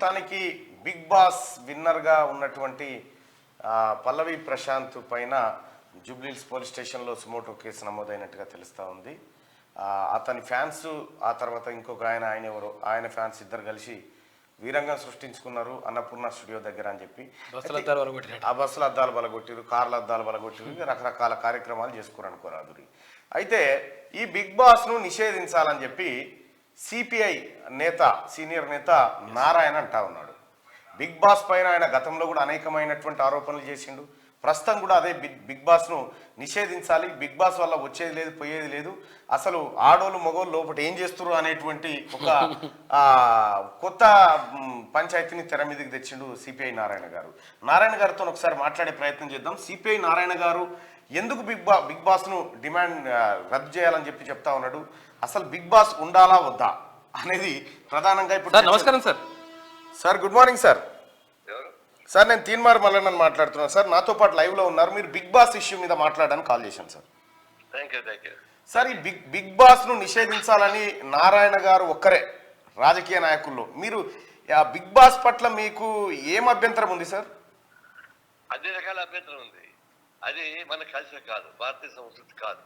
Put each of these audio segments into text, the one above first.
మొత్తానికి big boss విన్నర్గా ఉన్నటువంటి పల్లవి ప్రశాంత్ పైన జూబ్లీహిల్స్ పోలీస్ స్టేషన్లో సుమోటో కేసు నమోదైనట్టుగా తెలుస్తూ ఉంది. అతని ఫ్యాన్స్, ఆ తర్వాత ఇంకొక ఆయన ఎవరు, ఆయన ఫ్యాన్స్ ఇద్దరు కలిసి వీరంగం సృష్టించుకున్నారు అన్నపూర్ణ స్టూడియో దగ్గర అని చెప్పి ఆ బస్సుల అద్దాలు బలగొట్టిరు, కార్ల అద్దాలు బలగొట్టిరు, రకరకాల కార్యక్రమాలు చేసుకురనుకోరాదురి. అయితే ఈ బిగ్ బాస్ను నిషేధించాలని చెప్పి సిపిఐ నేత, సీనియర్ నేత నారాయణ అంటా ఉన్నాడు. బిగ్ బాస్ పైన ఆయన గతంలో కూడా అనేకమైనటువంటి ఆరోపణలు చేసిండు. ప్రస్తుతం కూడా అదే బిగ్ బాస్ను నిషేధించాలి, బిగ్ బాస్ వల్ల వచ్చేది లేదు పోయేది లేదు, అసలు ఆడోళ్ళు మగోళ్ళు లోపల ఏం చేస్తున్నారు అనేటువంటి ఒక కొత్త పంచాయతీని తెర మీదకి తెచ్చిండు సిపిఐ నారాయణ గారు. నారాయణ గారితో ఒకసారి మాట్లాడే ప్రయత్నం చేద్దాం. సిపిఐ నారాయణ గారు ఎందుకు బిగ్ బాస్ను డిమాండ్ రద్దు చేయాలని చెప్పి చెప్తా ఉన్నాడు, అసలు బిగ్ బాస్ ఉండాలా వద్దా అనేది ప్రధానంగా ఇప్పుడు. నమస్కారం sir. Sir good morning sir. Sir నేను తీన్మార్ మల్లన్నని మాట్లాడుతున్నాను సార్. నాతో పాటు లైవ్లో ఉన్నారు. మీరు బిగ్ బాస్ ఇష్యూ మీద మాట్లాడడానికి కాల్ చేశాను సార్. సార్ ఈ బిగ్ బాస్ను నిషేధించాలని నారాయణ గారు ఒక్కరే రాజకీయ నాయకుల్లో. మీరు ఆ బిగ్ బాస్ పట్ల మీకు ఏం అభ్యంతరం ఉంది సార్? అన్ని రకాల అభ్యంతరం ఉంది. అది మన కల్చర్ కాదు, భారతీయ సంస్కృతి కాదు.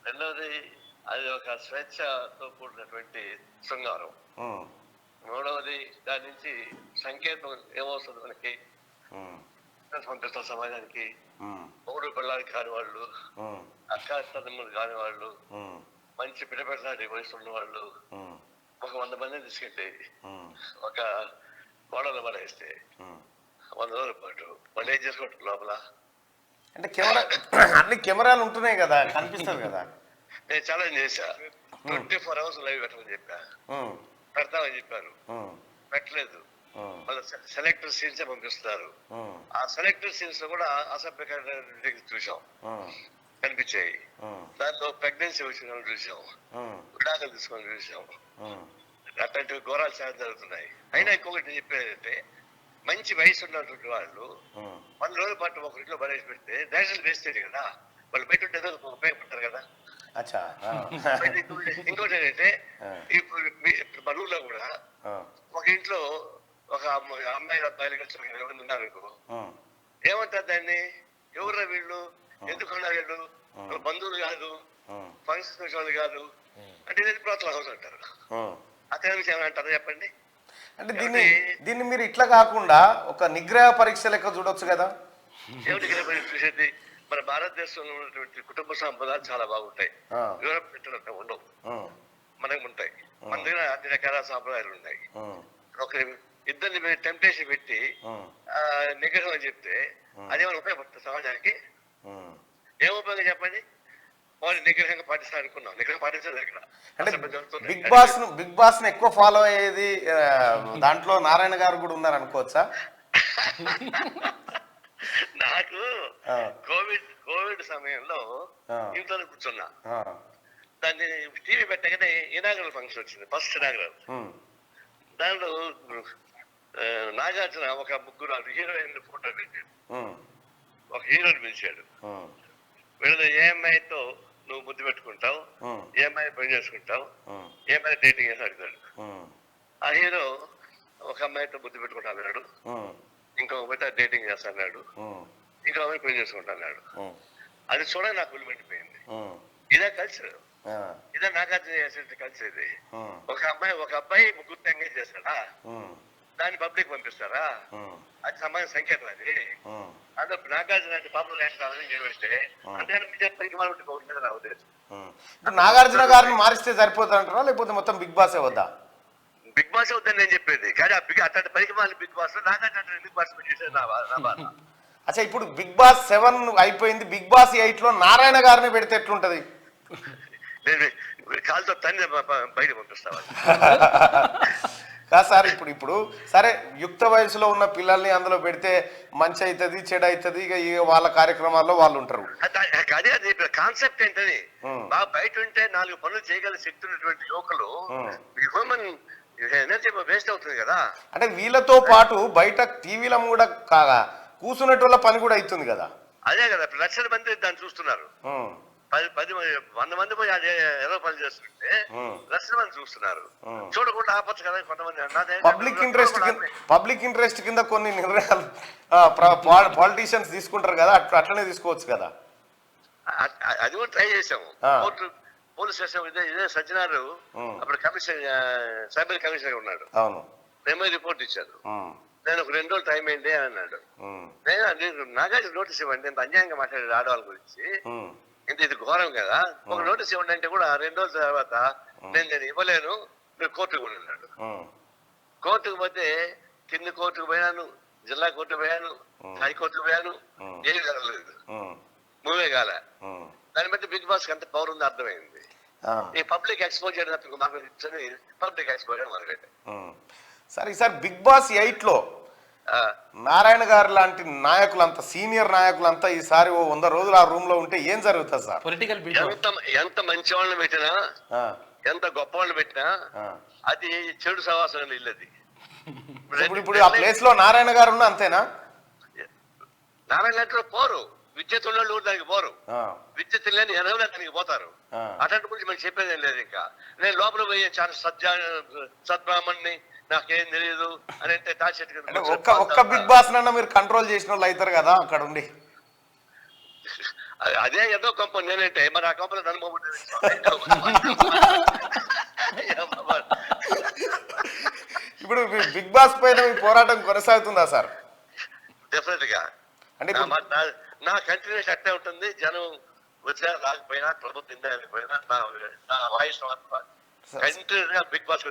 రెండవది అది ఒక స్వేచ్ఛతో కూడినటువంటి శృంగారం. మూడవది దాని నుంచి సంకేతం ఏమవుతుంది మనకి, సంతృష్ట సమాజానికి, మూడు పిల్లలకి కాని వాళ్ళు, అక్క తమ్ముడు కాని వాళ్ళు, మంచి పిడపెడలాంటి వయసు ఉన్న వాళ్ళు ఒక 100 మందిని తీసుకెళ్ళి ఒక గోడలు పడేస్తే 100 రోజుల పాటు వాళ్ళు ఏం చేసుకుంటారు లోపల? అంటే అన్ని కెమెరాలు ఉంటున్నాయి కదా, కనిపిస్తుంది కదా. నేను ఛాలెంజ్ చేశా, 24 hours లైవ్ పెట్టమని చెప్పా, పెడతామని చెప్పారు, పెట్టలేదు. మళ్ళీ సెలెక్టర్ సీన్స్ పంపిస్తున్నారు. ఆ సెలెక్టర్ సీన్స్ లో కూడా అసభ్యకరమైన చూసాం, కనిపించాయి. దాంట్లో ప్రెగ్నెన్సీ వచ్చిన చూసాం, విడాకులు తీసుకొని చూసాం. అట్లాంటివి ఘోరాలు చాలా జరుగుతున్నాయి. అయినా ఇంకొకటి చెప్పేదంటే, మంచి వయసు ఉన్నటువంటి వాళ్ళు 100 రోజుల పాటు ఒక ఇంట్లో పడేసి పెడితే నేషనల్ వేస్టేజ్ కదా, వాళ్ళు బయట ఉంటే ఉపయోగపడతారు కదా. ఇంకోటి ఏంటంటే, ఇప్పుడు బరువులో కూడా ఒక ఇంట్లో ఒక అమ్మాయి అబ్బాయిలు కలిసి ఎవరు ఉన్నారు ఏమంటారు దాన్ని, ఎవరు వీళ్ళు, ఎందుకున్నారు వీళ్ళు, వాళ్ళ బంధువులు కాదు, ఫంక్షన్ వాళ్ళు కాదు అంటే ఇది ప్రోత్సాహం హౌస్ అంటారు. అతని విషయం ఏమంటారు చెప్పండి. అంటే దీన్ని మీరు ఇట్లా కాకుండా ఒక నిగ్రహ పరీక్ష లెక్క చూడొచ్చు కదా. ఏమిటి నిగ్రహ పరీక్ష చూసేది? మన భారతదేశంలో ఉన్నటువంటి కుటుంబ సంపదాలు చాలా బాగుంటాయి, యూరోప్ పెట్టినట్టు ఉండవు, మనకు ఉంటాయి. మన దగ్గర అన్ని రకాల సాంప్రదాయాలు ఉన్నాయి. ఒక ఇద్దరిని టెంప్టేషన్ పెట్టి నిగ్రహం అని చెప్తే అదేమైనా ఉపయోగపడుతుంది సమాజానికి? ఏం ఉపయోగం చెప్పండి? వాళ్ళు నిగ్రహంగా పాటిస్తారు అనుకున్నాం, నిగ్రహం పాటించలేదు ఇక్కడ. బిగ్ బాస్ ని ఎక్కువ ఫాలో అయ్యేది దాంట్లో నారాయణ గారు కూడా ఉన్నారు అనుకోవచ్చా? నాకు కోవిడ్ సమయంలో ఇంట్లో కూర్చున్నా, దాన్ని టీవీ పెట్టగానే ఇనాగరల్ ఫంక్షన్ వచ్చింది, ఫస్ట్ ఇనాగరల్. దాంట్లో నాగార్జున ఒక 3 హీరోయిన్ ఫోటో పెట్టాడు, ఒక హీరోని పిలిచాడు. వీళ్ళు ఏ అమ్మాయితో నువ్వు ముద్దు పెట్టుకుంటావు, ఏ అమ్మాయి పని చేసుకుంటావు, ఏ అమ్మాయి డేటింగ్ చేసి అడుగుతాడు. ఆ హీరో ఒక అమ్మాయితో ముద్దు పెట్టుకుంటా అన్నాడు, ఇంకొక అమ్మాయితో డేటింగ్ చేస్తా అన్నాడు, ఇంకో అమ్మాయి పని చేసుకుంటా అన్నాడు. అది చూడ నాకు ఒళ్ళు మండిపోయింది. ఇదే కల్చర్, ఇదే నాగార్జున చేసే కల్చర్. ఇది ఒక అబ్బాయి 3 ఎంగేజ్ చేస్తాడా, దాన్ని పబ్లిక్ పంపిస్తారా? అది సమాజ సంకేతం. అది అందులో నాగార్జున పాపం చేస్తే నాగార్జున గారిని మారిస్తే సరిపోతుంది అంటారా, లేకపోతే మొత్తం బిగ్ బాస్ వద్దా? బిగ్ బాస్ వద్దని నేను చెప్పేది, కానీ అట్లాంటి పనికి మాలి Bigg Boss Nagarjuna Bigg Boss చేసేది. అచ్చా, ఇప్పుడు బిగ్ బాస్ 7 అయిపోయింది, బిగ్ బాస్ 8లో నారాయణ గారిని పెడితే ఎట్లుంటది? నేను కాలుతో తన్ని బయట పంపిస్తావా? కాదు సార్, ఇప్పుడు సరే యుక్త వయసులో ఉన్న పిల్లల్ని అందులో పెడితే మంచి అవుతుంది, చెడు అవుతుంది, ఇక వాళ్ళ కార్యక్రమాల్లో వాళ్ళు ఉంటారు. అదే అది కాన్సెప్ట్ ఏంటది, బాగా బయట ఉంటే 4 పనులు చేయగల శక్తి ఉన్నటువంటి యువకులు హ్యూమన్ ఎనర్జీ వేస్ట్ అవుతుంది కదా. అంటే వీళ్ళతో పాటు బయట టీవీలో కూడా కూర్చున్నట్టు పని కూడా అవుతుంది కదా. అదే కదా, 1,00,000 మంది దాన్ని చూస్తున్నారు. 100 మంది పోయి అదే ఏదో పని చేస్తుంటే లక్షల మంది చూస్తున్నారు. చూడకుండా ఆపచ్చు కదా కొంతమంది. పబ్లిక్ ఇంట్రెస్ట్ కింద కొన్ని నిర్ణయాలు పాలిటీషియన్స్ తీసుకుంటారు కదా, అట్లనే తీసుకోవచ్చు కదా. అది కూడా ట్రై చేసాము. కోర్టు పోలీస్ స్టేషన్ ఇదే సజ్జనారు అప్పుడు కమిషన్ సైబర్ కమిషనర్ ఉన్నాడు. అవును, మేమే రిపోర్ట్ ఇచ్చారు. నేను ఒక 2 రోజులు టైం ఏంటి అని అన్నాడు. నేను నాగార్జున నోటీస్ ఇవ్వండి, ఇంత అన్యాయంగా మాట్లాడాడు ఆడవాళ్ళ గురించి, ఇది ఘోరం కదా, ఒక నోటీస్ ఇవ్వండి అంటే కూడా 2 రోజుల తర్వాత నేను ఇవ్వలేను, మీరు కోర్టుకు కూడా ఉన్నాడు. కోర్టుకు పోతే కింది కోర్టుకు పోయాను, జిల్లా కోర్టుకు పోయాను, హైకోర్టుకు పోయాను, ఏమి జరగలేదు, మూవే కాల. దాన్ని బట్టి బిగ్ బాస్ ఎంత పవర్ ఉందో అర్థమైంది. ఈ పబ్లిక్ ఎక్స్పోజర్ పబ్లిక్ ఎక్స్పోజర్ మొదలెట్టాయి. సరే సార్, బిగ్ బాస్ 8లో నారాయణ గారు లాంటి నాయకులంతా, సీనియర్ నాయకులంతా ఈసారి 100 రోజులు ఆ రూమ్ లో ఉంటే ఏం జరుగుతుంది సార్? పొలిటికల్ ఎంత మంచి వాళ్ళని పెట్టినా, ఎంత గొప్ప వాళ్ళని పెట్టినా అది చెడు సవాసం ఇల్లది. ఇప్పుడు ఆ ప్లేస్ లో నారాయణ గారు ఉన్న అంతేనా? నారాయణ గారు పోరు, విద్యుత్ ఉన్న దానికి పోరు, విద్యుత్ లేని ఎనభై దానికి పోతారు. అటువంటి గురించి మనకి చెప్పేది లేదు. ఇంకా నేను లోపల పోయి చాలా సద్బ్రాహ్మణ్ణి, నాకేం తెలియదు అని అంటే ఒక్క బిగ్ బాస్ నన్న మీరు కంట్రోల్ చేసిన వాళ్ళు అవుతారు కదా అక్కడ ఉండి. అదే ఏదో కంపెనీ నేనంటే మరి ఆ కంపెనీ నన్ను ఇప్పుడు బిగ్ బాస్ పైన మీ పోరాటం కొనసాగుతుందా సార్? డెఫినెట్ గా. అంటే నా కంటిన్యూస్ అట్టే ఉంటుంది. జనం వచ్చినా రాకపోయినా, ప్రభుత్వం ఇందాకపోయినా నా వాయిస్ బిగ్ బాస్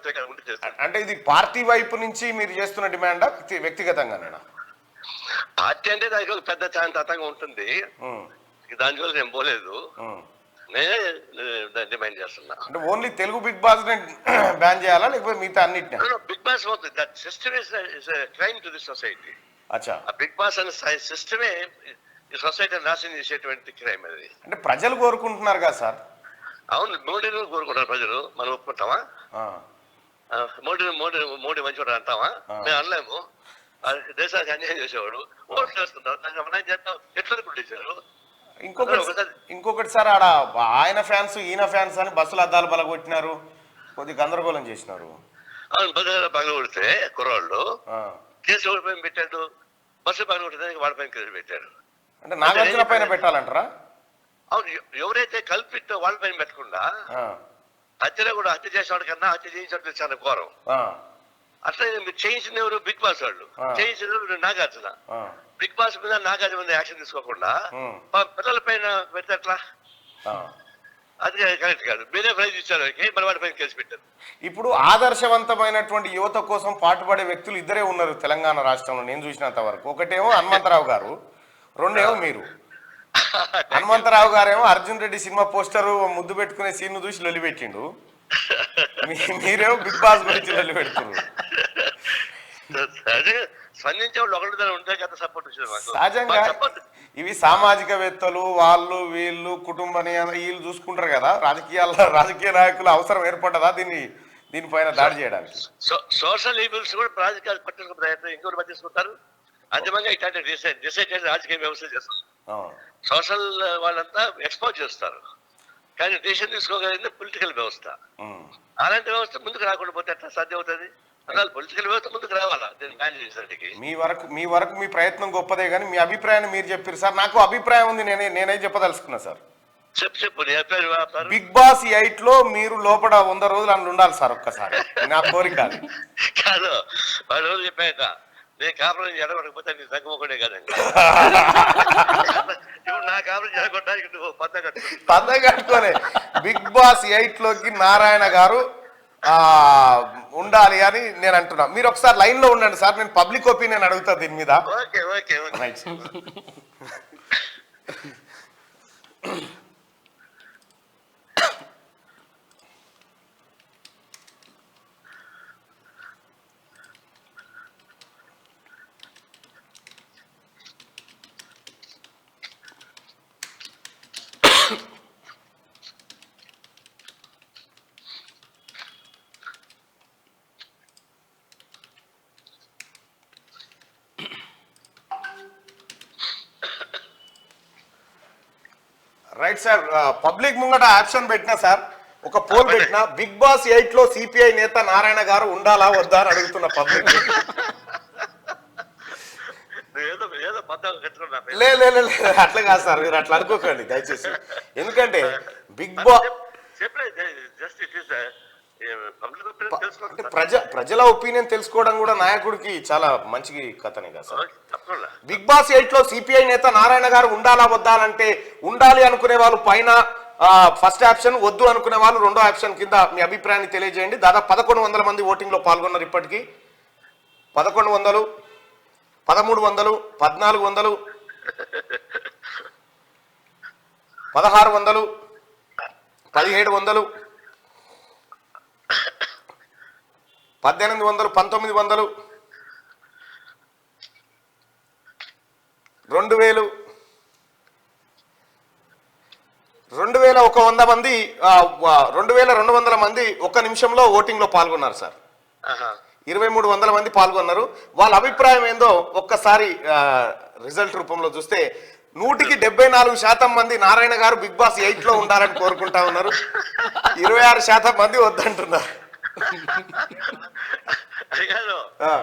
అంటే ఇది పార్టీ వైపు నుంచి మీరు చేస్తున్న డిమాండా వ్యక్తిగతంగా? పార్టీ అంటే దానికి పెద్ద చాంతంగా ఉంటుంది, దాని జోలికి నేను పోలేదు. నేనే డిమాండ్ చేస్తున్నా. అంటే only Telugu big boss ban చేయాలా లేకపోతే మిగతా అన్నిటిని? Big boss that system is crime to the society. అచ్చా, బిగ్ బాస్ అనే సిస్టమే ఈ సొసైటీని నాశనం చేసేటువంటి క్రైమ్ అది. అంటే ప్రజలు కోరుకుంటున్నారు కదా సార్? అవును, మోడీని కోరుకుంటారు ప్రజలు. మనం ఒప్పుకుంటామా? మోడీ మంచివాడు అంటావా? మేము అనలేము. దేశానికి అన్యాయం చేసేవాడు. ఓట్లు వేసుకుంటాం, ఎట్లా చేశారు. ఇంకొకటి సార్, ఆడ ఆయన ఫ్యాన్స్ ఈయన ఫ్యాన్స్ అని బస్సులు అద్దాలు బలగొట్టినారు, కొద్ది గందరగోళం చేసినారు. అవును, బస్సు పగలగొడితే కుర్రాళ్ళు కేసు ఎవరి పైన పెట్టాడు? బస్సు పగలగొట్టడానికి వాళ్ళ పైన కేసు పెట్టారు. అంటే నాగార్జున పైన పెట్టాలంటారా? అవును, ఎవరైతే కల్పిట్టో వాళ్ళ పైన పెట్టకుండా హత్యలో కూడా హత్య చేసేవాడి కన్నా హత్య చేయించడం చాలా ఘోరం. అట్లా మీరు చేయించిన ఎవరు? బిగ్ బాస్ వాళ్ళు. చేయించిన ఎవరు? నాగార్జున. బిగ్ బాస్ మీద నాగార్జున మీద యాక్షన్ తీసుకోకుండా పిల్లల పైన పెడితే ఎట్లా? అది కరెక్ట్ కాదు. మీరే ప్రైజ్ ఇచ్చారు, మరి వాడి పైన కేసు పెట్టారు. ఇప్పుడు ఆదర్శవంతమైనటువంటి యువత కోసం పాటుపడే వ్యక్తులు ఇద్దరే ఉన్నారు తెలంగాణ రాష్ట్రంలో నేను చూసినంత వరకు. ఒకటేమో హనుమంతరావు గారు, రెండేమో మీరు. హనుమంతరావు గారేమో అర్జున్ రెడ్డి సినిమా పోస్టర్ ముద్దు పెట్టుకునే సీన్ చూసి లొల్లి పెట్టిండు, మీరేమో బిగ్ బాస్ గురించి లొల్లి పెడుతున్నారు. సహజంగా ఇవి సామాజికవేత్తలు వాళ్ళు వీళ్ళు కుటుంబ వీళ్ళు చూసుకుంటారు కదా, రాజకీయ నాయకులు అవసరం ఏర్పడ్డదా దీనిపైన దాడి చేయడానికి? సోషల్ ఈవిల్స్ కూడా రాజకీయాలు పట్టుకునే ప్రయత్నం ఇంకోటి పట్టించుకుంటారు. అంతిమంగా ఇట్లాంటి డిసైడ్ రాజకీయ వ్యవస్థ చేస్తారు. సోషల్ వాళ్ళంతా ఎక్స్పోజ్ చేస్తారు, కానీ దేశం తీసుకోగలిగింది పొలిటికల్ వ్యవస్థ. అలాంటి వ్యవస్థ ముందుకు రాకుండా పోతే ఎట్లా సాధ్యం అవుతుంది? అసలు పొలిటికల్ వ్యవస్థ ముందుకు రావాలా దీన్ని బ్యాన్ చేసేసరికి? మీ వరకు మీ ప్రయత్నం గొప్పదే, కానీ మీ అభిప్రాయాన్ని మీరు చెప్పారు సార్. నాకు అభిప్రాయం ఉంది, నేనే చెప్పదలుచుకున్నా సార్. చెప్పు నీ అభిప్రాయం. బిగ్ బాస్ 8లో మీరు లోపల 100 రోజులు అందులో ఉండాలి సార్, ఒక్కసారి నా కోరిక. కాదు, 10 రోజులు చెప్పాక నేను కాపురం జరగకపోతే నీ తగ్గకుండా కదండి. ఇప్పుడు నా కాపురం జరగొట్టడానికి నువ్వు పంద కట్టుకోలే. బిగ్ బాస్ 8లోకి నారాయణ గారు ఉండాలి అని నేను అంటున్నా. మీరు ఒకసారి లైన్ లో ఉండండి సార్, నేను పబ్లిక్ ఒపీనియన్ అడుగుతా దీని మీద. రైట్ సార్, పబ్లిక్ ముంగట ఆప్షన్ పెట్టినా సార్, ఒక పోల్ పెట్టినా, బిగ్ బాస్ 8 లో సిపిఐ నేత నారాయణ గారు ఉండాలా వద్దా అని అడుగుతున్న పబ్లిక్. అట్లా కాదు సార్, మీరు అట్లా అనుకోకండి దయచేసి. ఎందుకంటే బిగ్ బాస్ ప్రజల ఒపీనియన్ తెలుసుకోవడం కూడా నాయకుడికి చాలా మంచి కథనే కదా సార్. బిగ్ బాస్ 8 లో సిపిఐ నేత నారాయణ గారు ఉండాలా వద్దా అంటే, ఉండాలి అనుకునే వాళ్ళు పైన ఫస్ట్ ఆప్షన్, వద్దు అనుకునే వాళ్ళు రెండో ఆప్షన్ కింద మీ అభిప్రాయాన్ని తెలియజేయండి. దాదాపు 1100 మంది ఓటింగ్ లో పాల్గొన్నారు. ఇప్పటికీ 1100, 1300, 1400, 1600, 1700, 1800, 1900, 2000, 2100 మంది, 2200 మంది ఒక్క నిమిషంలో ఓటింగ్ లో పాల్గొన్నారు సార్. 2300 మంది పాల్గొన్నారు. వాళ్ళ అభిప్రాయం ఏందో ఒక్కసారి రిజల్ట్ రూపంలో చూస్తే 174% మంది నారాయణ గారు బిగ్ బాస్ 8 లో ఉండాలని కోరుకుంటా ఉన్నారు. 26% మంది వద్దంటున్నారు.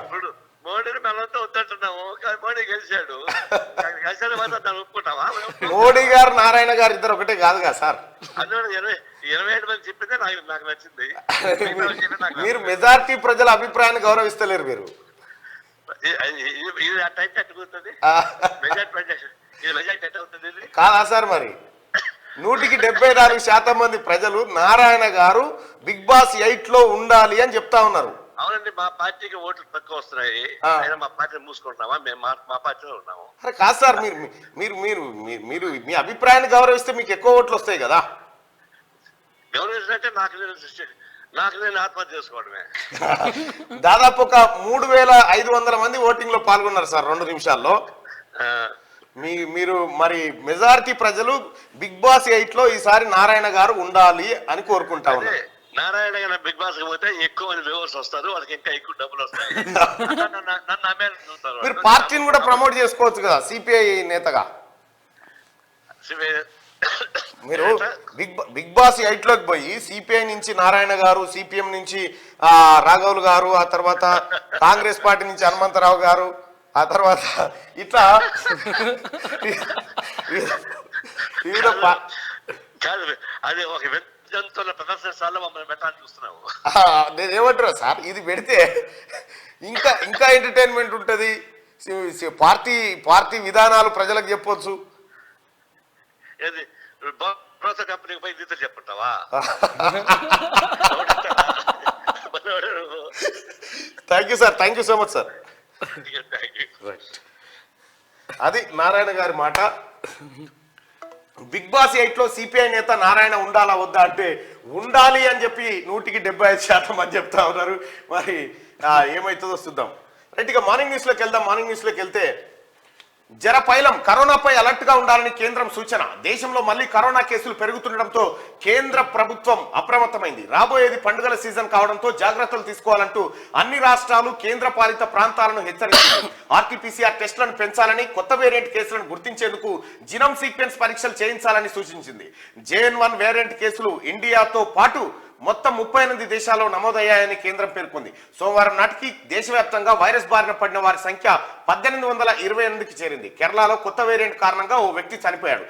ఇప్పుడు మోడీని మనతో వద్దంటున్నాము, మోడీ గెలిచాడు. ఒప్పుకుంటావా? మోడీ గారు నారాయణ గారు ఇద్దరు ఒకటే కాదుగా సార్. అందులో 27 మంది చెప్పిందే నాకు నచ్చింది. మీరు మెజారిటీ ప్రజల అభిప్రాయాన్ని గౌరవిస్తలేరు మీరు. ఇది ఆ టైం కట్టుకుంటుంది మెజారిటీ అవుతుంది కాదా సార్? మరి 174% మంది ప్రజలు నారాయణ గారు బిగ్ బాస్ 8 లో ఉండాలి అని చెప్తా ఉన్నారు. అవునండి, మా పార్టీకి ఓట్లు తక్కువ వస్తున్నాయి, మా పార్టీని మూసుకుంటున్నామా? మేము మా పార్టీలో ఉన్నాము. అరే కాదు సార్, మీరు మీరు మీరు మీ అభిప్రాయాన్ని గౌరవిస్తే మీకు ఎక్కువ ఓట్లు వస్తాయి కదా. గౌరవించినట్టే నాకు నేను ఆత్మహత్య చేసుకోవడమే. దాదాపు ఒక 3500 మంది ఓటింగ్ లో పాల్గొన్నారు సార్ 2 నిమిషాల్లో. మీరు మరి మెజారిటీ ప్రజలు బిగ్ బాస్ 8 లో ఈసారి నారాయణ గారు ఉండాలి అని కోరుకుంటా ఉన్నారు. నారాయణ గారు బిగ్ బాస్ కి పోతే ఎక్కువ మంది వ్యూవర్స్ వస్తారు, వాళ్ళకి ఇంకా ఎక్కువ డబ్బులు వస్తాయి. మీరు పార్టీని కూడా ప్రమోట్ చేసుకోవచ్చు కదా సిపిఐ నేతగా. మీరు బిగ్ బాస్ 8 లోకి పోయి సిపిఐ నుంచి నారాయణ గారు, సిపిఎం నుంచి రాఘవులు గారు, ఆ తర్వాత కాంగ్రెస్ పార్టీ నుంచి హనుమంతరావు గారు, ఆ తర్వాత ఇట్లా కాదు, అది ఒక జంతువుల ప్రదర్శనశాలలో మమ్మల్ని పెట్టాలని చూస్తున్నావు. నేను ఏమంటారా సార్, ఇది పెడితే ఇంకా ఇంకా ఎంటర్టైన్మెంట్ ఉంటుంది. పార్టీ విధానాలు ప్రజలకు చెప్పొచ్చు. ఏది భరోసా కంపెనీకి పోయి నీతో చెప్పుంటావా? Thank you sir, thank you so much sir. అది నారాయణ గారి మాట. బిగ్ బాస్ 8 లో సిపిఐ నేత నారాయణ ఉండాలా వద్దా అంటే, ఉండాలి అని చెప్పి 175% అని చెప్తా ఉన్నారు. మరి ఏమవుతుందో చూద్దాం. రైట్, ఇక మార్నింగ్ న్యూస్ లోకి వెళ్దాం. మార్నింగ్ న్యూస్ లోకి వెళ్తే, జరపైలం కరోనాపై అలర్ట్ గా ఉండాలని కేంద్రం సూచన. దేశంలో మళ్లీ కరోనా కేసులు పెరుగుతుండటంతో కేంద్ర ప్రభుత్వం అప్రమత్తమైంది. రాబోయేది పండుగల సీజన్ కావడంతో జాగ్రత్తలు తీసుకోవాలంటూ అన్ని రాష్ట్రాలు, కేంద్ర పాలిత ప్రాంతాలను హెచ్చరించింది. ఆర్టీపీసీఆర్ టెస్టులను పెంచాలని, కొత్త వేరియంట్ కేసులను గుర్తించేందుకు జినోమ్ సీక్వెన్స్ పరీక్షలు చేయించాలని సూచించింది. JN1 వేరియంట్ కేసులు ఇండియాతో పాటు మొత్తం 38 దేశాల్లో నమోదయ్యాయని కేంద్రం పేర్కొంది. సోమవారం నాటికి దేశవ్యాప్తంగా వైరస్ బారిన పడిన వారి సంఖ్య 1828కి చేరింది. కేరళలో కొత్త వేరియంట్ కారణంగా ఓ వ్యక్తి చనిపోయాడు.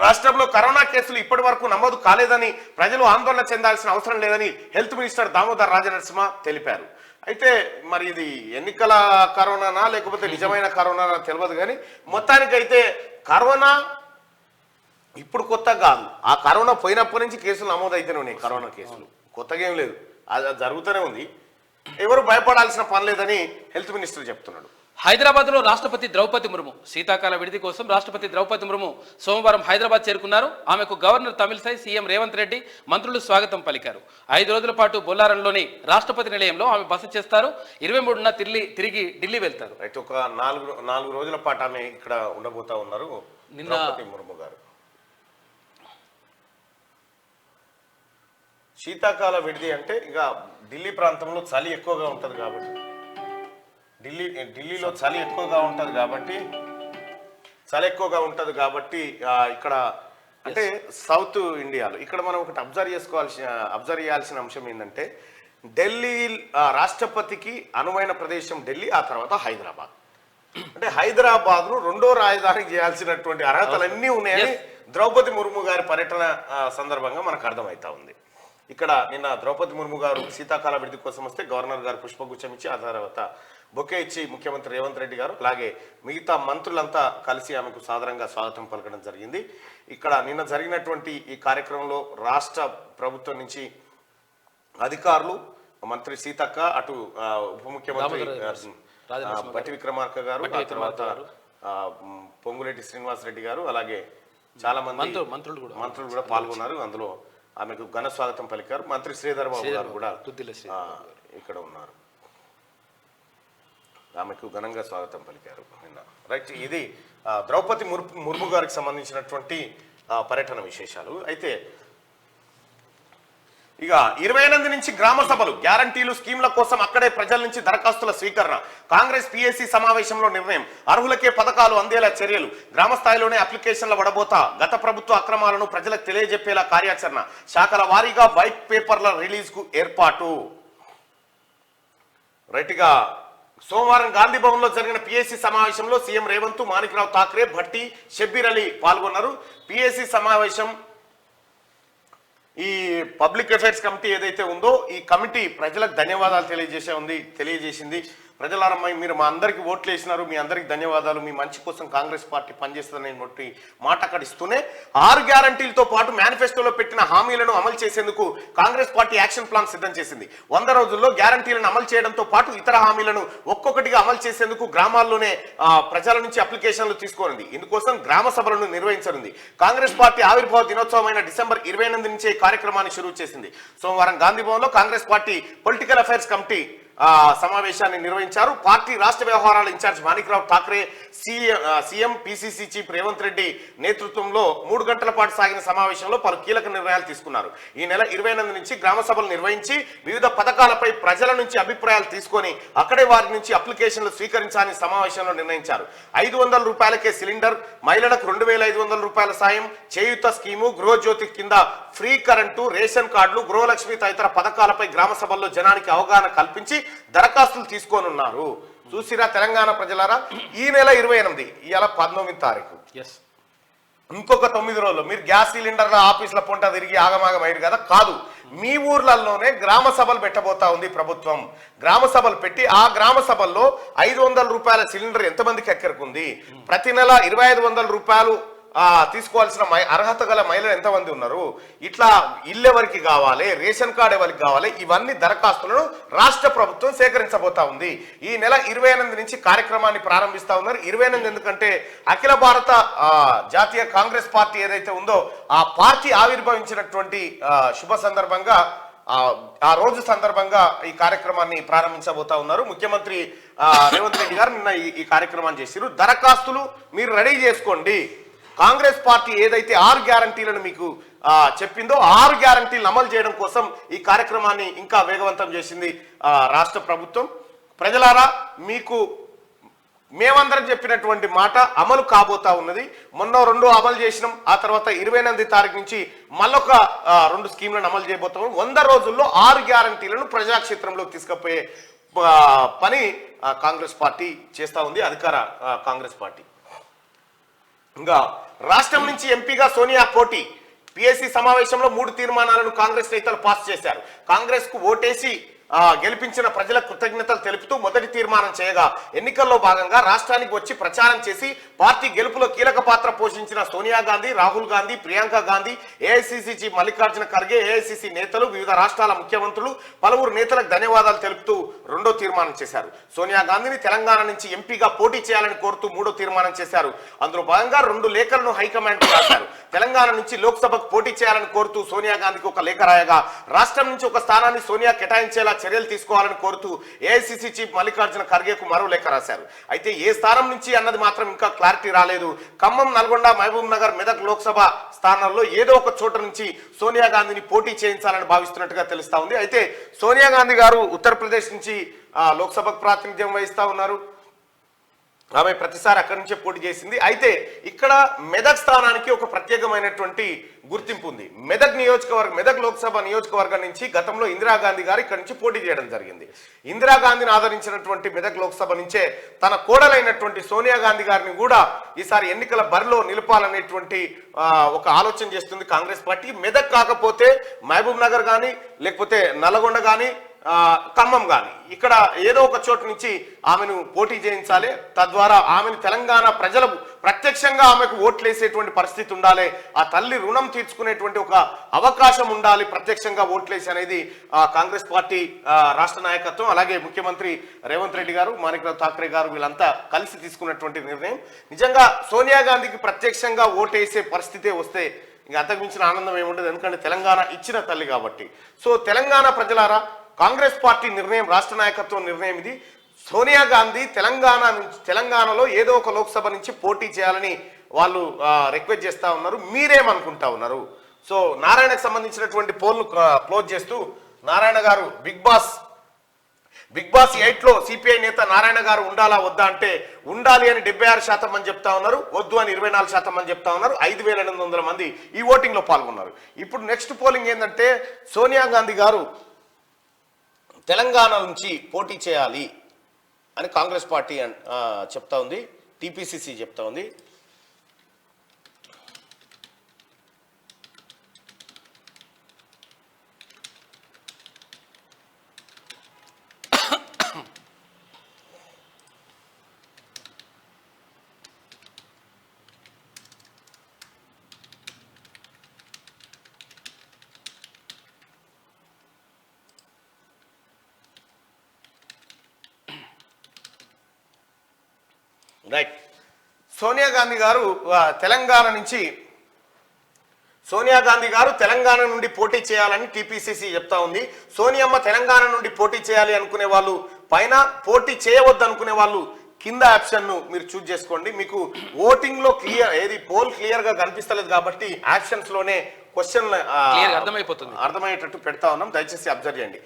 రాష్ట్రంలో కరోనా కేసులు ఇప్పటి వరకు నమోదు కాలేదని, ప్రజలు ఆందోళన చెందాల్సిన అవసరం లేదని హెల్త్ మినిస్టర్ దామోదర్ రాజనరసింహ తెలిపారు. అయితే మరి ఇది ఎన్నికల కరోనానా లేకపోతే నిజమైన కరోనానా తెలియదు, కానీ మొత్తానికైతే కరోనా ఇప్పుడు కొత్త కాదు. ఆ కరోనా పోయినప్పటి నుంచి కేసులు నమోదైతేనే ఉన్నాయి. కరోనా కేసులు కొత్తగా ఏం లేదు, అది జరుగుతూనే ఉంది. ఎవరు భయపడాల్సిన పని లేదని హెల్త్ మినిస్టర్ చెప్తున్నాడు. హైదరాబాద్లో రాష్ట్రపతి ద్రౌపది ముర్ము శీతాకాల విడిది కోసం రాష్ట్రపతి ద్రౌపది ముర్ము సోమవారం హైదరాబాద్ చేరుకున్నారు. ఆమెకు గవర్నర్ తమిళిసై, సీఎం రేవంత్ రెడ్డి, మంత్రులు స్వాగతం పలికారు. 5 రోజుల పాటు బొల్లారంలోని రాష్ట్రపతి నిలయంలో ఆమె బస చేస్తారు. 23న తిరిగి ఢిల్లీ వెళ్తారు. అయితే ఒక 4 రోజుల పాటు ఆమె ఇక్కడ ఉండబోతా ఉన్నారు ద్రౌపది ముర్ము గారు. శీతాకాల విడిది అంటే ఇక ఢిల్లీ ప్రాంతంలో చలి ఎక్కువగా ఉంటుంది కాబట్టి, ఢిల్లీలో చలి ఎక్కువగా ఉంటుంది కాబట్టి ఇక్కడ అంటే సౌత్ ఇండియాలో ఇక్కడ మనం ఒకటి అబ్జర్వ్ చేయాల్సిన అంశం ఏంటంటే ఢిల్లీ రాష్ట్రపతికి అనువైన ప్రదేశం ఢిల్లీ, ఆ తర్వాత హైదరాబాద్. అంటే హైదరాబాద్ ను రెండో రాజధాని చేయాల్సినటువంటి అర్హతలన్నీ ఉన్నాయని ద్రౌపది ముర్ము గారి పర్యటన సందర్భంగా మనకు అర్థమవుతా ఉంది. ఇక్కడ నిన్న ద్రౌపది ముర్ము గారు శీతాకాల విడిది కోసం వస్తే గవర్నర్ గారు పుష్పగుచ్చం ఇచ్చి ఆ తర్వాత బొకే ఇచ్చి ముఖ్యమంత్రి రేవంత్ రెడ్డి గారు అలాగే మిగతా మంత్రులంతా కలిసి ఆమెకు సాదరంగా స్వాగతం పలకడం జరిగింది. ఇక్కడ నిన్న జరిగినటువంటి ఈ కార్యక్రమంలో రాష్ట్ర ప్రభుత్వం నుంచి అధికారులు, మంత్రి సీతక్క, అటు ఉప ముఖ్యమంత్రి బట్టి విక్రమార్క గారు, ఆ తర్వాత పొంగులేటి శ్రీనివాస్ రెడ్డి గారు, అలాగే చాలా మంది మంత్రులు కూడా పాల్గొన్నారు. అందులో ఆమెకు ఘన స్వాగతం పలికారు. మంత్రి శ్రీధర్ బాబు గారు కూడా ఇక్కడ ఉన్నారు, ఆమెకు ఘనంగా స్వాగతం పలికారు నిన్న. రైట్, ఇది ద్రౌపది ముర్ము గారికి సంబంధించినటువంటి పర్యటన విశేషాలు. అయితే ఇక 28 నుంచి గ్రామ సభలు, గ్యారంటీలు, స్కీమ్ల కోసం అక్కడే ప్రజల నుంచి దరఖాస్తుల స్వీకరణ. కాంగ్రెస్ పిఎస్సి సమావేశంలో నిర్ణయం. అర్హులకే పథకాలు అందేలా చర్యలు. గ్రామ స్థాయిలోనే అప్లికేషన్ల వడబోత. గత ప్రభుత్వ అక్రమాలను ప్రజలకు తెలియజెప్పేలా కార్యాచరణ. శాఖల వారీగా వైట్ పేపర్ల రిలీజ్ కు ఏర్పాటు. రైట్గా సోమవారం గాంధీ భవన్ లో జరిగిన పిఎస్సి సమావేశంలో సీఎం రేవంత్, మాణిక్రావు ఠాక్రే, భట్టి, షబ్బీర్ అలీ పాల్గొన్నారు. పిఎస్సి సమావేశం ఈ పబ్లిక్ అఫైర్స్ కమిటీ ఏదైతే ఉందో ఈ కమిటీ ప్రజలకు ధన్యవాదాలు తెలియజేసింది. ప్రజలారమ్మ, మీరు మా అందరికి ఓట్లు వేసినారు, మీ అందరికి ధన్యవాదాలు, మీ మంచి కోసం కాంగ్రెస్ పార్టీ పనిచేస్తుందని బట్టి మాట అక్కడిస్తూనే 6 గ్యారంటీలతో పాటు మేనిఫెస్టోలో పెట్టిన హామీలను అమలు చేసేందుకు కాంగ్రెస్ పార్టీ యాక్షన్ ప్లాన్ సిద్ధం చేసింది. 100 రోజుల్లో గ్యారంటీలను అమలు చేయడంతో పాటు ఇతర హామీలను ఒక్కొక్కటిగా అమలు చేసేందుకు గ్రామాల్లోనే ప్రజల నుంచి అప్లికేషన్లు తీసుకోనుంది. ఇందుకోసం గ్రామ సభలను నిర్వహించనుంది. కాంగ్రెస్ పార్టీ ఆవిర్భావ దినోత్సవమైన డిసెంబర్ 28 నుంచే ఈ కార్యక్రమాన్ని షురూ చేసింది. సోమవారం గాంధీ భవన్ లో Congress party political affairs committee సమావేశాన్ని నిర్వహించారు. పార్టీ రాష్ట్ర వ్యవహారాల incharge Manikrao Thackeray, CM, PCC chief Revanth Reddy నేతృత్వంలో 3 గంటల పాటు సాగిన సమావేశంలో పలు కీలక నిర్ణయాలు తీసుకున్నారు. ఈ నెల 28 నుంచి గ్రామ సభలు నిర్వహించి వివిధ పథకాలపై ప్రజల నుంచి అభిప్రాయాలు తీసుకొని అక్కడే వారి నుంచి అప్లికేషన్లు స్వీకరించాలని సమావేశంలో నిర్ణయించారు. 500 రూపాయలకే సిలిండర్, మహిళలకు 2500 రూపాయల సాయం, చేయూత స్కీము, గృహజ్యోతి కింద ఫ్రీ కరెంటు, రేషన్ కార్డులు, గృహలక్ష్మి తదితర పథకాలపై గ్రామ సభల్లో జనానికి అవగాహన కల్పించి దరఖాస్తులు తీసుకోనున్నారు. చూసిరా తెలంగాణ ప్రజలారా, ఈ నెల 28, ఇవాళ 19 తారీఖు, ఇంకొక 9 రోజుల్లో మీరు గ్యాస్ సిలిండర్ల ఆఫీసుల పొంట తిరిగి ఆగమాగం అయ్యారు కదా, కాదు, మీ ఊర్లలోనే గ్రామ సభలు పెట్టబోతా ఉంది ప్రభుత్వం. గ్రామ సభలు పెట్టి ఆ గ్రామ సభల్లో 500 రూపాయల సిలిండర్ ఎంతమందికి ఎక్కరుకుంది, ప్రతి నెల 2500 రూపాయలు తీసుకోవాల్సిన అర్హత గల మహిళలు ఎంతమంది ఉన్నారు, ఇట్లా ఇల్లు ఎవరికి కావాలి, రేషన్ కార్డు ఎవరికి కావాలి, ఇవన్నీ దరఖాస్తులను రాష్ట్ర ప్రభుత్వం సేకరించబోతా ఉంది. ఈ నెల 28 నుంచి కార్యక్రమాన్ని ప్రారంభిస్తా ఉన్నారు. 28 ఎందుకంటే అఖిల భారత జాతీయ కాంగ్రెస్ పార్టీ ఏదైతే ఉందో ఆ పార్టీ ఆవిర్భవించినటువంటి శుభ సందర్భంగా, ఆ రోజు సందర్భంగా ఈ కార్యక్రమాన్ని ప్రారంభించబోతా ఉన్నారు. ముఖ్యమంత్రి రేవంత్ రెడ్డి గారు నిన్న ఈ కార్యక్రమాన్ని చేశారు. దరఖాస్తులు మీరు రెడీ చేసుకోండి. కాంగ్రెస్ పార్టీ ఏదైతే 6 గ్యారంటీలను మీకు చెప్పిందో 6 గ్యారంటీలను అమలు చేయడం కోసం ఈ కార్యక్రమాన్ని ఇంకా వేగవంతం చేసింది రాష్ట్ర ప్రభుత్వం. ప్రజలారా, మీకు మేమందరం చెప్పినటువంటి మాట అమలు కాబోతా ఉన్నది. మొన్న 2 అమలు చేసినాం, ఆ తర్వాత 28 తారీఖు నుంచి మళ్ళొక 2 స్కీమ్లను అమలు చేయబోతాం. 100 రోజుల్లో 6 గ్యారంటీలను ప్రజాక్షేత్రంలోకి తీసుకుపోయే పని కాంగ్రెస్ పార్టీ చేస్తా ఉంది, అధికార కాంగ్రెస్ పార్టీ. ఇంకా రాష్ట్రం నుంచి ఎంపీగా సోనియా పోటీ. పిఎస్సి సమావేశంలో 3 తీర్మానాలను కాంగ్రెస్ నేతలు పాస్ చేశారు. కాంగ్రెస్ కు ఓటేసి గెలిపించిన ప్రజలకు కృతజ్ఞతలు తెలుపుతూ మొదటి తీర్మానం చేయగా, ఎన్నికల్లో భాగంగా రాష్ట్రానికి వచ్చి ప్రచారం చేసి పార్టీ గెలుపులో కీలక పాత్ర పోషించిన Sonia Gandhi, Rahul Gandhi, Priyanka Gandhi, AICC chief Mallikarjuna Kharge, AICC నేతలు, వివిధ రాష్ట్రాల ముఖ్యమంత్రులు, పలువురు నేతలకు ధన్యవాదాలు తెలుపుతూ 2వ తీర్మానం చేశారు. సోనియా గాంధీని తెలంగాణ నుంచి ఎంపీగా పోటీ చేయాలని కోరుతూ 3వ తీర్మానం చేశారు. అందులో భాగంగా 2 లేఖలను హైకమాండ్ రాశారు. తెలంగాణ నుంచి లోక్సభకు పోటీ చేయాలని కోరుతూ సోనియా గాంధీకి ఒక లేఖ రాయగా, రాష్ట్రం నుంచి ఒక స్థానాన్ని సోనియా కేటాయించేలా చర్యలు తీసుకోవాలని కోరుతూ ఏఐసిసి చీఫ్ మల్లికార్జున ఖర్గేకు మరో లేఖ రాశారు. అయితే ఏ స్థానం నుంచి అన్నది మాత్రం ఇంకా క్లారిటీ రాలేదు. ఖమ్మం, నల్గొండ, మహబూబ్ నగర్, మెదక్ లోక్సభ స్థానాల్లో ఏదో ఒక చోట నుంచి సోనియా గాంధీని పోటీ చేయించాలని భావిస్తున్నట్టుగా తెలుస్తా ఉంది. అయితే సోనియా గాంధీ గారు ఉత్తరప్రదేశ్ నుంచి లోక్సభకు ప్రాతినిధ్యం వహిస్తా ఉన్నారు. ఆమె ప్రతిసారి అక్కడి నుంచే పోటీ చేసింది. అయితే ఇక్కడ మెదక్ స్థానానికి ఒక ప్రత్యేకమైనటువంటి గుర్తింపు ఉంది. మెదక్ లోక్సభ నియోజకవర్గం నుంచి గతంలో ఇందిరాగాంధీ గారు ఇక్కడ నుంచి పోటీ చేయడం జరిగింది. ఇందిరాగాంధీని ఆదరించినటువంటి మెదక్ లోక్సభ నుంచే తన కోడలైనటువంటి సోనియా గాంధీ గారిని కూడా ఈసారి ఎన్నికల బరిలో నిలపాలనేటువంటి ఒక ఆలోచన చేస్తుంది కాంగ్రెస్ పార్టీ. మెదక్ కాకపోతే మహబూబ్ నగర్ కానీ లేకపోతే నల్లగొండ కానీ ఖమ్మం కానీ ఇక్కడ ఏదో ఒక చోటు నుంచి ఆమెను పోటీ చేయించాలి. తద్వారా ఆమెను తెలంగాణ ప్రజలు ప్రత్యక్షంగా ఆమెకు ఓట్లేసేటువంటి పరిస్థితి ఉండాలి. ఆ తల్లి రుణం తీర్చుకునేటువంటి ఒక అవకాశం ఉండాలి ప్రత్యక్షంగా ఓట్లేసి అనేది కాంగ్రెస్ పార్టీ రాష్ట్ర నాయకత్వం అలాగే ముఖ్యమంత్రి రేవంత్ రెడ్డి గారు, మాణిక్రావు ఠాక్రే గారు వీళ్ళంతా కలిసి తీసుకున్నటువంటి నిర్ణయం. నిజంగా సోనియా గాంధీకి ప్రత్యక్షంగా ఓటేసే పరిస్థితే వస్తే ఇంకా అంతకుమించిన ఆనందం ఏముంటుంది, ఎందుకంటే తెలంగాణ ఇచ్చిన తల్లి కాబట్టి. సో తెలంగాణ ప్రజలారా, కాంగ్రెస్ పార్టీ నిర్ణయం, రాష్ట్ర నాయకత్వం నిర్ణయం ఇది. సోనియా గాంధీ తెలంగాణలో ఏదో ఒక లోక్సభ నుంచి పోటీ చేయాలని వాళ్ళు రిక్వెస్ట్ చేస్తా ఉన్నారు. మీరేమనుకుంటా ఉన్నారు? సో నారాయణకు సంబంధించినటువంటి పోల్ను క్లోజ్ చేస్తూ నారాయణ గారు బిగ్ బాస్ 8లో సిపిఐ నేత నారాయణ గారు ఉండాలా వద్దా అంటే ఉండాలి అని 76% మంది చెప్తా ఉన్నారు, వద్దు అని 24% మంది చెప్తా ఉన్నారు. 5,800 మంది ఈ ఓటింగ్ లో పాల్గొన్నారు. ఇప్పుడు నెక్స్ట్ పోలింగ్ ఏంటంటే సోనియా గాంధీ గారు తెలంగాణ నుంచి పోటీ చేయాలి అని కాంగ్రెస్ పార్టీ చెప్తా ఉంది, టిపిసిసి చెప్తా ఉంది. రైట్. సోనియా గాంధీ గారు తెలంగాణ నుండి పోటీ చేయాలని టీపీసీసీ చెప్తా ఉంది. సోనియమ్మ తెలంగాణ నుండి పోటీ చేయాలి అనుకునే వాళ్ళు పైన, పోటీ చేయవద్దు అనుకునే వాళ్ళు కింద ఆప్షన్ ను మీరు చూజ్ చేసుకోండి. మీకు ఓటింగ్ లో పోల్ క్లియర్ గా కనిపిస్తలేదు కాబట్టి ఆప్షన్స్ లోనే క్వశ్చన్ అర్థమయ్యేటట్టు పెడతా ఉన్నాం, దయచేసి అబ్జర్వ్ చేయండి.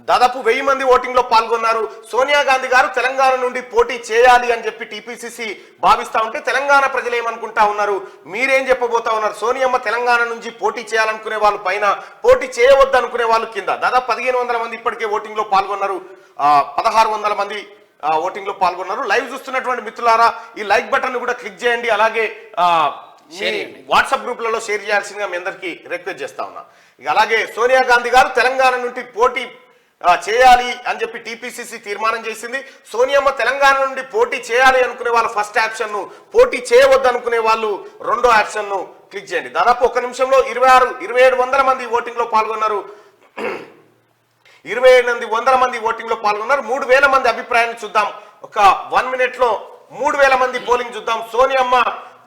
దాదాపు 1000 మంది ఓటింగ్ లో పాల్గొన్నారు. సోనియా గాంధీ గారు తెలంగాణ నుండి పోటీ చేయాలి అని చెప్పి టీపీసీసీ భావిస్తా ఉంటే తెలంగాణ ప్రజలు ఏమనుకుంటా ఉన్నారు, మీరేం చెప్పబోతా ఉన్నారు? సోనియమ్మ తెలంగాణ నుంచి పోటీ చేయాలనుకునే వాళ్ళు పైన, పోటీ చేయవద్దు అనుకునే వాళ్ళు కింద. దాదాపు 1500 మంది ఇప్పటికే ఓటింగ్ లో పాల్గొన్నారు, 1600 మంది ఓటింగ్ లో పాల్గొన్నారు. లైవ్ చూస్తున్నటువంటి మిత్రులారా ఈ లైక్ బటన్ కూడా క్లిక్ చేయండి, అలాగే వాట్సాప్ గ్రూప్లలో షేర్ చేయాల్సిందిగా మీ అందరికీ రిక్వెస్ట్ చేస్తా ఉన్నా. ఇక అలాగే సోనియా గాంధీ గారు తెలంగాణ నుండి పోటీ చేయాలి అని చెప్పి టీపీసీసీ తీర్మానం చేసింది. సోనియమ్మ తెలంగాణ నుండి పోటీ చేయాలి అనుకునే వాళ్ళు ఫస్ట్ ఆప్షన్ ను, పోటీ చేయవద్దు అనుకునే వాళ్ళు రెండో ఆప్షన్ ను క్లిక్ చేయండి. దాదాపు 1 నిమిషంలో 2700 మంది ఓటింగ్ లో పాల్గొన్నారు. 2800 మంది ఓటింగ్ లో పాల్గొన్నారు. 3000 మంది అభిప్రాయాన్ని చూద్దాం. ఒక 1 మినిట్ లో 3000 మంది పోలింగ్ చూద్దాం. సోనియమ్మ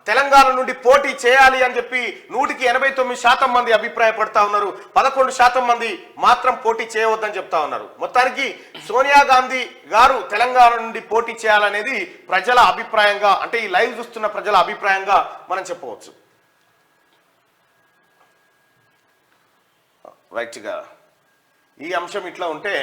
తెలంగాణ నుండి పోటీ చేయాలి అని చెప్పి 189% మంది అభిప్రాయపడతా ఉన్నారు. 11% మంది మాత్రం పోటీ చేయవద్దని చెప్తా ఉన్నారు. మొత్తానికి సోనియా గాంధీ గారు తెలంగాణ నుండి పోటీ చేయాలనేది ప్రజల అభిప్రాయంగా, అంటే ఈ లైవ్ చూస్తున్న ప్రజల అభిప్రాయంగా మనం చెప్పవచ్చు. రైట్గా ఈ అంశం ఇట్లా ఉంటే,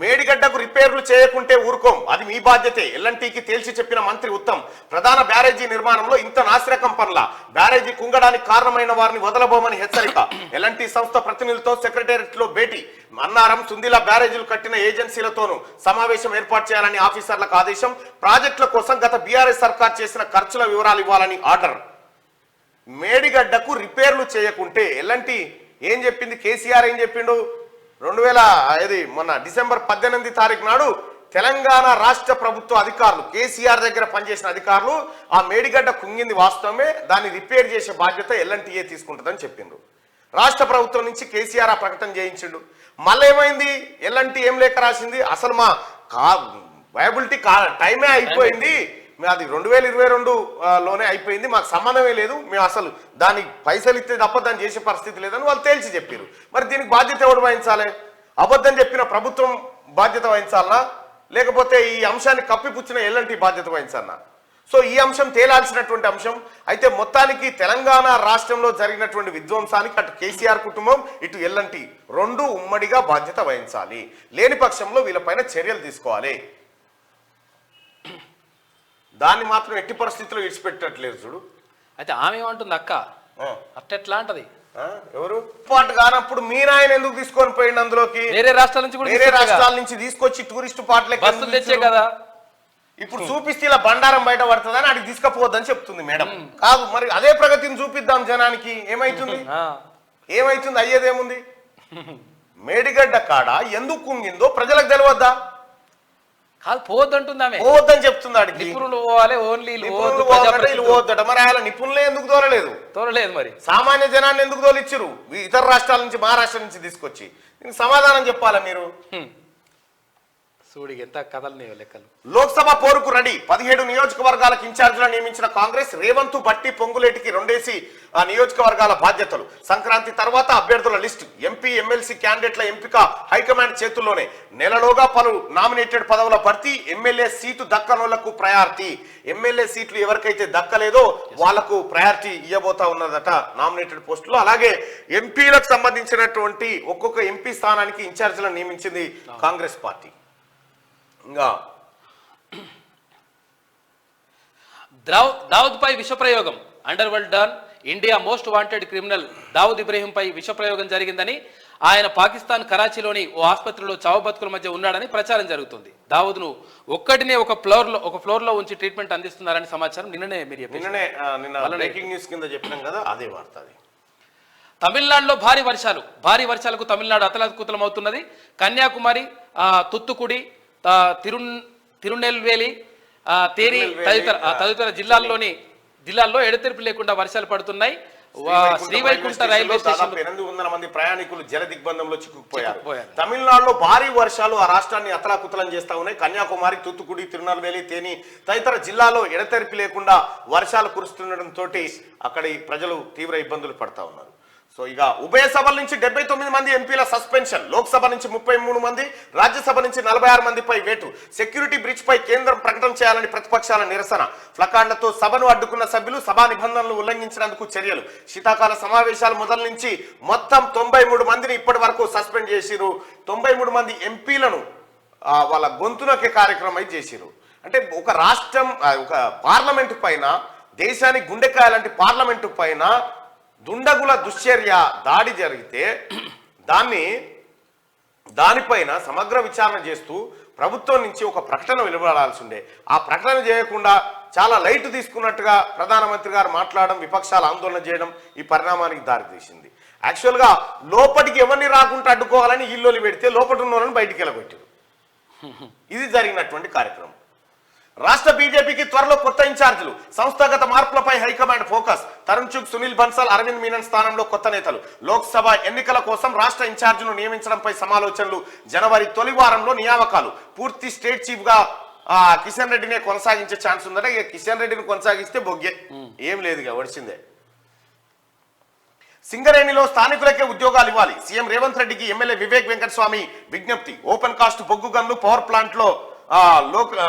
మేడిగడ్డకు రిపేర్లు చేయకుంటే ఊరుకోం, అది మీ బాధ్యతే. ఎల్ఎన్టీకి తేల్చి చెప్పిన మంత్రి ఉత్తమ్. ప్రధాన బ్యారేజీ నిర్మాణంలో ఇంత నాసిరకం పనుల, బ్యారేజీ కుంగడానికి కారణమైన వారిని వదలబోమని హెచ్చరిక. ఎల్ఎన్టీ సంస్థ ప్రతినిధులతో సెక్రటేరియట్ లో భేటీ. అన్నారం, సుందిలా బ్యారేజీలు కట్టిన ఏజెన్సీలతోనూ సమావేశం ఏర్పాటు చేయాలని ఆఫీసర్లకు ఆదేశం. ప్రాజెక్టుల కోసం గత బీఆర్ఎస్ సర్కార్ చేసిన ఖర్చుల వివరాలు ఇవ్వాలని ఆర్డర్. మేడిగడ్డకు రిపేర్లు చేయకుంటే ఎల్ఎన్టీ ఏం చెప్పింది, కేసీఆర్ ఏం చెప్పిండు? మొన్న డిసెంబర్ 18 తారీఖు నాడు తెలంగాణ రాష్ట్ర ప్రభుత్వ అధికారులు, కేసీఆర్ దగ్గర పనిచేసిన అధికారులు, ఆ మేడిగడ్డ కుంగింది వాస్తవమే, దాన్ని రిపేర్ చేసే బాధ్యత ఎల్ఎన్టీఏ తీసుకుంటుందని చెప్పిండ్రు. రాష్ట్ర ప్రభుత్వం నుంచి కేసీఆర్ ఆ ప్రకటన చేయించిండు. మళ్ళీ ఏమైంది, ఎల్ఎన్టీ ఏం లేఖ రాసింది, అసలు మా వయబిలిటీ టైమే అయిపోయింది, అది 2022లోనే అయిపోయింది, మాకు సంబంధమే లేదు, మేము అసలు దానికి పైసలు ఇస్తే తప్ప దాన్ని చేసే పరిస్థితి లేదని వాళ్ళు తేల్చి చెప్పారు. మరి దీనికి బాధ్యత ఎవరు వహించాలి? అబద్ధం చెప్పిన ప్రభుత్వం బాధ్యత వహించాలనా, లేకపోతే ఈ అంశాన్ని కప్పిపుచ్చిన ఎల్ఎన్టీ బాధ్యత వహించాలనా? సో ఈ అంశం తేలాల్సినటువంటి అంశం. అయితే మొత్తానికి తెలంగాణ రాష్ట్రంలో జరిగినటువంటి విధ్వంసానికి అటు కేసీఆర్ కుటుంబం, ఇటు ఎల్ఎన్టీ రెండు ఉమ్మడిగా బాధ్యత వహించాలి. లేని పక్షంలో వీళ్ళపైన చర్యలు తీసుకోవాలి. దాన్ని మాత్రం ఎట్టి పరిస్థితుల్లో విడిచిపెట్టట్లేదు చూడు. అయితే ఆమె ఏమంటుంది అక్క ఆ, అట్టెట్లా అంటది ఆ, ఎవరు పాటు కానప్పుడు మీ నాయన ఎందుకు తీసుకొని పోయింది అందులోకి? వేరే రాష్ట్రాల నుంచి కూడా వేరే రాష్ట్రాల నుంచి తీసుకొచ్చి టూరిస్ట్ పాటలకి బస్సులు తెచ్చే కదా. ఇప్పుడు చూపిస్తే ఇలా బండారం బయట పడుతుందని అడిగి తీసుకపోవద్దని చెప్తుంది మేడం. కాదు మరి అదే ప్రగతిని చూపిద్దాం జనానికి. ఏమైతుంది ఏమైతుంది అయ్యేదేముంది? మేడిగడ్డ కాడ ఎందుకు కుంగిందో ప్రజలకు తెలియద్దా? కాదు పోవద్దంటుంది ఆమె. పోవద్దని చెప్తుంది అడిగి. నిపుణులు పోవాలి, ఓన్లీ పోవద్దట. మరి ఆయన నిపుణులే ఎందుకు తోలలేదు మరి సామాన్య జనాన్ని ఎందుకు తోలిచ్చిరు? ఇతర రాష్ట్రాల నుంచి మహారాష్ట్ర నుంచి తీసుకొచ్చి దీనికి సమాధానం చెప్పాలా మీరు? చూడి ఎంత కథలు లెక్కలు. లోక్సభ పోరుకు రెడీ. 17 నియోజకవర్గాలకు ఇన్ఛార్జీలను నియమించిన కాంగ్రెస్. రేవంత్, భట్టి, పొంగులేటికి 2 ఆ నియోజకవర్గాల బాధ్యతలు. సంక్రాంతి తర్వాత అభ్యర్థుల లిస్టు. ఎంపీ, ఎమ్మెల్సీ క్యాండిడేట్ల ఎంపిక హైకమాండ్ చేతుల్లోనే. నెలలోగా పలు నామినేటెడ్ పదవుల భర్తీ. ఎమ్మెల్యే సీటు దక్కనోళ్లకు ప్రయారిటీ. ఎమ్మెల్యే సీట్లు ఎవరికైతే దక్కలేదో వాళ్లకు ప్రయారిటీ ఇవ్వబోతా ఉన్నదట నామినేటెడ్ పోస్టులు. అలాగే ఎంపీలకు సంబంధించినటువంటి ఒక్కొక్క ఎంపీ స్థానానికి ఇన్ఛార్జీలను నియమించింది కాంగ్రెస్ పార్టీ. ఇంకా దావుద్ పై విషప్రయోగం. Underworld don, India most wanted criminal Dawood Ibrahim పై విషప్రయోగం జరిగిందని, ఆయన పాకిస్తాన్ కరాచీలోని ఓ ఆసుపత్రిలో చావు బతుకుల మధ్య ఉన్నాడని ప్రచారం జరుగుతుంది. దావుద్ను ఒక్కటినే ఒక ఫ్లోర్ లో ఉంచి ట్రీట్మెంట్ అందిస్తున్నారని సమాచారం. నిన్న బ్రేకింగ్ న్యూస్ కింద చెప్పినాం కదా, అదే వార్త అది. తమిళనాడులో భారీ వర్షాలకు తమిళనాడు అతలాకుతలమవుతున్నది. కన్యాకుమారి, తుత్తుకుడి, తిరునెల్వేలి, తేరి తదితర జిల్లాల్లో ఎడతెరిపి లేకుండా వర్షాలు పడుతున్నాయి. శ్రీవైకుంఠ రైల్వే స్టేషన్ 800 మంది ప్రయాణికులు జల దిగ్బంధంలో చిక్కుకుపోయారు. తమిళనాడులో భారీ వర్షాలు ఆ రాష్ట్రాన్ని అతలాకుతలం చేస్తా ఉన్నాయి. కన్యాకుమారి, తూత్తుకుడి, తిరునెల్వేలి, తేని తదితర జిల్లాలో ఎడతెరిపి లేకుండా వర్షాలు కురుస్తుండటంతో అక్కడి ప్రజలు తీవ్ర ఇబ్బందులు పడతా ఉన్నారు. సో ఇక ఉభయ సభల నుంచి 79 మంది ఎంపీల సస్పెన్షన్. లోక్సభ నుంచి 33 మంది, రాజ్యసభ నుంచి 46 మందిపై వేటు. సెక్యూరిటీ బ్రిడ్జ్ పై కేంద్రం ప్రకటన చేయాలని ప్రతిపక్షాల నిరసన. ప్లకార్డులతో సభను అడ్డుకున్న సభ్యులు సభా నిబంధనలు ఉల్లంఘించినందుకు చర్యలు. శీతాకాల సమావేశాల మొదల నుంచి మొత్తం 93 మందిని ఇప్పటి వరకు సస్పెండ్ చేసిరు. 93 మంది ఎంపీలను వాళ్ళ గొంతునొక్కే కార్యక్రమం అయితే చేసిరు. అంటే ఒక రాష్ట్రం, ఒక పార్లమెంటు పైన, దేశానికి గుండెకాయ లాంటి పార్లమెంటు పైన దుండగుల దుశ్చర్య దాడి జరిగితే దానిపైన సమగ్ర విచారణ చేస్తూ ప్రభుత్వం నుంచి ఒక ప్రకటన వెలువడాల్సి ఉండే. ఆ ప్రకటన చేయకుండా చాలా లైట్ తీసుకున్నట్టుగా ప్రధానమంత్రి గారు మాట్లాడడం, విపక్షాలు ఆందోళన చేయడం ఈ పరిణామానికి దారితీసింది. యాక్చువల్గా లోపలికి ఎవరిని రాకుండా అడ్డుకోవాలని ఇల్లు పెడితే లోపల ఉన్న వాళ్ళని బయటికి వెళ్ళగొట్టారు. ఇది జరిగినటువంటి కార్యక్రమం. రాష్ట్ర బీజేపీకి త్వరలో కొత్త ఇన్ఛార్జీలు. సంస్థాగత మార్పులపై హైకమాండ్ ఫోకస్. తరుణ్ చుగ్, సునీల్ బన్సల్, అరవింద్ మీనన్ స్థానంలో కొత్త నేతలు. లోక్సభ ఎన్నికల కోసం రాష్ట్ర ఇన్ఛార్జీలను నియమించడంపై సమాలోచనలు. జనవరి తొలి వారంలో నియామకాలు. పూర్తి స్టేట్ చీఫ్ గా కిషన్ రెడ్డినే కొనసాగించే ఛాన్స్ ఉందట. ఇక కిషన్ రెడ్డిని కొనసాగిస్తే బొగ్గే, ఏం లేదు ఇక వడిసిందే. సింగరేణిలో స్థానికులకే ఉద్యోగాలు ఇవ్వాలి. సీఎం రేవంత్ రెడ్డికి ఎమ్మెల్యే వివేక్ వెంకటస్వామి విజ్ఞప్తి. ఓపెన్ కాస్ట్ బొగ్గు గన్లు, పవర్ ప్లాంట్ లో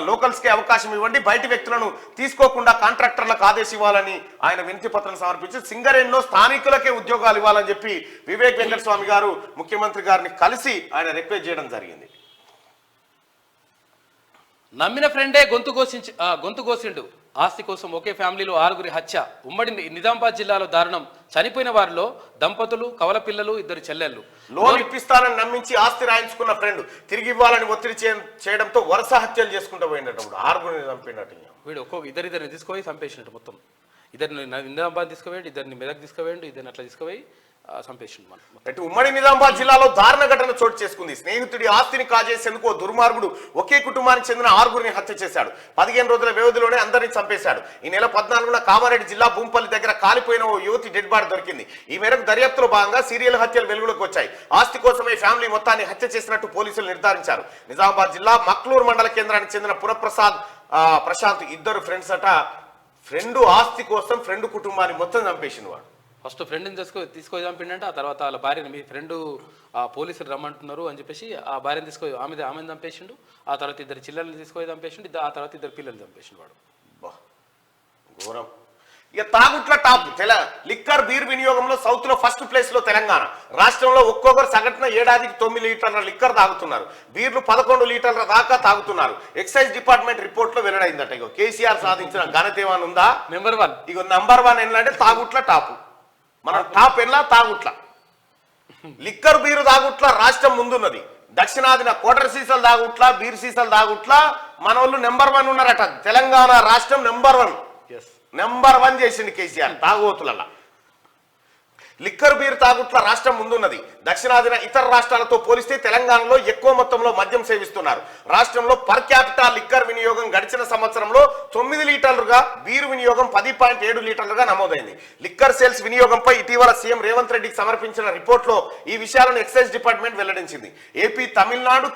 లోకల్స్ కి అవకాశం ఇవ్వండి, బయటి వ్యక్తులను తీసుకోకుండా కాంట్రాక్టర్లకు ఆదేశం ఇవ్వాలని ఆయన వినతి పత్రం సమర్పించి సింగరేణిలో స్థానికులకే ఉద్యోగాలు ఇవ్వాలని చెప్పి వివేక్ వెంకటస్వామి గారు ముఖ్యమంత్రి గారిని కలిసి ఆయన రిక్వెస్ట్ చేయడం జరిగింది. నమ్మిన ఫ్రెండే గొంతు కోసిండు. ఆస్తి కోసం ఒకే ఫ్యామిలీలో 6గురి హత్య. ఉమ్మడి నిజామాబాద్ జిల్లాలో దారుణం. చనిపోయిన వారిలో దంపతులు, కవల పిల్లలు, 2 చెల్లెళ్ళు. లోన్ ఇప్పిస్తానని నమ్మించి ఆస్తి రాయించుకున్న ఫ్రెండ్ తిరిగి ఇవ్వాలని ఒత్తిడి చేయడంతో వరుస హత్యలు చేసుకుంటూ పోయినప్పుడు 6గురిని చంపినట్టు. వీడు ఇద్దరిని తీసుకుపోయి చంపేసినట్టు. మొత్తం ఇద్దరిని నిజామాబాద్ తీసుకుపోయాడు, ఇద్దరిని మెదక్ తీసుకుపోయాడు, ఇద్దరిని అట్లా తీసుకుపోయి చంపేసిండు. అటు ఉమ్మడి నిజామాబాద్ జిల్లాలో దారుణ ఘటన చోటు చేసుకుంది. స్నేహితుడి ఆస్తిని కాజేసేందుకు దుర్మార్గుడు ఒకే కుటుంబానికి చెందిన 6గురిని హత్య చేశాడు. 15 రోజుల వ్యవధిలోనే అందరినీ చంపేశాడు. ఈ నెల 14న కామారెడ్డి జిల్లా భూంపల్లి దగ్గర కాలిపోయిన ఓ యువతి డెడ్ బాడీ దొరికింది. ఈ మేరకు దర్యాప్తులో భాగంగా సీరియల్ హత్యలు వెలుగులోకి వచ్చాయి. ఆస్తి కోసమే ఫ్యామిలీ మొత్తాన్ని హత్య చేసినట్టు పోలీసులు నిర్ధారించారు. నిజామాబాద్ జిల్లా మక్లూరు మండల కేంద్రానికి చెందిన ప్రశాంత్ 2 ఫ్రెండ్స్ అట. ఫ్రెండ్ ఆస్తి కోసం ఫ్రెండ్ కుటుంబాన్ని మొత్తం చంపేసిన వాడు. ఫస్ట్ ఫ్రెండ్ని తీసుకొని చంపిండంటే, ఆ తర్వాత వాళ్ళ భార్యని, మీ ఫ్రెండ్ పోలీసులు రమ్మంటున్నారు అని చెప్పేసి ఆ భార్యను తీసుకొని ఆమెను చంపేసిండు. ఆ తర్వాత 2 చిల్లర్ని తీసుకొని చంపేసిండు. ఆ తర్వాత 2 పిల్లల్ని చంపేసిండు వాడు. ఘోరం. ఇక తాగుట్ల టాప్ లిక్కర్ బీర్ వినియోగంలో సౌత్ లో ఫస్ట్ ప్లేస్ లో తెలంగాణ. రాష్ట్రంలో ఒక్కొక్కరు సగటున ఏడాదికి 9 లీటర్ల లిక్కర్ తాగుతున్నారు. బీర్లు 11 లీటర్ల దాకా తాగుతున్నారు. ఎక్సైజ్ డిపార్ట్మెంట్ రిపోర్ట్ లో వెల్లడైందట. ఇగో కేసీఆర్ సాధించిన ఘనత ఏమైనా ఉందా? నెంబర్ 1. ఇగో నంబర్ 1 ఏంటంటే తాగుట్ల టాప్. మన టాప్ ఎలా తాగుట్ల లిక్కర్ బీరు తాగుట్ల రాష్ట్రం ముందున్నది. దక్షిణాదిన కోటర్ సీసాలు తాగుట్ల బీర్ సీసాలు తాగుట్ల మన వాళ్ళు నెంబర్ 1 ఉన్నారట. తెలంగాణ రాష్ట్రం నెంబర్ 1 చేసింది కేసీఆర్ తాగుబోతులలో. లిక్కర్ బీర్ తాగుట్ల రాష్ట్రం ముందున్నది. దక్షిణాదిన ఇతర రాష్ట్రాలతో పోలిస్తే తెలంగాణలో ఎక్కువ మొత్తంలో మద్యం సేవిస్తున్నారు. రాష్ట్రంలో పర్ క్యాపిటా లిక్కర్ వినియోగం గడిచిన సంవత్సరంలో 9 లీటర్లుగా, బీరు వినియోగం 10.7 లీటర్లుగా నమోదైంది. లిక్కర్ సేల్స్ వినియోగంపై ఇటీవల సీఎం రేవంత్ రెడ్డికి సమర్పించిన రిపోర్ట్లో ఈ విషయాలను ఎక్సైజ్ డిపార్ట్మెంట్ వెల్లడించింది. ఏపీ, తమిళనాడు,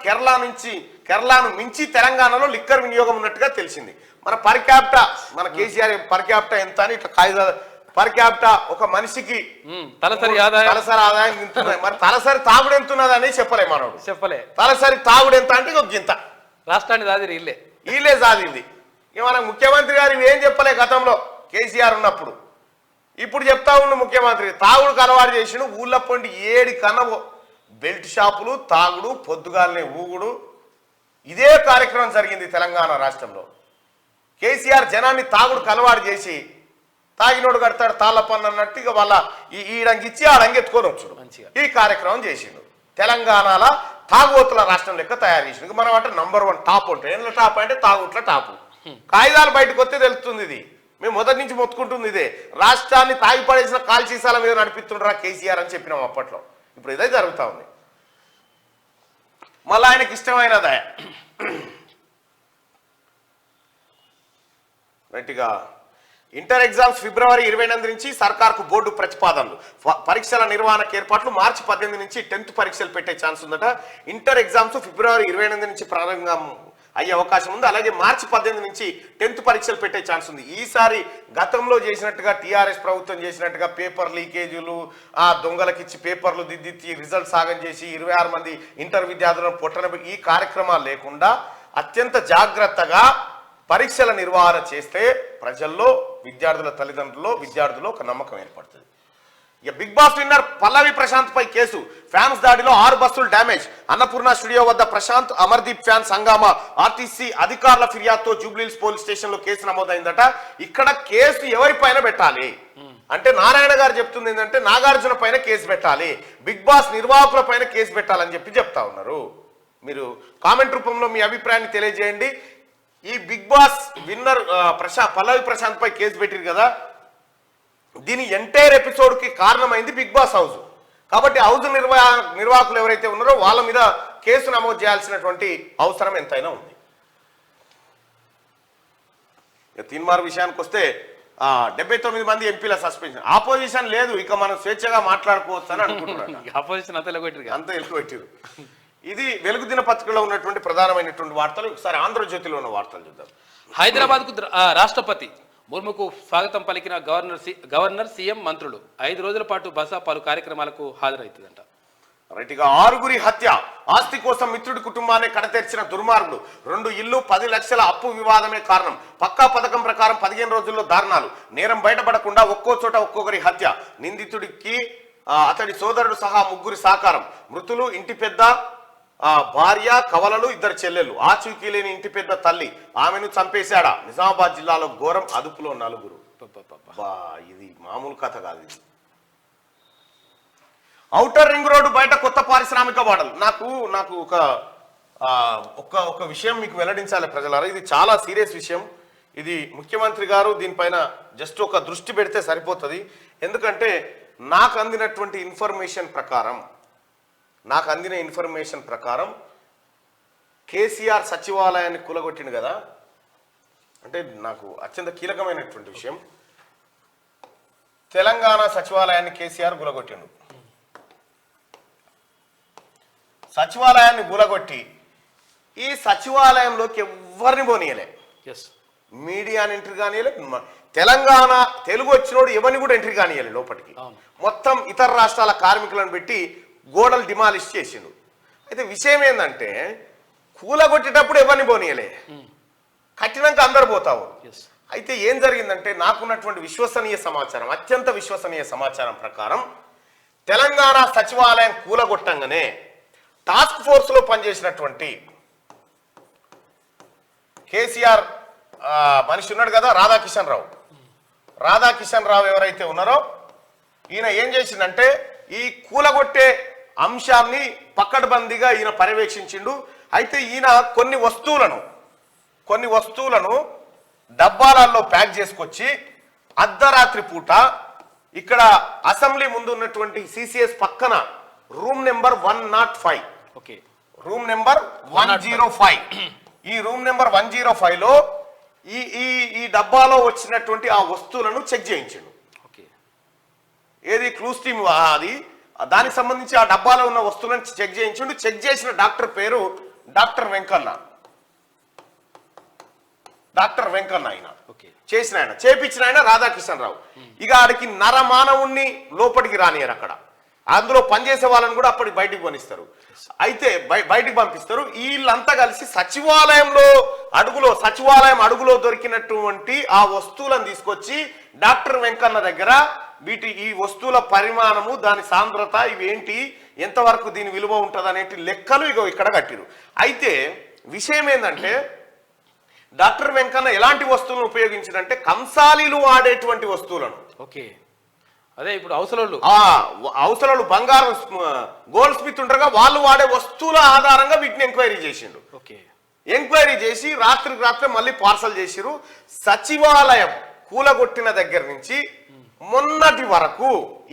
కేరళను మించి తెలంగాణలో లిక్కర్ వినియోగం ఉన్నట్టుగా తెలిసింది. మన పర్ క్యాపిటా, మన కేసీఆర్ పర్ క్యాపిటా ఎంత అని ఇట్లా కాయిదా పర్ క్యాపిటా ఒక మనిషికి తలసరి ఆదాయం తింటున్నాయి. మరి తలసరి తాగుడు ఎంత ఉన్నది అని చెప్పలే. తలసరి తాగుడు ఎంత అంటే ఒక గింత రాష్ట్రాన్ని దాది వీళ్ళే సాధింది. ఇక మన ముఖ్యమంత్రి గారు ఏం చెప్పలే గతంలో కేసీఆర్ ఉన్నప్పుడు. ఇప్పుడు చెప్తా ఉన్న ముఖ్యమంత్రి తాగుడు అలవాటు చేసిండు. ఊళ్ళ పొండి 7 కన్నవో బెల్ట్ షాపులు, తాగుడు, పొద్దుగాలనే ఊగుడు, ఇదే కార్యక్రమం జరిగింది తెలంగాణ రాష్ట్రంలో. కేసీఆర్ జనాన్ని తాగుడుకు అలవాటు చేసి తాగినోడు కడతాడు తాళ్ళ పన్ను అన్నట్టు ఇక వాళ్ళ ఈడంగిచ్చి ఆడంగెత్తుకొని వచ్చుడు ఈ కార్యక్రమం చేసిండు. తెలంగాణలో తాగుబోతుల రాష్ట్రం లెక్క తయారు చేసిండు. మనం అంటే నంబర్ 1 టాప్ ఉంటుంది. ఏంట్లో టాప్ అంటే తాగుట్ల టాపు. కాగితాలు బయటకు వస్తే తెలుస్తుంది. ఇది మేము మొదటి నుంచి మొత్తుకుంటుంది ఇదే. రాష్ట్రాన్ని తాగి పడేసిన కాల్చీసాల మీద నడిపిస్తుండ్రా కేసీఆర్ అని చెప్పినాం అప్పట్లో. ఇప్పుడు ఇదే జరుగుతూ ఉంది. మళ్ళీ ఆయనకి ఇష్టమైనదా రైట్గా ఇంటర్ ఎగ్జామ్స్ ఫిబ్రవరి 28 నుంచి సర్కార్కు బోర్డు ప్రతిపాదనలు. పరీక్షల నిర్వహణకు ఏర్పాట్లు. మార్చి 18 నుంచి 10th పరీక్షలు పెట్టే ఛాన్స్ ఉందట. ఇంటర్ ఎగ్జామ్స్ ఫిబ్రవరి 28 నుంచి ప్రారంభం అయ్యే అవకాశం ఉంది. అలాగే మార్చి 18 నుంచి 10th పరీక్షలు పెట్టే ఛాన్స్ ఉంది. ఈసారి గతంలో చేసినట్టుగా టీఆర్ఎస్ ప్రభుత్వం చేసినట్టుగా పేపర్ లీకేజీలు, దొంగలకు ఇచ్చి పేపర్లు దిద్ది రిజల్ట్ సాగం చేసి 26 మంది ఇంటర్ విద్యార్థులను పొట్టన ఈ కార్యక్రమాలు లేకుండా అత్యంత జాగ్రత్తగా పరీక్షల నిర్వహణ చేస్తే ప్రజల్లో, విద్యార్థుల తల్లిదండ్రుల్లో, విద్యార్థుల్లో ఒక నమ్మకం ఏర్పడుతుంది. ఇక బిగ్ బాస్ విన్నర్ పల్లవి ప్రశాంత్ పై కేసు. ఫ్యాన్స్ దాడిలో 6 బస్సులు డ్యామేజ్. అన్నపూర్ణ స్టూడియో వద్ద ప్రశాంత్, అమర్దీప్ ఫ్యాన్స్ హంగామా. ఆర్టీసీ అధికారుల ఫిర్యాదుతో జూబ్లీహిల్స్ పోలీస్ స్టేషన్ లో కేసు నమోదైందట. ఇక్కడ కేసు ఎవరిపైన పెట్టాలి అంటే నారాయణ గారు చెప్తుంది ఏంటంటే నాగార్జున పైన కేసు పెట్టాలి, బిగ్ బాస్ నిర్వాహకుల పైన కేసు పెట్టాలని చెప్తా ఉన్నారు. మీరు కామెంట్ రూపంలో మీ అభిప్రాయాన్ని తెలియజేయండి. ఈ బిగ్ బాస్ విన్నర్ పల్లవి ప్రశాంత్ పై కేసు పెట్టిరు కదా, దీని ఎంటైర్ ఎపిసోడ్ కి కారణమైంది బిగ్ బాస్ హౌస్. కాబట్టి హౌస్ నిర్వాహకులు ఎవరైతే ఉన్నారో వాళ్ళ మీద కేసు నమోదు చేయాల్సినటువంటి అవసరం ఎంతైనా ఉంది. తీన్మార్ విషయానికి వస్తే 79 మంది ఎంపీల సస్పెన్షన్. ఆపోజిషన్ లేదు, ఇక మనం స్వేచ్ఛగా మాట్లాడుకోవచ్చు అని అనుకుంటున్నాను. అంత ఎలుగుపెట్టారు. ఇది వెలుగు దినపత్రికలో ఉన్నటువంటి ప్రధానమైనటువంటి వార్తలు. ఒకసారి ఆంధ్రజ్యోతిలో ఉన్న వార్తలు చూద్దాం. హైదరాబాద్ కు రాష్ట్రపతి ముర్ముకు స్వాగతం పలికిన గవర్నర్, సీఎం, మంత్రులు. 5 రోజుల పాటు బస పలు కార్యక్రమాలకు హాజరైతుందంట. రైట్గా 6 హత్య. ఆస్తి కోసం మిత్రుడి కుటుంబాన్ని కడతెర్చిన దుర్మార్గుడు. 2 ఇల్లు 10 లక్షల అప్పు వివాదమే కారణం. పక్కా పథకం ప్రకారం 15 రోజుల్లో దారుణాలు. నేరం బయటపడకుండా ఒక్కో చోట ఒక్కొక్కరి హత్య. నిందితుడికి అతడి సోదరుడు సహా 3 సహకారం. మృతులు ఇంటి పెద్ద భార్య, కవలలు, 2 చెల్లెళ్ళు. ఆచూకీ లేని ఇంటి పెద్ద తల్లి. ఆమెను చంపేశాడా. నిజామాబాద్ జిల్లాలో ఘోరం. అదుపులో 4. ఇది మామూలు కథ కాదు. ఔటర్ రింగ్ రోడ్డు బయట కొత్త పారిశ్రామిక వాడలు. నాకు ఒక విషయం మీకు వెల్లడించాలి ప్రజలారా. ఇది చాలా సీరియస్ విషయం. ఇది ముఖ్యమంత్రి గారు దీనిపైన జస్ట్ ఒక దృష్టి పెడితే సరిపోతుంది. ఎందుకంటే నాకు అందిన ఇన్ఫర్మేషన్ ప్రకారం కేసీఆర్ సచివాలయాన్ని కూలగొట్టిండు కదా, అంటే నాకు అత్యంత కీలకమైనటువంటి విషయం. తెలంగాణ సచివాలయాన్ని కేసీఆర్ కూలగొట్టిండు. సచివాలయాన్ని కూలగొట్టి ఈ సచివాలయంలోకి ఎవరిని పోనీయలే. మీడియాని ఎంట్రీ కానీయలే. తెలంగాణ తెలుగు వచ్చినోడు ఎవరిని కూడా ఎంట్రీ కానీయాలి లోపలికి. మొత్తం ఇతర రాష్ట్రాల కార్మికులను పెట్టి గోడలు డిమాలిష్ చేసిండు. అయితే విషయం ఏంటంటే కూలగొట్టేటప్పుడు ఎవరిని పోనీయలే, కట్టినాక అందరు పోతావు. అయితే ఏం జరిగిందంటే నాకున్నటువంటి విశ్వసనీయ సమాచారం, అత్యంత విశ్వసనీయ సమాచారం ప్రకారం తెలంగాణ సచివాలయం కూలగొట్టంగానే టాస్క్ ఫోర్స్లో పనిచేసినటువంటి కేసీఆర్ మనిషి ఉన్నాడు కదా రాధాకిషన్ రావు ఎవరైతే ఉన్నారో ఈయన ఏం చేసిందంటే ఈ కూలగొట్టే అంశాన్ని పక్కడబందీగా ఈయన పర్యవేక్షించిండు. అయితే ఈయన కొన్ని వస్తువులను డబ్బాలలో ప్యాక్ చేసుకొచ్చి అర్ధరాత్రి పూట ఇక్కడ అసెంబ్లీ ముందు ఉన్నటువంటి సిసిఎస్ పక్కన room number 105, okay, room number 105, ఈ రూమ్ నెంబర్ 105లో ఈ డబ్బాలో వచ్చినటువంటి ఆ వస్తువులను చెక్ చేయించిండు. ఏది క్లూస్ టీమ్ అది దానికి సంబంధించి ఆ డబ్బాలో ఉన్న వస్తువులను చెక్ చేయించిండు. చెక్ చేసిన డాక్టర్ పేరు డాక్టర్ వెంకన్న ఆయన చేపించిన ఆయన రాధాకిషన్ రావు. ఇక ఆడికి నరమానవుణ్ణి లోపలికి రానియరు, అక్కడ అందులో పనిచేసే వాళ్ళని కూడా అప్పటికి బయటికి పనిస్తారు. అయితే బయటికి పంపిస్తారు. వీళ్ళంతా కలిసి సచివాలయం అడుగులో దొరికినటువంటి ఆ వస్తువులను తీసుకొచ్చి డాక్టర్ వెంకన్న దగ్గర ఈ వస్తువుల పరిమాణము, దాని సాంద్రత, ఇవేంటి, ఎంతవరకు దీని విలువ ఉంటుంది అనేటి లెక్కలు ఇక్కడ కట్టిరు. అయితే విషయం ఏంటంటే డాక్టర్ వెంకన్న ఎలాంటి వస్తువులను ఉపయోగించారంటే కంసాలీలు వాడేటువంటి వస్తువులను, ఓకే, అదే ఇప్పుడు అవసరాలు బంగారం గోల్డ్ స్మిత్ ఉంటారుగా, వాళ్ళు వాడే వస్తువుల ఆధారంగా వీటిని ఎంక్వైరీ చేసిండు. ఎంక్వైరీ చేసి రాత్రి మళ్ళీ పార్సల్ చేసిరు. సచివాలయం కూలగొట్టిన దగ్గర నుంచి మొన్నటి వరకు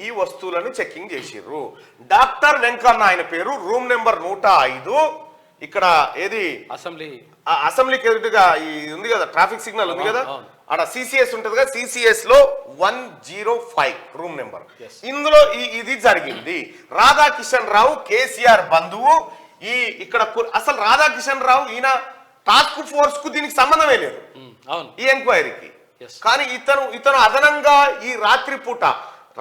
ఈ వస్తువులను చెకింగ్ చేసిర్రు. డాక్టర్ వెంకన్న ఆయన పేరు, రూమ్ నెంబర్ 105, ఇక్కడ ఏది అసెంబ్లీకి ఎదురుగా ఉంది కదా ట్రాఫిక్ సిగ్నల్ ఉంది కదా, అక్కడ సిసిఎస్ ఉంటుంది కదా, సిసిఎస్ లో 105 రూమ్ నెంబర్. ఇందులో ఇది జరిగింది. రాధాకిషన్ రావు కేసీఆర్ బంధువు. ఇక్కడ అసలు రాధాకిషన్ రావు ఈయన టాస్క్ ఫోర్స్ కు దీనికి సంబంధమే లేదు ఈ ఎంక్వైరీకి. కానీ ఇతను అదనంగా ఈ రాత్రి పూట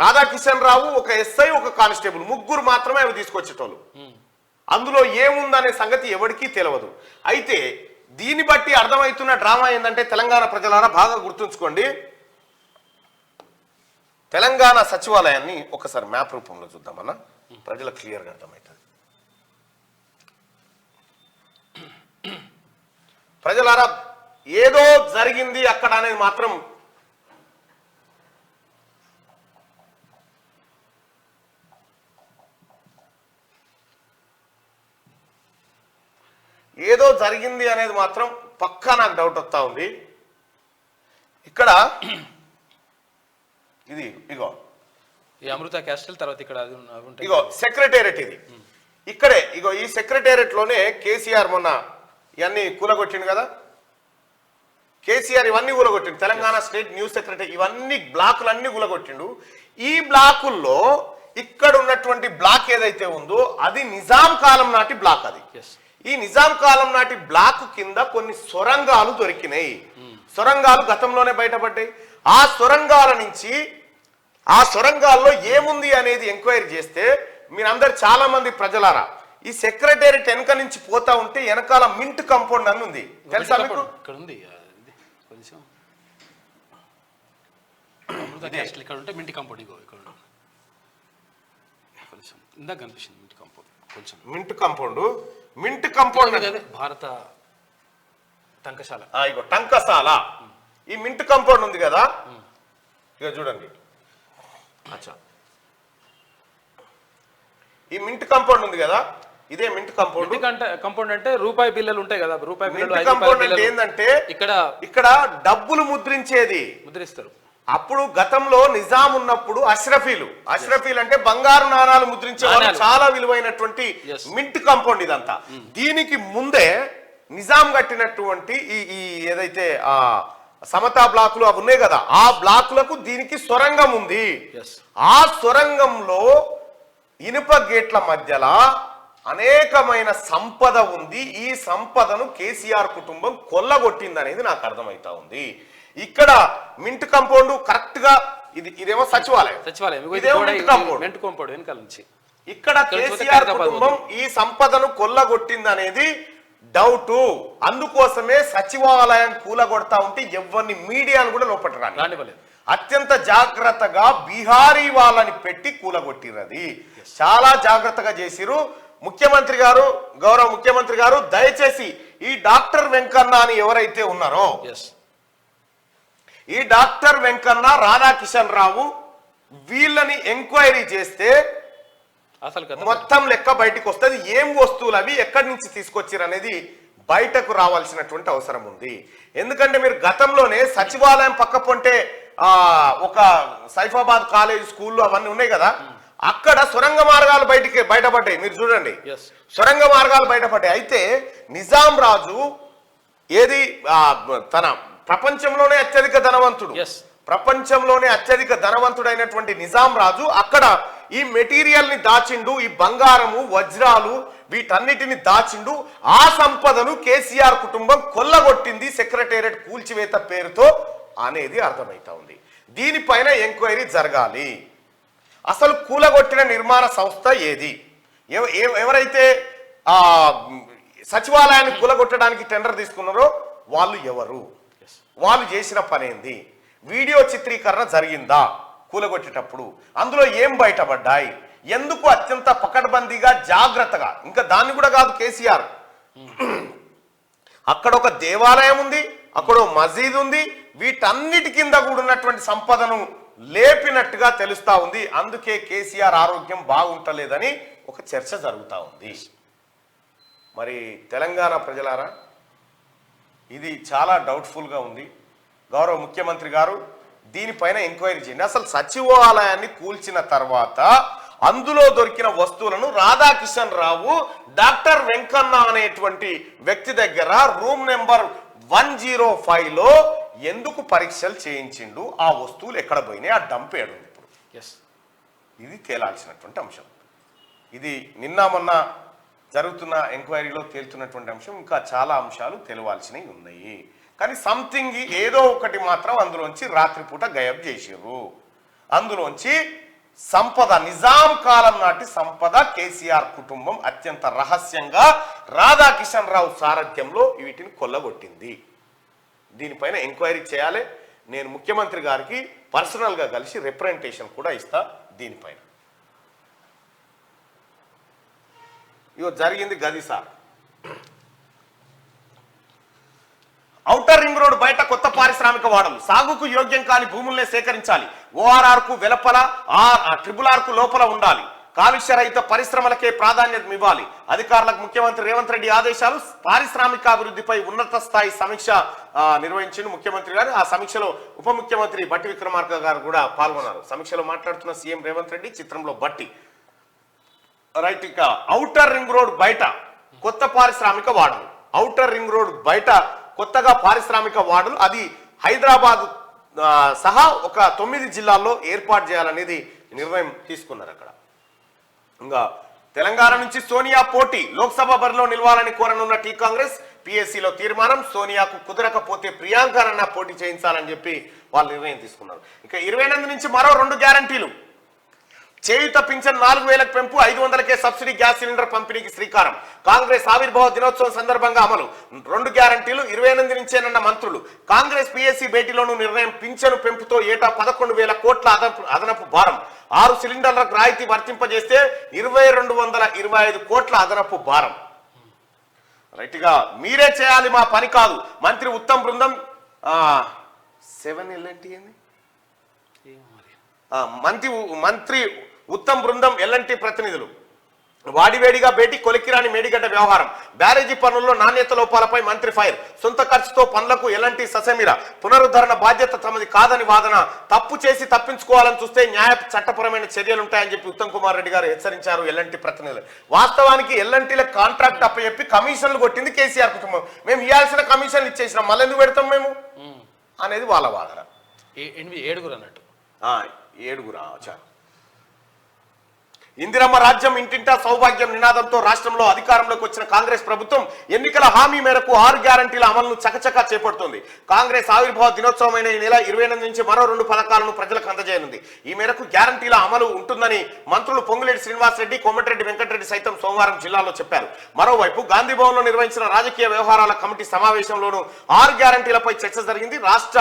రాధాకిషన్ రావు, ఒక ఎస్ఐ, ఒక కానిస్టేబుల్, ముగ్గురు మాత్రమే అవి తీసుకొచ్చేటోళ్ళు. అందులో ఏముందనే సంగతి ఎవరికీ తెలియదు. అయితే దీన్ని బట్టి అర్థమవుతున్న డ్రామా ఏంటంటే తెలంగాణ ప్రజలారా బాగా గుర్తుంచుకోండి, తెలంగాణ సచివాలయాన్ని ఒకసారి మ్యాప్ రూపంలో చూద్దామన్నా ప్రజలకు క్లియర్గా అర్థమవుతుంది. ప్రజలారా ఏదో జరిగింది అక్కడ అనేది మాత్రం పక్కా నాకు డౌట్ వస్తా ఉంది. ఇక్కడ ఇది ఇగో అమృత క్యాస్టల్ తర్వాత ఇక్కడ ఇగో సెక్రటేరియట్, ఇది ఇక్కడే ఇగో ఈ సెక్రటేరియట్ లోనే కేసీఆర్ మొన్న ఇవన్నీ కూలగొట్టిండు కదా, కేసీఆర్ ఇవన్నీ కూలగొట్టిండు. తెలంగాణ స్టేట్ న్యూస్ సెక్రటరీ ఇవన్నీ బ్లాకులన్నీ కూలగొట్టిండు. ఈ బ్లాకుల్లో ఇక్కడ ఉన్నటువంటి బ్లాక్ ఏదైతే ఉందో అది నిజాం కాలం నాటి బ్లాక్. అది ఈ నిజాం కాలం నాటి బ్లాక్ కింద కొన్ని సొరంగాలు దొరికినాయి. సొరంగాలు గతంలోనే బయటపడ్డాయి. ఆ సొరంగాల్లో ఏముంది అనేది ఎంక్వైరీ చేస్తే మీరందరు చాలా మంది ప్రజలారా ఈ సెక్రటేరియట్ వెనక నుంచి పోతా ఉంటే వెనకాల మింట్ కాంపౌండ్ అని ఉంది, తెలుసా మీకు? ఇక్కడ ఉంది కొంచెం ఇక్కడ ఉంటే మింట్ కాంపౌండ్ ఇక్కడ కొంచెం ఇందాక కనిపిస్తుంది మింట్ కాంపౌండ్, కొంచెం మింట్ కాంపౌండ్ అదే భారత టంకశాల. ఇగో టంకశాల, ఈ మింట్ కాంపౌండ్ ఉంది కదా, ఇక చూడండి. అచ్చా, ఈ మింట్ కాంపౌండ్ ఉంది కదా, ఇదే మింట్ కాంపౌండ్ అంటే రూపాయి బిల్లలు ఉంటాయి కదా, రూపాయి బిల్లలు కాంపౌండ్ అంటే ఏంటంటే ఇక్కడ డబ్బులు ముద్రిస్తారు. అప్పుడు గతంలో నిజాం ఉన్నప్పుడు అష్రఫీలు అంటే బంగారు నాణాలు ముద్రించే వాళ్ళు, చాలా విలువైనటువంటి మింట్ కాంపౌండ్ ఇదంతా. దీనికి ముందే నిజాం కట్టినటువంటి ఈ ఏదైతే ఆ సమతా బ్లాకులు అవి ఉన్నాయి కదా, ఆ బ్లాకులకు దీనికి సొరంగం ఉంది. ఆ సొరంగంలో ఇనుప గేట్ల మధ్యలో అనేకమైన సంపద ఉంది. ఈ సంపదను కేసీఆర్ కుటుంబం కొల్లగొట్టింది అనేది నాకు అర్థమవుతా ఉంది. ఇక్కడ మింట్ కాంపౌండ్ కరెక్ట్ గా ఇదేమో సచివాలయం, ఇక్కడ కేసీఆర్ కుటుంబం ఈ సంపదను కొల్లగొట్టింది అనేది డౌటు. అందుకోసమే సచివాలయం కూలగొడతా ఉంటే ఎవరిని మీడియాను కూడా లోపల రానివ్వలేదు. అత్యంత జాగ్రత్తగా బీహారీ వాళ్ళని పెట్టి కూలగొట్టిరది. చాలా జాగ్రత్తగా చేసిరు ముఖ్యమంత్రి గారు, గౌరవ ముఖ్యమంత్రి గారు. దయచేసి ఈ డాక్టర్ వెంకన్న అని ఎవరైతే ఉన్నారో, ఈ డాక్టర్ వెంకన్న, రాధాకిషన్ రావు వీళ్ళని ఎంక్వైరీ చేస్తే అసలు మొత్తం లెక్క బయటకు వస్తుంది. ఏం వస్తువులు అవి ఎక్కడి నుంచి తీసుకొచ్చారు అనేది బయటకు రావాల్సినటువంటి అవసరం ఉంది. ఎందుకంటే మీరు గతంలోనే సచివాలయం పక్క పొంటే ఒక సైఫాబాద్ కాలేజ్ స్కూళ్ళు అవన్నీ ఉన్నాయి కదా, అక్కడ సొరంగ మార్గాలు బయటపడ్డాయి. మీరు చూడండి, సొరంగ మార్గాలు బయటపడ్డాయి. అయితే నిజాం రాజు ఏది తన ప్రపంచంలోనే అత్యధిక ధనవంతుడు, ప్రపంచంలోనే అత్యధిక ధనవంతుడైనటువంటి నిజాం రాజు అక్కడ ఈ మెటీరియల్ ని దాచిండు, ఈ బంగారము వజ్రాలు వీటన్నిటిని దాచిండు. ఆ సంపదను కేసీఆర్ కుటుంబం కొల్లగొట్టింది సెక్రటేరియట్ కూల్చివేత పేరుతో అనేది అర్థమైతా ఉంది. దీనిపైన ఎంక్వైరీ జరగాలి. అసలు కూలగొట్టిన నిర్మాణ సంస్థ ఏది, ఎవరైతే సచివాలయాన్ని కూలగొట్టడానికి టెండర్ తీసుకున్నారో వాళ్ళు ఎవరు, వాళ్ళు చేసిన పనేంది, వీడియో చిత్రీకరణ జరిగిందా కూలగొట్టేటప్పుడు, అందులో ఏం బయటపడ్డాయి, ఎందుకు అత్యంత పకడ్బందీగా జాగ్రత్తగా, ఇంకా దాన్ని కూడా కాదు కేసీఆర్, అక్కడ ఒక దేవాలయం ఉంది, అక్కడ మసీద్ ఉంది, వీటన్నిటి కింద కూడా ఉన్నటువంటి సంపదను లేపినట్టుగా తెలుస్తా ఉంది. అందుకే కేసీఆర్ ఆరోగ్యం బాగుంటలేదని ఒక చర్చ జరుగుతూ ఉంది. మరి తెలంగాణ ప్రజలారా, ఇది చాలా డౌట్ఫుల్గా ఉంది. గౌరవ ముఖ్యమంత్రి గారు దీనిపైన ఎంక్వైరీ చేయండి. అసలు సచివాలయాన్ని కూల్చిన తర్వాత అందులో దొరికిన వస్తువులను రాధాకిషన్ రావు డాక్టర్ వెంకన్న అనేటువంటి వ్యక్తి దగ్గర రూమ్ నెంబర్ 105లో ఎందుకు పరీక్షలు చేయించిండు, ఆ వస్తువులు ఎక్కడ పోయినాయి, ఆ డంప్ ఏడుంది ఇప్పుడు, ఇది తేలాల్సినటువంటి అంశం. ఇది నిన్న మొన్న జరుగుతున్న ఎంక్వైరీలో తేలుతున్నటువంటి అంశం. ఇంకా చాలా అంశాలు తెలవాల్సినవి ఉన్నాయి. కానీ సంథింగ్ ఏదో ఒకటి మాత్రం అందులోంచి రాత్రిపూట గయబ్ చేసిర్రు. అందులోంచి సంపద, నిజాం కాలం నాటి సంపద కేసీఆర్ కుటుంబం అత్యంత రహస్యంగా రాధాకిషన్ రావు సారథ్యంలో వీటిని కొల్లగొట్టింది. దీనిపైన ఎంక్వైరీ చేయాలి. నేను ముఖ్యమంత్రి గారికి పర్సనల్గా కలిసి రిప్రజెంటేషన్ కూడా ఇస్తా దీనిపైన. ఇగో జరిగింది గది సార్. ఔటర్ రింగ్ రోడ్ బయట కొత్త పారిశ్రామిక వాడలు, సాగుకు యోగ్యం కాని భూముల్నే సేకరించాలి, ORR కు వెలుపల RRR కు లోపల ఉండాలి, కాలుష్య రహిత పరిశ్రమలకే ప్రాధాన్యత ఇవ్వాలి. అధికారులకు ముఖ్యమంత్రి రేవంత్ రెడ్డి ఆదేశాలు. పారిశ్రామికాభివృద్ధిపై ఉన్నత స్థాయి సమీక్ష నిర్వహించిన ముఖ్యమంత్రి గారు. ఆ సమీక్షలో ఉప ముఖ్యమంత్రి బట్టి విక్రమార్క గారు కూడా పాల్గొన్నారు. సమీక్షలో మాట్లాడుతున్న సీఎం రేవంత్ రెడ్డి, చిత్రంలో బట్టి. రైట్, ఇక ఔటర్ రింగ్ రోడ్ బయట కొత్త పారిశ్రామిక వాడలు, ఔటర్ రింగ్ రోడ్ బయట కొత్తగా పారిశ్రామిక వాడలు, అది హైదరాబాద్ సహా ఒక 9 జిల్లాల్లో ఏర్పాటు చేయాలనేది నిర్ణయం తీసుకున్నారు అక్కడ. ఇంకా తెలంగాణ నుంచి సోనియా పోటీ, లోక్సభ బరిలో నిలవాలని కోరనున్న టీ కాంగ్రెస్. పిఎస్సిలో తీర్మానం, సోనియాకు కుదరకపోతే ప్రియాంకరన్న పోటీ చేయించాలని చెప్పి వాళ్ళు నిర్ణయం తీసుకున్నారు. ఇక 28 నుంచి మరో 2 గ్యారంటీలు. చేయుత పింఛన్ 4000కు పెంపు, 500కే సబ్సిడీ గ్యాస్ సిలిండర్ పంపిణీకి శ్రీకారం. కాంగ్రెస్ ఆవిర్భావ దినోత్సవం సందర్భంగా అమలు. 2 గ్యారంటీలు 28 నుంచేనన్న మంత్రులు. కాంగ్రెస్ పిఎస్సి భేటీలోనూ నిర్ణయం. పింఛను పెంపుతో ఏటా 11,000 కోట్ల అదనపు భారం. 6 సిలిండర్లకు రాయితీ వర్తింపజేస్తే 2,225 కోట్ల అదనపు భారం. రైట్ గా మీరే చేయాలి, మా పని కాదు. మంత్రి ఉత్తమ్ బృందం 7 ఎల్ఎన్టీ ఏంది, మంత్రి ఉత్తమ్ బృందం ఎల్ఎన్టీ ప్రతినిధులు. వాడివేడిగా భేటీ, కొలిక్కిరాని మేడిగడ్డ వ్యవహారం. బ్యారేజీ పనుల్లో నాణ్యత లోపాలపై మంత్రి ఫైర్. సొంత ఖర్చుతో పనులకు ఎల్ఎన్టీ ససెమిర. పునరుద్ధరణ బాధ్యత తమది కాదని వాదన. తప్పు చేసి తప్పించుకోవాలని చూస్తే న్యాయ చట్టపరమైన చర్యలుంటాయని చెప్పి ఉత్తమ్ కుమార్ రెడ్డి గారు హెచ్చరించారు ఎల్ఎన్టీ ప్రతినిధులు. వాస్తవానికి ఎల్ఎన్టీల కాంట్రాక్ట్ అప్పచెప్పి కమిషన్లు కొట్టింది కేసీఆర్ కుటుంబం. మేము ఇవ్వాల్సిన కమిషన్లు ఇచ్చేసినాం, మళ్ళీ ఎందుకు పెడతాం మేము అనేది వాళ్ళ వాదన. 7 అన్నట్టు 7. ఇందిరమ్మ రాజ్యం ఇంటింటా సౌభాగ్యం నినాదంతో రాష్ట్రంలో అధికారంలోకి వచ్చిన కాంగ్రెస్ ప్రభుత్వం ఎన్నికల హామీ మేరకు 6 గ్యారంటీల అమలును చకచకా చేపడుతోంది. కాంగ్రెస్ ఆవిర్భావ దినోత్సవమైన ఈ నెల 28 నుంచి మరో 2 పథకాలను ప్రజలకు అందజేయనుంది. ఈ మేరకు గ్యారంటీల అమలు ఉంటుందని మంత్రులు పొంగులేటి శ్రీనివాసరెడ్డి, కోమటిరెడ్డి వెంకటరెడ్డి సైతం సోమవారం జిల్లాలో చెప్పారు. మరోవైపు గాంధీ భవన్ లో నిర్వహించిన రాజకీయ వ్యవహారాల కమిటీ సమావేశంలోనూ 6 గ్యారంటీలపై చర్చ జరిగింది. రాష్ట్ర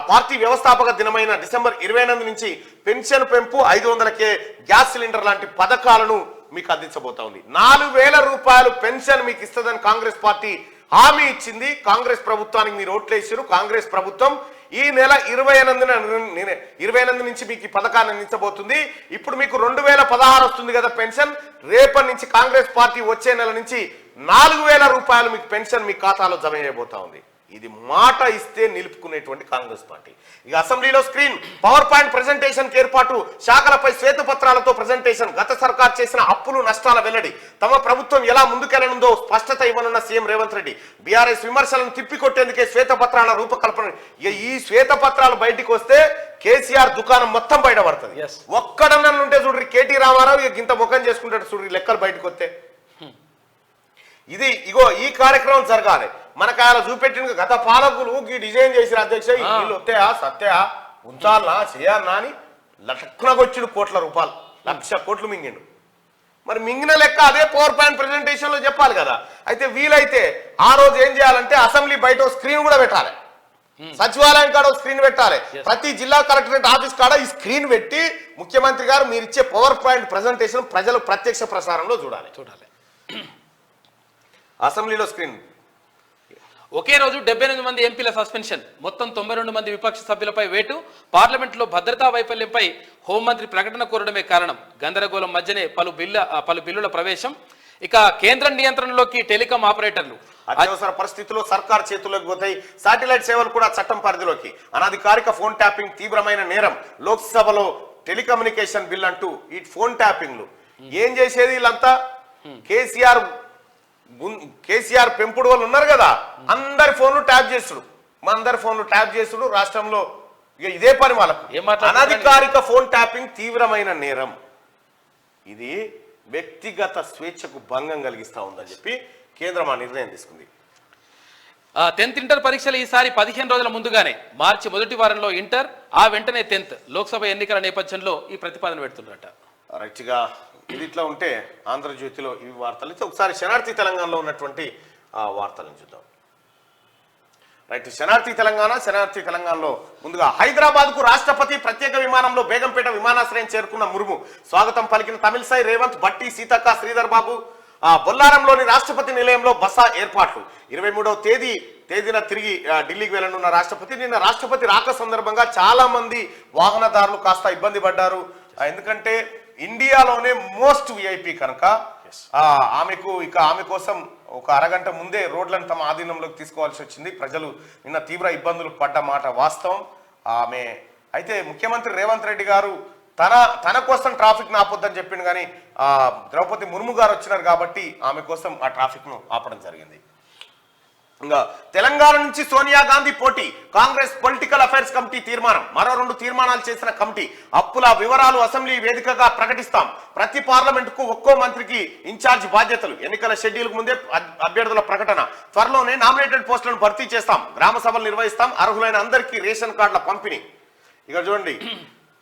పార్టీ వ్యవస్థాపక దినమైన డిసెంబర్ 28 నుంచి పెన్షన్ పెంపు, 500K గ్యాస్ సిలిండర్ లాంటి పథకాలను మీకు అందించబోతా ఉంది. 4000 రూపాయలు పెన్షన్ మీకు ఇస్తుందని కాంగ్రెస్ పార్టీ హామీ ఇచ్చింది. కాంగ్రెస్ ప్రభుత్వానికి మీరు ఓట్లేసారు. కాంగ్రెస్ ప్రభుత్వం ఈ నెల 28 నుంచి మీకు ఈ పథకాన్ని అందించబోతుంది. ఇప్పుడు మీకు 2016 వస్తుంది కదా పెన్షన్. రేపటి నుంచి కాంగ్రెస్ పార్టీ వచ్చే నెల నుంచి 4000 రూపాయలు మీకు పెన్షన్ మీ ఖాతాలో జమ చేయబోతా ఉంది. ఇది మాట ఇస్తే నిలుపుకునేటువంటి కాంగ్రెస్ పార్టీ. ఇక అసెంబ్లీలో స్క్రీన్, పవర్ పాయింట్ ప్రెజెంటేషన్ ఏర్పాటు, శాఖలపై శ్వేతపత్రాలతో ప్రెజెంటేషన్, గత సర్కార్ చేసిన అప్పులు నష్టాల వెల్లడి, తమ ప్రభుత్వం ఎలా ముందుకెళ్లనుందో స్పష్టత ఇవ్వనున్న సీఎం రేవంత్ రెడ్డి, బీఆర్ఎస్ విమర్శలను తిప్పికొట్టేందుకే శ్వేతపత్రాల రూపకల్పన. ఈ శ్వేతపత్రాలు బయటికి వస్తే కేసీఆర్ దుకాణం మొత్తం బయటపడుతుంది. ఒక్కడన్నుంటే చూడ్రి కేటీ రామారావు ఇక ఇంత ముఖం చేసుకుంటాడు చూడ్రి లెక్కలు బయటకు వస్తే. ఇది ఇగో ఈ కార్యక్రమం జరగాలి. మనకు ఆయన చూపెట్టిన గత పాలకులు ఈ డిజైన్ చేసిన అధ్యక్ష వీళ్ళు వస్తాయా సత్యా ఉంచాలనా చేయాలనా అని లక్షకొచ్చుడు కోట్ల రూపాయలు, 1,00,000 కోట్లు మింగిండు. మరి మింగిన లెక్క అదే పవర్ పాయింట్ ప్రెజెంటేషన్ లో చెప్పాలి కదా. అయితే వీలైతే ఆ రోజు ఏం చేయాలంటే అసెంబ్లీ బయట స్క్రీన్ కూడా పెట్టాలి, సచివాలయం కాడ స్క్రీన్ పెట్టాలి, ప్రతి జిల్లా కలెక్టరేట్ ఆఫీస్ కాడ ఈ స్క్రీన్ పెట్టి ముఖ్యమంత్రి గారు మీరు ఇచ్చే పవర్ పాయింట్ ప్రెజెంటేషన్ ప్రజలు ప్రత్యక్ష ప్రసారంలో చూడాలి. అసెంబ్లీలో స్క్రీన్. ఒకే రోజు 78 మంది ఎంపీల సస్పెన్షన్, మొత్తం 92 మంది విపక్ష సభ్యులపై వేటు, పార్లమెంట్లో భద్రతా వైఫల్యంపై హోంమంత్రి ప్రకటన కోరడమే కారణం, గందరగోళం మధ్యనే పలు బిల్లుల ప్రవేశం. ఇక కేంద్ర నియంత్రణలోకి టెలికాం ఆపరేటర్లు, అత్యవసర పరిస్థితుల్లో సర్కార్ చేతుల్లోకి పోతాయి. శాటిలైట్ సేవలు కూడా చట్టం పరిధిలోకి. అనధికారిక ఫోన్ ట్యాపింగ్ తీవ్రమైన నేరం, లోక్సభలో టెలికమ్యూనికేషన్ బిల్ అంటూ ఈ ఫోన్ ట్యాపింగ్లు ఏం చేసేది వీళ్ళంతా. కేసీఆర్ పెంపుడు వాళ్ళు ఉన్నారు కదా, అందరి ఫోన్లు ట్యాప్ చేసుడు, మా అందరి ఫోన్లు ట్యాప్ చేసుడు రాష్ట్రంలో. ఇక ఇదే పని వాళ్ళకు. అనధికారిక ఫోన్ ట్యాపింగ్ తీవ్రమైన నేరం, ఇది వ్యక్తిగత స్వేచ్ఛకు భంగం కలిగిస్తా ఉందని చెప్పి కేంద్రం ఆ నిర్ణయం తీసుకుంది. 10th ఇంటర్ పరీక్షలు ఈసారి 15 రోజుల ముందుగానే, మార్చి మొదటి వారంలో ఇంటర్, ఆ వెంటనే 10th. లోక్సభ ఎన్నికల నేపథ్యంలో ఈ ప్రతిపాదన పెడుతున్నారట. రైట్గా ఇది ఇట్లా ఉంటే ఆంధ్రజ్యోతిలో ఇవి వార్తలు. ఒకసారి శనార్థి తెలంగాణలో ఉన్నటువంటి వార్తలను చూద్దాం. రైట్, శనార్థి తెలంగాణలో ముందుగా హైదరాబాద్కు రాష్ట్రపతి ప్రత్యేక విమానంలో బేగంపేట విమానాశ్రయం చేరుకున్న ముర్ము, స్వాగతం పలికిన తమిళసై రేవంత్, బట్టి, సీతక్క, శ్రీధర్ బాబు. బొల్లారంలోని రాష్ట్రపతి నిలయంలో బస ఏర్పాట్లు. 23వ తేదీన తిరిగి ఢిల్లీకి వెళ్లనున్న రాష్ట్రపతి. నిన్న రాష్ట్రపతి రాక సందర్భంగా చాలా మంది వాహనదారులు కాస్త ఇబ్బంది పడ్డారు. ఎందుకంటే ఇండియాలోనే మోస్ట్ విఐపి కనుక ఆమె కోసం ఒక అరగంట ముందే రోడ్లను తమ ఆధీనంలోకి తీసుకోవాల్సి వచ్చింది. ప్రజలు నిన్న తీవ్ర ఇబ్బందులు పడ్డ మాట వాస్తవం. అయితే ముఖ్యమంత్రి రేవంత్ రెడ్డి గారు తన కోసం ట్రాఫిక్ ఆపొద్దని చెప్పిండు, కానీ ద్రౌపది ముర్ము గారు వచ్చినారు కాబట్టి ఆమె కోసం ఆ ట్రాఫిక్ ను ఆపడం జరిగింది. ఇంకా తెలంగాణ నుంచి సోనియా గాంధీ పోటీ, కాంగ్రెస్ పొలిటికల్ అఫైర్స్ కమిటీ తీర్మానం. మరో 2 తీర్మానాలు చేసిన కమిటీ, అప్పుల వివరాలు అసెంబ్లీ వేదికగా ప్రకటిస్తాం, ప్రతి పార్లమెంటుకు ఒక్కో మంత్రికి ఇన్ఛార్జ్ బాధ్యతలు, ఎన్నికల షెడ్యూల్కు ముందే అభ్యర్థుల ప్రకటన, త్వరలోనే నామినేటెడ్ పోస్టులను భర్తీ చేస్తాం, గ్రామ సభలు నిర్వహిస్తాం, అర్హులైన అందరికీ రేషన్ కార్డుల పంపిణీ. ఇక చూడండి,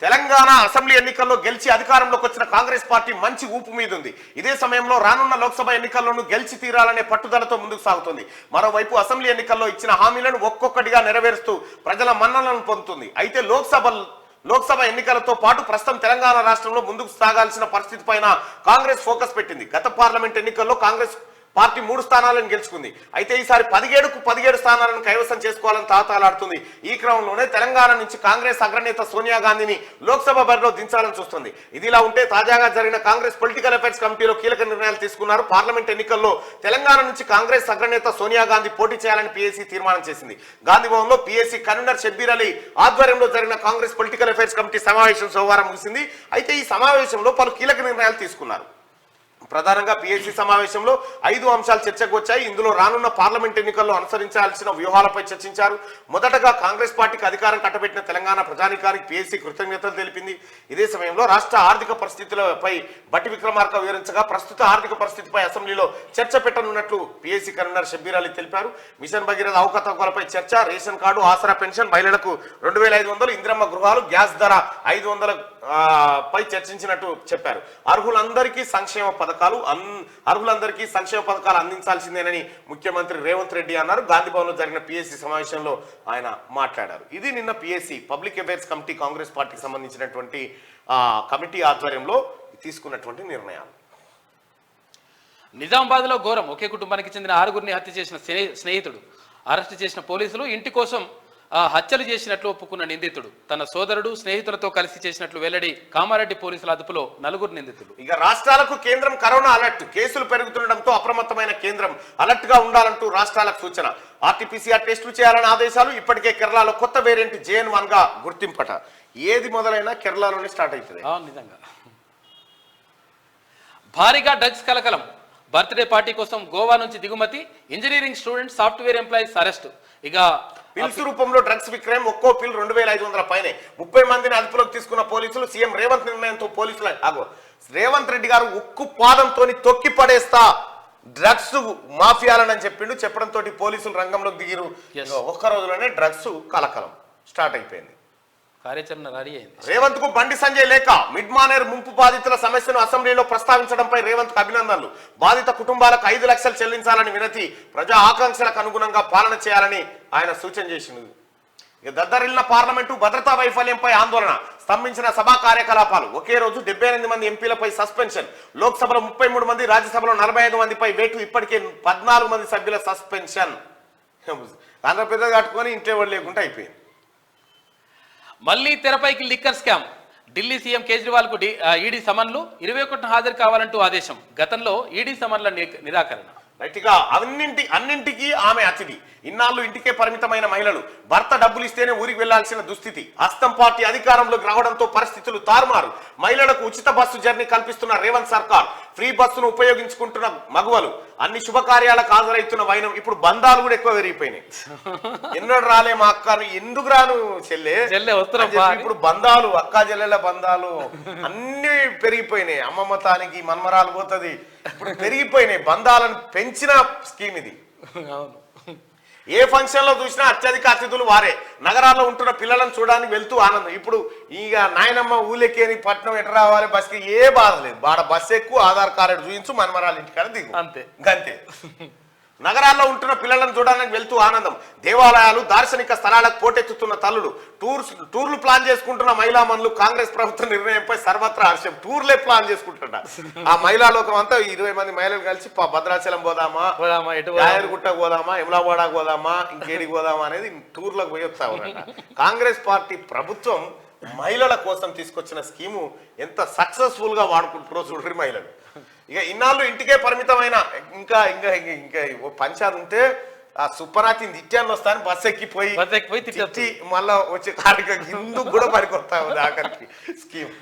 తెలంగాణ అసెంబ్లీ ఎన్నికల్లో గెలిచి అధికారంలోకి వచ్చిన కాంగ్రెస్ పార్టీ మంచి ఊపు మీద ఉంది. ఇదే సమయంలో రానున్న లోక్సభ ఎన్నికల్లోనూ గెలిచి తీరాలనే పట్టుదలతో ముందుకు సాగుతుంది. మరోవైపు అసెంబ్లీ ఎన్నికల్లో ఇచ్చిన హామీలను ఒక్కొక్కటిగా నెరవేరుస్తూ ప్రజల మన్ననలను పొందుతుంది. అయితే లోక్సభ ఎన్నికలతో పాటు ప్రస్తుతం తెలంగాణ రాష్ట్రంలో ముందుకు సాగాల్సిన పరిస్థితి పైన కాంగ్రెస్ ఫోకస్ పెట్టింది. గత పార్లమెంట్ ఎన్నికల్లో కాంగ్రెస్ పార్టీ 3 స్థానాలను గెలుచుకుంది. అయితే ఈసారి 17కు 17 స్థానాలను కైవసం చేసుకోవాలని తాతాలాడుతుంది. ఈ క్రమంలోనే తెలంగాణ నుంచి కాంగ్రెస్ అగ్రనేత సోనియా గాంధీని లోక్సభ బరిలో దించాలని చూస్తుంది. ఇదిలా ఉంటే తాజాగా జరిగిన కాంగ్రెస్ పొలిటికల్ అఫైర్స్ కమిటీలో కీలక నిర్ణయాలు తీసుకున్నారు. పార్లమెంట్ ఎన్నికల్లో తెలంగాణ నుంచి కాంగ్రెస్ అగ్రనేత సోనియా గాంధీ పోటీ చేయాలని పీఏసీ తీర్మానం చేసింది. గాంధీ భవన్ లో పీఏసీ కన్వీనర్ షబ్బీర్ అలీ ఆధ్వర్యంలో జరిగిన కాంగ్రెస్ పొలిటికల్ అఫైర్స్ కమిటీ సమావేశం సోమవారం ముగిసింది. అయితే ఈ సమావేశంలో పలు కీలక నిర్ణయాలు తీసుకున్నారు. ప్రధానంగా పిఎస్సి సమావేశంలో 5 అంశాలు చర్చకు వచ్చాయి. ఇందులో రానున్న పార్లమెంట్ ఎన్నికల్లో అనుసరించాల్సిన వ్యూహాలపై చర్చించారు. మొదటగా కాంగ్రెస్ పార్టీకి అధికారం కట్టబెట్టిన తెలంగాణ ప్రజానీకానికి పిఎస్సి కృతజ్ఞతలు తెలిపింది. ఇదే సమయంలో రాష్ట్ర ఆర్థిక పరిస్థితులపై బట్టి విక్రమార్క వివరించగా ప్రస్తుత ఆర్థిక పరిస్థితిపై అసెంబ్లీలో చర్చ పెట్టనున్నట్లు పిఎస్సి కన్వీనర్ షబ్బీర్ అలీ తెలిపారు. మిషన్ భగీరథ అవకతవకలపై చర్చ, రేషన్ కార్డు, ఆసరా పెన్షన్, మహిళలకు 2500, ఇందిరమ్మ గృహాలు, గ్యాస్ ధర 500 పై చర్చించినట్టు చెప్పారు. అర్హులందరికీ సంక్షేమ పథకాలు అందించాల్సిందేనని ముఖ్యమంత్రి రేవంత్ రెడ్డి అన్నారు. గాంధీభవన్ లో జరిగిన పిఎస్సి సమావేశంలో ఆయన మాట్లాడారు. ఇది నిన్న PSC public affairs committee Congress పార్టీకి సంబంధించినటువంటి కమిటీ ఆధ్వర్యంలో తీసుకున్నటువంటి నిర్ణయాలు. నిజామాబాద్లో ఘోరం. ఒకే కుటుంబానికి చెందిన 6గురిని హత్య చేసిన స్నేహితుడు అరెస్టు చేసిన పోలీసులు ఇంటి కోసం హత్యలు చేసినట్లు ఒప్పుకున్న నిందితుడు తన సోదరుడు స్నేహితులతో కలిసి చేసినట్లు వెల్లడి. కామారెడ్డి పోలీసుల అదుపులో 4 నిందితులు. ఇక రాష్ట్రాలకు కేంద్రం కరోనా అలర్ట్. కేసులు పెరుగుతుండటంతో అప్రమత్తమైన కేంద్రం అలర్ట్ గా ఉండాలంటూ రాష్ట్రాలకు సూచన. ఆర్టీపీసీఆర్ టెస్టులు చేయాలని ఆదేశాలు. ఇప్పటికే కేరళలో కొత్త వేరియంట్ JN1 గా గుర్తింపట. ఏది మొదలైనా కేరళలోనే స్టార్ట్ అవుతుంది. నిజంగా భారీగా డ్రగ్స్ కలకలం. బర్త్డే పార్టీ కోసం గోవా నుంచి దిగుమతి. Engineering student, software employees arrest. ఇక పిల్స్ రూపంలో డ్రగ్స్ విక్రయం. ఒక్కో పిల్ 2500 పైనే. 30 మందిని అదుపులోకి తీసుకున్న పోలీసులు. సీఎం రేవంత్ నిర్ణయంతో పోలీసులు రేవంత్ రెడ్డి గారు ఉక్కు పాదంతో తొక్కి పడేస్తా డ్రగ్స్ మాఫియాలని చెప్పిండు. చెప్పడంతో పోలీసులు రంగంలోకి దిగిరు. ఒక్క రోజులోనే డ్రగ్స్ కలకలం స్టార్ట్ అయిపోయింది. కార్యాచరణ రెడీ అయింది. రేవంత్ కు బండి సంజయ్ లేఖ. మిడ్ మానేర్ ముంపు బాధితుల సమస్యను అసెంబ్లీలో ప్రస్తావించడంపై రేవంత్ కు అభినందనలు. బాధిత కుటుంబాలకు 5 లక్షలు చెల్లించాలని వినతి. ప్రజా ఆకాంక్షలకు అనుగుణంగా పాలన చేయాలని ఆయన సూచన చేసింది. దద్దరిల్లిన పార్లమెంటు, భద్రతా వైఫల్యంపై ఆందోళన. స్తంభించిన సభా కార్యకలాపాలు. ఒకే రోజు 78 మంది ఎంపీలపై సస్పెన్షన్. లోక్సభలో 33 మంది, రాజ్యసభలో 45 మందిపై వేటు. ఇప్పటికే 14 మంది సభ్యుల సస్పెన్షన్. ఆంధ్రప్రదేశ్ కట్టుకొని ఇంట్లో లేకుండా అయిపోయింది. మళ్లీ తెరపైకి liquor scam. Delhi CM Kejriwal కు ఈడీ సమన్లు. 21 హాజరు కావాలంటూ ఆదేశం. గతంలో ఈడీ సమన్ల నిరాకరణ. గట్టిగా అన్నింటికీ ఆమె అతిథి. ఇన్నాళ్ళు ఇంటికే పరిమితమైన మహిళలు. భర్త డబ్బులు ఇస్తేనే ఊరికి వెళ్లాల్సిన దుస్థితి. హస్తం పార్టీ అధికారంలోకి రావడంతో పరిస్థితులు తారుమారు. మహిళలకు ఉచిత బస్సు జర్నీ కల్పిస్తున్న రేవంత్ సర్కార్. ఫ్రీ బస్సును ఉపయోగించుకుంటున్న మగువలు. అన్ని శుభకార్యాలకు హాజరైతున్న వైనం. ఇప్పుడు బంధాలు కూడా ఎక్కువ పెరిగిపోయినాయి. ఎన్నడు రాలే మా అక్క, ఎందుకు రాను చెల్లె, ఇప్పుడు బంధాలు, అక్క చెల్లెల బంధాలు అన్ని పెరిగిపోయినాయి. అమ్మమ్మ తానికి మన్మరాలు పోతుంది. ఇప్పుడు పెరిగిపోయినాయి. బంధాలను పెంచిన స్కీమ్ ఇది. ఏ ఫంక్షన్ లో చూసినా అత్యధిక అతిథులు వారే. నగరాల్లో ఉంటున్న పిల్లలను చూడడానికి వెళ్తూ ఆనందం. ఇప్పుడు ఇక నాయనమ్మ ఊళ్ళకి అని పట్నం ఎట్లా రావాలి, బస్కి ఏ బాధ లేదు. బస్సు ఎక్కువ, ఆధార్ కార్డు చూపించు, మనమరాలు ఇంటికాడ దిగు, అంతే. నగరాల్లో ఉంటున్న పిల్లలను చూడడానికి వెళ్తూ ఆనందం. దేవాలయాలు, దార్శనిక స్థలాలకు పోటెత్తుతున్న తల్లులు. టూర్లు ప్లాన్ చేసుకుంటున్న మహిళా మనులు. కాంగ్రెస్ ప్రభుత్వ నిర్ణయంపై సర్వత్రా హర్షం. టూర్లే ప్లాన్ చేసుకుంటున్నా. ఆ మహిళా లోకం అంతా 20 మంది మహిళలు కలిసి భద్రాచలం పోదామా, యాయరుగుట్టకు పోదామా, ఎమ్లావాడకు పోదామా, ఇంకేడికి పోదామా అనేది టూర్లకు పోయి వస్తా ఉన్నారట. కాంగ్రెస్ పార్టీ ప్రభుత్వం మహిళల కోసం తీసుకొచ్చిన స్కీము ఎంత సక్సెస్ఫుల్ గా వాడుకుంటారో చూడరు మహిళలు. ఇక ఇన్నాళ్ళు ఇంటికే పరిమితమైన ఇంకా ఇంకా ఇంకా పంచాయతీ ఉంటే ఆ సుప్పరాతి నిత్యాన్ని వస్తాను బస్సు ఎక్కిపోయి తిట్టి మళ్ళా వచ్చే కార్యక్రమం ఇందుకు కూడా పనికొస్తా ఉంది ఆఖరికి స్కీమ్.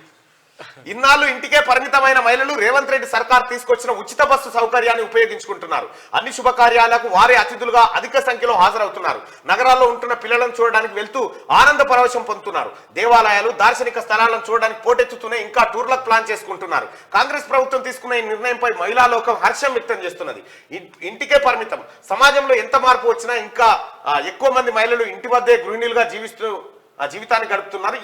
ఇన్నాళ్ళు ఇంటికే పరిమితమైన మహిళలు రేవంత్ రెడ్డి సర్కార్ తీసుకొచ్చిన ఉచిత బస్సు సౌకర్యాన్ని ఉపయోగించుకుంటున్నారు. అన్ని శుభకార్యాలకు వారే అతిథులుగా అధిక సంఖ్యలో హాజరవుతున్నారు. నగరాల్లో ఉంటున్న పిల్లలను చూడడానికి వెళ్తూ ఆనంద పరవశం పొందుతున్నారు. దేవాలయాలు, దార్శనిక స్థలాలను చూడడానికి పోటెత్తుతూనే ఇంకా టూర్లకు ప్లాన్ చేసుకుంటున్నారు. కాంగ్రెస్ ప్రభుత్వం తీసుకున్న ఈ నిర్ణయంపై మహిళా లోకం హర్షం వ్యక్తం చేస్తున్నది. ఇంటికే పరిమితం. సమాజంలో ఎంత మార్పు వచ్చినా ఇంకా ఎక్కువ మంది మహిళలు ఇంటి వద్దే గృహిణులుగా జీవితాన్ని గడుపుతున్నారు.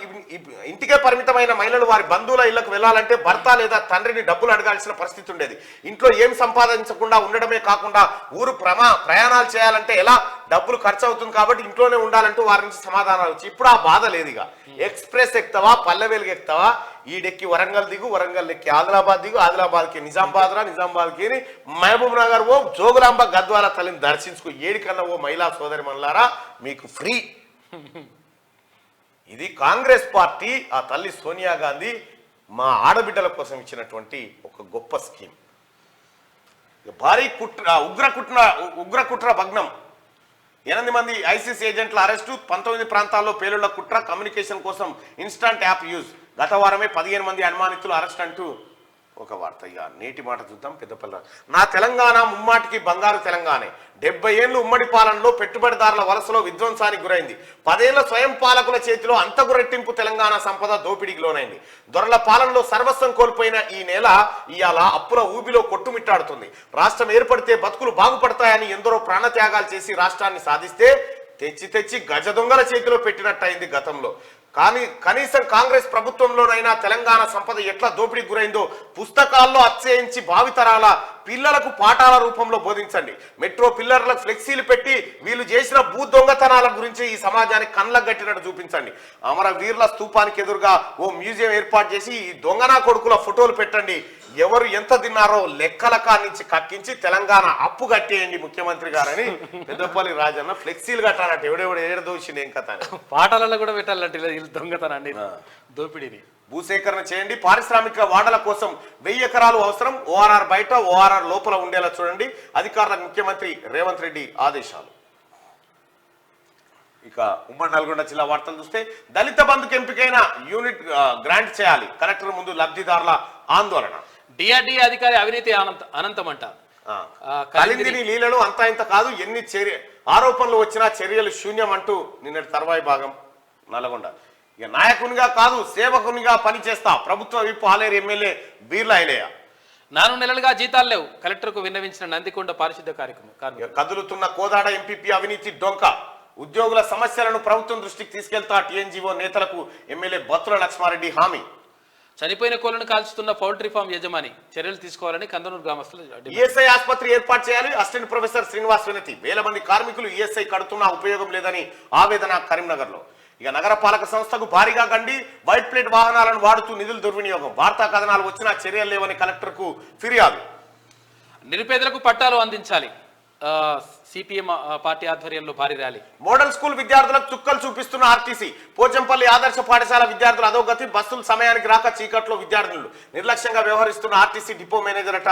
ఇంటికే పరిమితమైన మహిళలు వారి బంధువుల ఇళ్లకు వెళ్లాలంటే భర్త లేదా తండ్రిని డబ్బులు అడగాల్సిన పరిస్థితి ఉండేది. ఇంట్లో ఏం సంపాదించకుండా ఉండడమే కాకుండా ఊరు ప్రయాణాలు చేయాలంటే ఎలా డబ్బులు ఖర్చు అవుతుంది కాబట్టి ఇంట్లోనే ఉండాలంటూ వారి నుంచి సమాధానాలు వచ్చి ఇప్పుడు ఆ బాధ లేదుగా. ఎక్స్ప్రెస్ ఎక్కుతావా, పల్లె వెలుగు ఎక్కుతావా, ఈడెక్కి వరంగల్ దిగు, వరంగల్ ఎక్కి ఆదిలాబాద్ దిగు, ఆదిలాబాద్కి నిజామాబాద్ రా, నిజామాబాద్కి మహబూబ్ నగర్ ఓ, జోగులాంబ గద్వాల తల్లిని దర్శించుకో. ఏడికన్నా ఓ మహిళా సోదరి మనులారా మీకు ఫ్రీ. ఇది కాంగ్రెస్ పార్టీ, ఆ తల్లి సోనియా గాంధీ మా ఆడబిడ్డల కోసం ఇచ్చినటువంటి ఒక గొప్ప స్కీమ్. భారీ ఉగ్ర కుట్ర భగ్నం. 8 మంది ఐసిస్ ఏజెంట్ల అరెస్టు. 19 ప్రాంతాల్లో పేలుళ్ల కుట్ర. కమ్యూనికేషన్ కోసం ఇన్స్టాంట్ యాప్ యూజ్. గత వారమే 15 మంది అనుమానితులు అరెస్ట్ అంటూ ఒక వార్త. ఇక నేటి మాట చూద్దాం. పెద్దపల్లి నా తెలంగాణ ముమ్మాటికి బంగారు తెలంగాణే. 70 ఏళ్లు ఉమ్మడి పాలనలో పెట్టుబడిదారుల వలసలో విధ్వంసానికి గురైంది. 10 ఏళ్ల స్వయం పాలకుల చేతిలో అంతకు రెట్టింపు తెలంగాణ సంపద దోపిడీకి లోనైంది. దొరల పాలనలో సర్వస్వం కోల్పోయిన ఈ నేల ఇవాళ అప్పుల ఊబిలో కొట్టుమిట్టాడుతుంది. రాష్ట్రం ఏర్పడితే బతుకులు బాగుపడతాయని ఎందరో ప్రాణత్యాగాలు చేసి రాష్ట్రాన్ని సాధిస్తే తెచ్చి గజ దొంగల చేతిలో పెట్టినట్టయింది గతంలో. కానీ కనీసం కాంగ్రెస్ ప్రభుత్వంలోనైనా తెలంగాణ సంపద ఎట్లా దోపిడీకి గురైందో పుస్తకాల్లో అచ్చయించి భావితరాల పిల్లలకు పాఠాల రూపంలో బోధించండి. మెట్రో పిల్లర్లకు ఫ్లెక్సీలు పెట్టి వీళ్ళు చేసిన భూ దొంగతనాల గురించి ఈ సమాజానికి కళ్ళకు గట్టినట్టు చూపించండి. అమరవీరుల స్తూపానికి ఎదురుగా ఓ మ్యూజియం ఏర్పాటు చేసి ఈ దొంగనా కొడుకుల ఫోటోలు పెట్టండి. ఎవరు ఎంత తిన్నారో లెక్కల కానించి కక్కించి తెలంగాణ అప్పు కట్టేయండి ముఖ్యమంత్రి గారని పెద్దపల్లి రాజన్న ఫ్లెక్సీలు కట్టాలంటే ఎవడెవడు ఏడదోసింది ఏం కథ పాటలలో కూడా పెట్టాలంటే దొంగతనాన్ని దోపిడీని. భూసేకరణ చేయండి. పారిశ్రామిక వాడల కోసం 1000 ఎకరాలు అవసరం. ఓఆర్ఆర్ బయట, ఓఆర్ఆర్ లోపల ఉండేలా చూడండి. అధికారులకు ముఖ్యమంత్రి రేవంత్ రెడ్డి ఆదేశాలు. ఇక ఉమ్మడి నల్గొండ జిల్లా వార్తలు చూస్తే దళిత బంధుకు ఎంపికైన యూనిట్ గ్రాంట్ చేయాలి. కలెక్టర్ ముందు లబ్ధిదారుల ఆందోళన. డిఆర్డీఏ అధికారి అవినీతి అనంతమంట. కలిందిని లీలలు అంతా ఇంత కాదు, ఎన్ని ఆరోపణలు వచ్చినా చర్యలు శూన్యం అంటూ నిన్నటి తర్వాయి భాగం నల్గొండ. ఇక నాయకునిగా కాదు సేవకునిగా పనిచేస్తా ప్రభుత్వ విప్ ఆలేరు ఎమ్మెల్యే బీర్లా ఐలయ్య. 4 నెలలుగా జీతాలు లేవు. కలెక్టర్కు విన్నవించిన నందికొండ పారిశుద్ధ కార్యక్రమం. కదులుతున్న కోదాడ ఎంపీపీ అవినీతి డొంక. ఉద్యోగుల సమస్యలను ప్రభుత్వం దృష్టికి తీసుకెళ్తా టీఎన్జీఓ నేతలకు ఎమ్మెల్యే బత్తుల లక్ష్మారెడ్డి హామీ. చనిపోయిన కోళ్లను కాల్చుతున్న పౌల్ట్రీ ఫామ్ యజమాని చర్యలు తీసుకోవాలని కందనూరు గ్రామస్తులు. ఈఎస్ఐ ఆసుపత్రి ఏర్పాటు చేయాలి. అసిస్టెంట్ ప్రొఫెసర్ శ్రీనివాస్ వినతి. 1000 మంది కార్మికులు ఈఎస్ఐ కడుతున్నా ఉపయోగం లేదని ఆవేదన కరీంనగర్ లో. ఇక నగరపాలక సంస్థకు భారీగా గండి. వైట్ ప్లేట్ వాహనాలను వాడుతూ నిధులు దుర్వినియోగం. వార్తా కథనాలు వచ్చినా చర్యలు లేవని కలెక్టర్ కు ఫిర్యాదు. నిరుపేదలకు పట్టాలు అందించాలి. సిపిఎం పార్టీ ఆధ్వర్యంలో భారీ ర్యాలీ. మోడల్ స్కూల్ విద్యార్థులకు చుక్కలు చూపిస్తున్న ఆర్టీసీ. పోచంపల్లి ఆదర్శ పాఠశాల విద్యార్థుల అధోగతి. బస్సులు సమయానికి రాక చీకట్లో విద్యార్థులు. నిర్లక్ష్యంగా వ్యవహరిస్తున్న ఆర్టీసీ డిపో మేనేజర్ అట.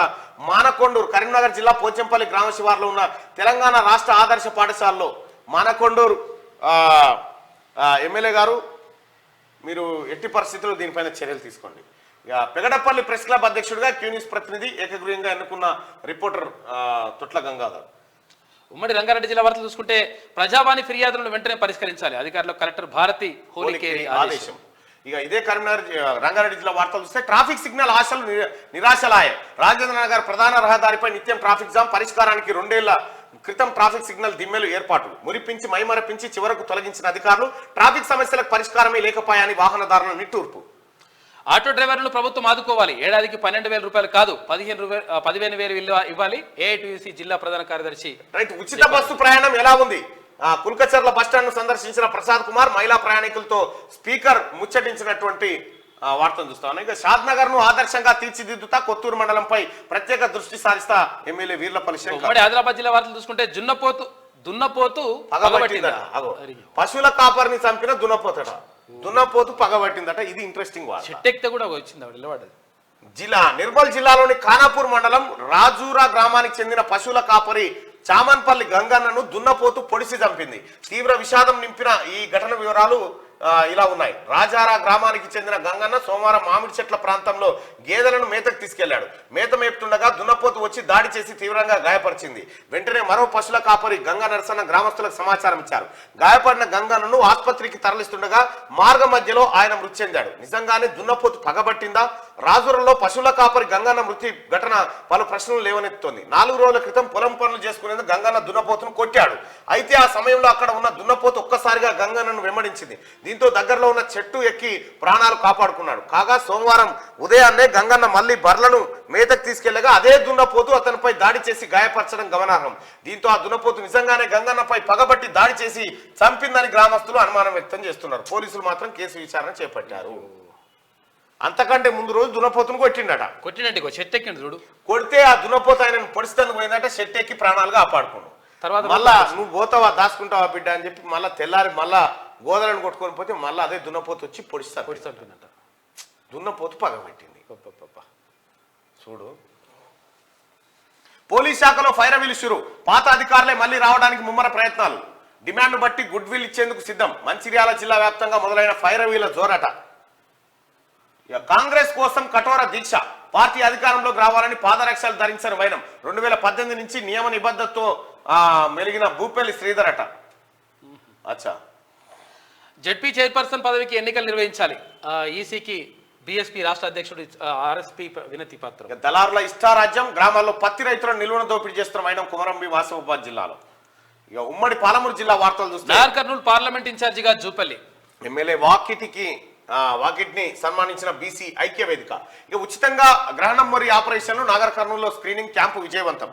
మానకొండూరు కరీంనగర్ జిల్లా పోచంపల్లి గ్రామ శివార్లో ఉన్న తెలంగాణ రాష్ట్ర ఆదర్శ పాఠశాలలో మానకొండూరు ఎమ్మెల్యే గారు మీరు ఎట్టి పరిస్థితుల్లో దీనిపైన చర్యలు తీసుకోండి. ఇక పెగడపల్లి ప్రెస్ క్లబ్ అధ్యక్షుడిగా క్యూన్యూస్ ప్రతినిధి ఏకగ్రీవంగా ఎన్నుకున్న రిపోర్టర్ తొట్ల గంగాధర్. ఉమ్మడి రంగారెడ్డి జిల్లా వార్తలు చూసుకుంటే ప్రజావాణి ఫిర్యాదులను వెంటనే పరిష్కరించాలి. అధికారులకు కలెక్టర్ భారతి హోలికేరి ఆదేశం. ఇక ఇదే కరీంనగర్ రంగారెడ్డి జిల్లా వార్తలు చూస్తే ట్రాఫిక్ సిగ్నల్ ఆశలు నిరాశలాయ. రాజేంద్ర నగర్ ప్రధాన రహదారిపై నిత్యం ట్రాఫిక్ జామ్. పరిష్కారానికి 2 ఏళ్ల క్రితం ట్రాఫిక్ సిగ్నల్ దిమ్మెలు ఏర్పాటు. మురిపించి మైమరపించి చివరకు తొలగించిన అధికారులు. ట్రాఫిక్ సమస్యలకు పరిష్కారమే లేకపోయాని వాహనదారుల నిట్టూర్పు. ఆటో డ్రైవర్లను ప్రభుత్వం ఆదుకోవాలి. ఏడాదికి 12,000 రూపాయలు కాదు 15,000 ఇవ్వాలి. ఏఐటీయూసీ జిల్లా ప్రధాన కార్యదర్శి. రైట్. ఉచిత బస్సు ప్రయాణం ఎలా ఉంది? కుల్కచర్ల బస్టాండ్ ను సందర్శించిన ప్రసాద్ కుమార్ మహిళా ప్రయాణికులతో స్పీకర్ ముచ్చటించినటువంటి వార్తను చూస్తాను. ఇక షాద్నగర్ ను ఆదర్శంగా తీర్చిదిద్దుతా కొత్తూరు మండలంపై ప్రత్యేక దృష్టి సారిస్తా ఎమ్మెల్యే వీర్లపల్లి శంకర్. ఆదిలాబాద్ జిల్లా వార్తలు చూసుకుంటే దున్నపోతు పగబట్టిందట. పశువుల కాపరిని చంపిన దున్నపోతు పగబట్టిందట. ఇది ఇంట్రెస్టింగ్ వార్త. చెట్టెక్కితే కూడా వచ్చింది. నిర్మల్ జిల్లాలోని ఖానాపూర్ మండలం రాజూరా గ్రామానికి చెందిన పశువుల కాపరి చామన్పల్లి గంగన్నను దున్నపోతు పొడిసి చంపింది. తీవ్ర విషాదం నింపిన ఈ ఘటన వివరాలు ఇలా ఉన్నాయి. రాజారా గ్రామానికి చెందిన గంగన్న సోమవారం మామిడి చెట్ల ప్రాంతంలో గేదెలను మేతకు తీసుకెళ్లాడు. మేత మేపుతుండగా దున్నపోతు వచ్చి దాడి చేసి తీవ్రంగా గాయపరిచింది. వెంటనే మరో పశువుల కాపరి గంగ నరసన్న గ్రామస్తులకు సమాచారం ఇచ్చారు. గాయపడిన గంగన్నను ఆసుపత్రికి తరలిస్తుండగా మార్గ మధ్యలో ఆయన మృతి చెందాడు. నిజంగానే దున్నపోతు పగబట్టిందా? రాజూరంలో పశువుల కాపరి గంగన్న మృతి ఘటన పలు ప్రశ్నలు లేవనెత్తుతోంది. 4 రోజుల క్రితం పొలం పనులు చేసుకునేందుకు గంగన్న దున్నపోతును కొట్టాడు. అయితే ఆ సమయంలో అక్కడ ఉన్న దున్నపోతు ఒక్కసారిగా గంగన్నను వెంబడించింది. దీంతో దగ్గరలో ఉన్న చెట్టు ఎక్కి ప్రాణాలు కాపాడుకున్నాడు. కాగా సోమవారం ఉదయాన్నే గంగన్న మళ్లీ బర్లను మేతకు తీసుకెళ్లగా అదే దున్నపోతు అతనిపై దాడి చేసి గాయపరచడం గమనార్హం. దీంతో ఆ దున్నపోతు నిజంగానే గంగన్నపై పగబట్టి దాడి చేసి చంపిందని గ్రామస్తులు అనుమానం వ్యక్తం చేస్తున్నారు. పోలీసులు మాత్రం కేసు విచారణ చేపట్టారు. అంతకంటే ముందు రోజు దున్నపోతును కొట్టిండట. చెట్టెక్కిండు చూడు. కొడితే ఆ దున్నపోతు ఆయన పొడిస్తేందుకు పోయిందంటే చెట్టు ఎక్కి ప్రాణాలుగా కాపాడుకున్నాడు. తర్వాత మళ్ళా నువ్వు పోతావా దాచుకుంటావా బిడ్డ అని చెప్పి మళ్ళా తెల్లారి మళ్ళా గోదలను కొట్టుకొని పోతే మళ్ళీ అదే దున్నపోతు వచ్చి పొడిస్తాడుంట. దున్నపోతు పగబెట్టింది. చూడు. పోలీస్ శాఖలో ఫైర్ విల్ షురు. పాత అధికారులే మళ్లీ రావడానికి ముమ్మర ప్రయత్నాలు. డిమాండ్ బట్టి గుడ్ విల్ ఇచ్చేందుకు సిద్ధం. మంచిర్యాల జిల్లా వ్యాప్తంగా మొదలైన ఫైర్ వీల జోరట. కాంగ్రెస్ కోసం కఠోర దీక్ష. పార్టీ అధికారంలోకి రావాలని పాదరక్షలు ధరించిన వైనం 2018 నుంచి నియమ నిబద్ధతతో మెలిగిన భూపల్లి శ్రీధర్ అట. అచ్చా. జడ్పీ చైర్పర్సన్ పదవికి ఎన్నికలు నిర్వహించాలి. ఈసీకి బీఎస్పీ రాష్ట్ర అధ్యక్షుడు ఆర్ఎస్పీ వినతి పత్రం. దళారుల ఇష్టారాజ్యం, గ్రామాల్లో పత్తి రైతులను నిలువన దోపిడీ చేస్తున్న వైనం కుమరంభీం ఆసిఫాబాద్ జిల్లాలో. ఇక ఉమ్మడి పాలమూరు జిల్లా వార్తలు చూస్తే నాగర్ కర్నూలు పార్లమెంట్ ఇన్ఛార్జిగా జూపల్లి. ఎమ్మెల్యే వాకిట్ని సన్మానించిన బీసీ ఐక్య వేదిక. ఇక ఉచితంగా గ్రహణం మరి ఆపరేషన్లు నాగర్ కర్నూలులో స్క్రీనింగ్ క్యాంపు విజయవంతం.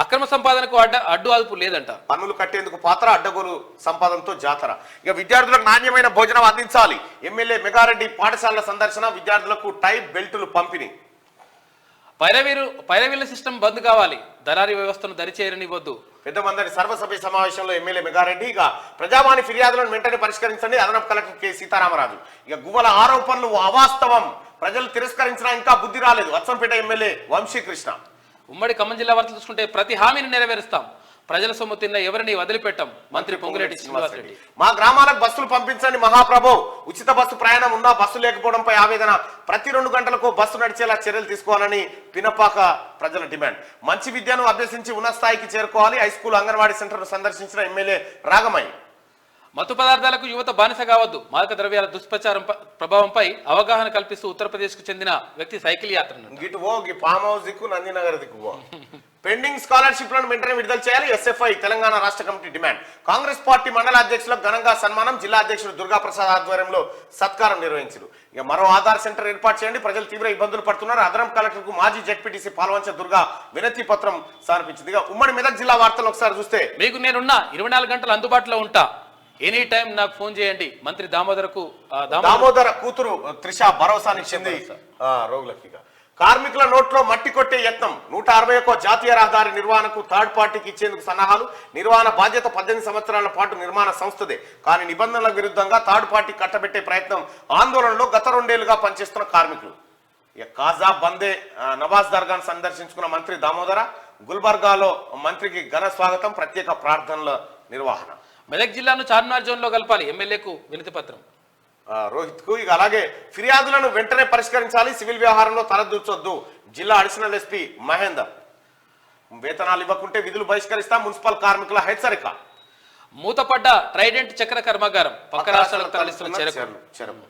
అక్రమ సంపాదనకు అడ్డు అదుపు లేదంట. పన్నులు కట్టేందుకు పాత్ర, అడ్డగోలు సంపాదనతో జాతర. ఇక విద్యార్థులకు నాణ్యమైన భోజనం అందించాలి. ఎమ్మెల్యే మెగారెడ్డి పాఠశాలల సందర్శన, విద్యార్థులకు టై బెల్టులు పంపిణీ. పైరవీల సిస్టమ్ బంద్ కావాలి. దళారీ వ్యవస్థను దరిచేయనివ్వద్దు. పెద్ద మందిని సర్వసభ్య సమావేశంలో ఎమ్మెల్యే మెగారెడ్డి. ఇక ప్రజావాణి ఫిర్యాదులను వెంటనే పరిష్కరించండి అదనపు కలెక్టర్ కె సీతారామరాజు. ఇక గువ్వల ఆరోపణలు అవాస్తవం, ప్రజలు తిరస్కరించినా ఇంకా బుద్ధి రాలేదు. అచ్చంపేట ఎమ్మెల్యే వంశీకృష్ణ. ఉమ్మడి ఖమ్మం జిల్లా వార్తలు చూసుకుంటే ప్రతి హామీని నెరవేరుస్తాం, ప్రజల సొమ్ము తిన్న ఎవరిని వదిలిపెట్టాం. మంత్రి పొంగులేటి శ్రీనివాసరెడ్డి. మా గ్రామాలకు బస్సులు పంపించండి మహాప్రభు. ఉచిత బస్సు ప్రయాణం ఉన్నా బస్సు లేకపోవడంపై ఆవేదన. ప్రతి 2 గంటలకు బస్సు నడిచేలా చర్యలు తీసుకోవాలని పినపాక ప్రజల డిమాండ్. మంచి విద్యను అభ్యసించి ఉన్నత స్థాయికి చేరుకోవాలి. హైస్కూల్, అంగన్వాడీ సెంటర్ను సందర్శించిన ఎమ్మెల్యే రాగమయ్య. మత్తు పదార్థాలకు యువత బానిస కావద్దు, మాదక ద్రవ్యాల దుష్ప్రచారం ప్రభావంపై అవగాహన కల్పిస్తూ ఉత్తరప్రదేశ్కు చెందిన వ్యక్తి సైకిల్ యాత్ర. ఫామ్ హౌస్ దిక్కు, నందినగర్ దిక్కు. పెండింగ్ స్కాలర్షిప్లను వెంటనే విడుదల చేయాలి. ఎస్ఎఫ్ఐ తెలంగాణ రాష్ట్ర కమిటీ డిమాండ్. కాంగ్రెస్ పార్టీ మండల అధ్యక్షులకు ఘనంగా సన్మానం. జిల్లా అధ్యక్షుడు దుర్గాప్రసాద్ ఆధ్వర్యంలో సత్కారం నిర్వహించారు. ఇక మరో ఆధార్ సెంటర్ ఏర్పాటు చేయండి, ప్రజలు తీవ్ర ఇబ్బందులు పడుతున్నారు. అదనపు కలెక్టర్కు మాజీ జెడ్పీటీసీ పాల్వంచ దుర్గా వినతి పత్రం సమర్పించింది. ఇక ఉమ్మడి మెదక్ జిల్లా వార్తలు ఒకసారి చూస్తే మీకు నేనున్నా 24 గంటలు అందుబాటులో ఉంటా, ఎనీ టైం నాకు ఫోన్ చేయండి. మంత్రి దామోదర కూతురు త్రిష భరోసానిచ్చింది రోగులకి. కార్మికుల నోట్లో మట్టి కొట్టే యత్నం. 161 జాతీయ రహదారి నిర్వహణకు థర్డ్ పార్టీకి ఇచ్చేందుకు సన్నాహాలు. నిర్వహణ బాధ్యత 18 సంవత్సరాల పాటు నిర్మాణ సంస్థదే. కానీ నిబంధనల విరుద్ధంగా థర్డ్ పార్టీ కట్టబెట్టే ప్రయత్నం. ఆందోళనలో గత 2 ఏళ్లుగా పనిచేస్తున్న కార్మికులు. కాజా బందే నవాజ్ దర్గాను సందర్శించుకున్న మంత్రి దామోదర. గుల్బర్గాలో మంత్రికి ఘన స్వాగతం, ప్రత్యేక ప్రార్థనల నిర్వహణ. మెదక్ జిల్లాను చార్మినార్ జోన్ లో కలపాలి, ఎమ్మెల్యేకు వినతి పత్రం. రోహిత్ కు. ఇక అలాగే ఫిర్యాదులను వెంటనే పరిష్కరించాలి, సివిల్ వ్యవహారంలో తలదూర్చొద్దు. జిల్లా అడిషనల్ ఎస్పీ మహేందర్. వేతనాలు ఇవ్వకుంటే విధులు బహిష్కరిస్తాం, మున్సిపల్ కార్మికుల హెచ్చరిక. మూతపడ్డ ట్రైడెంట్ చక్కెర కర్మాగారం, పక్క రాష్ట్రాలకు తరలిస్తున్న చెరకు.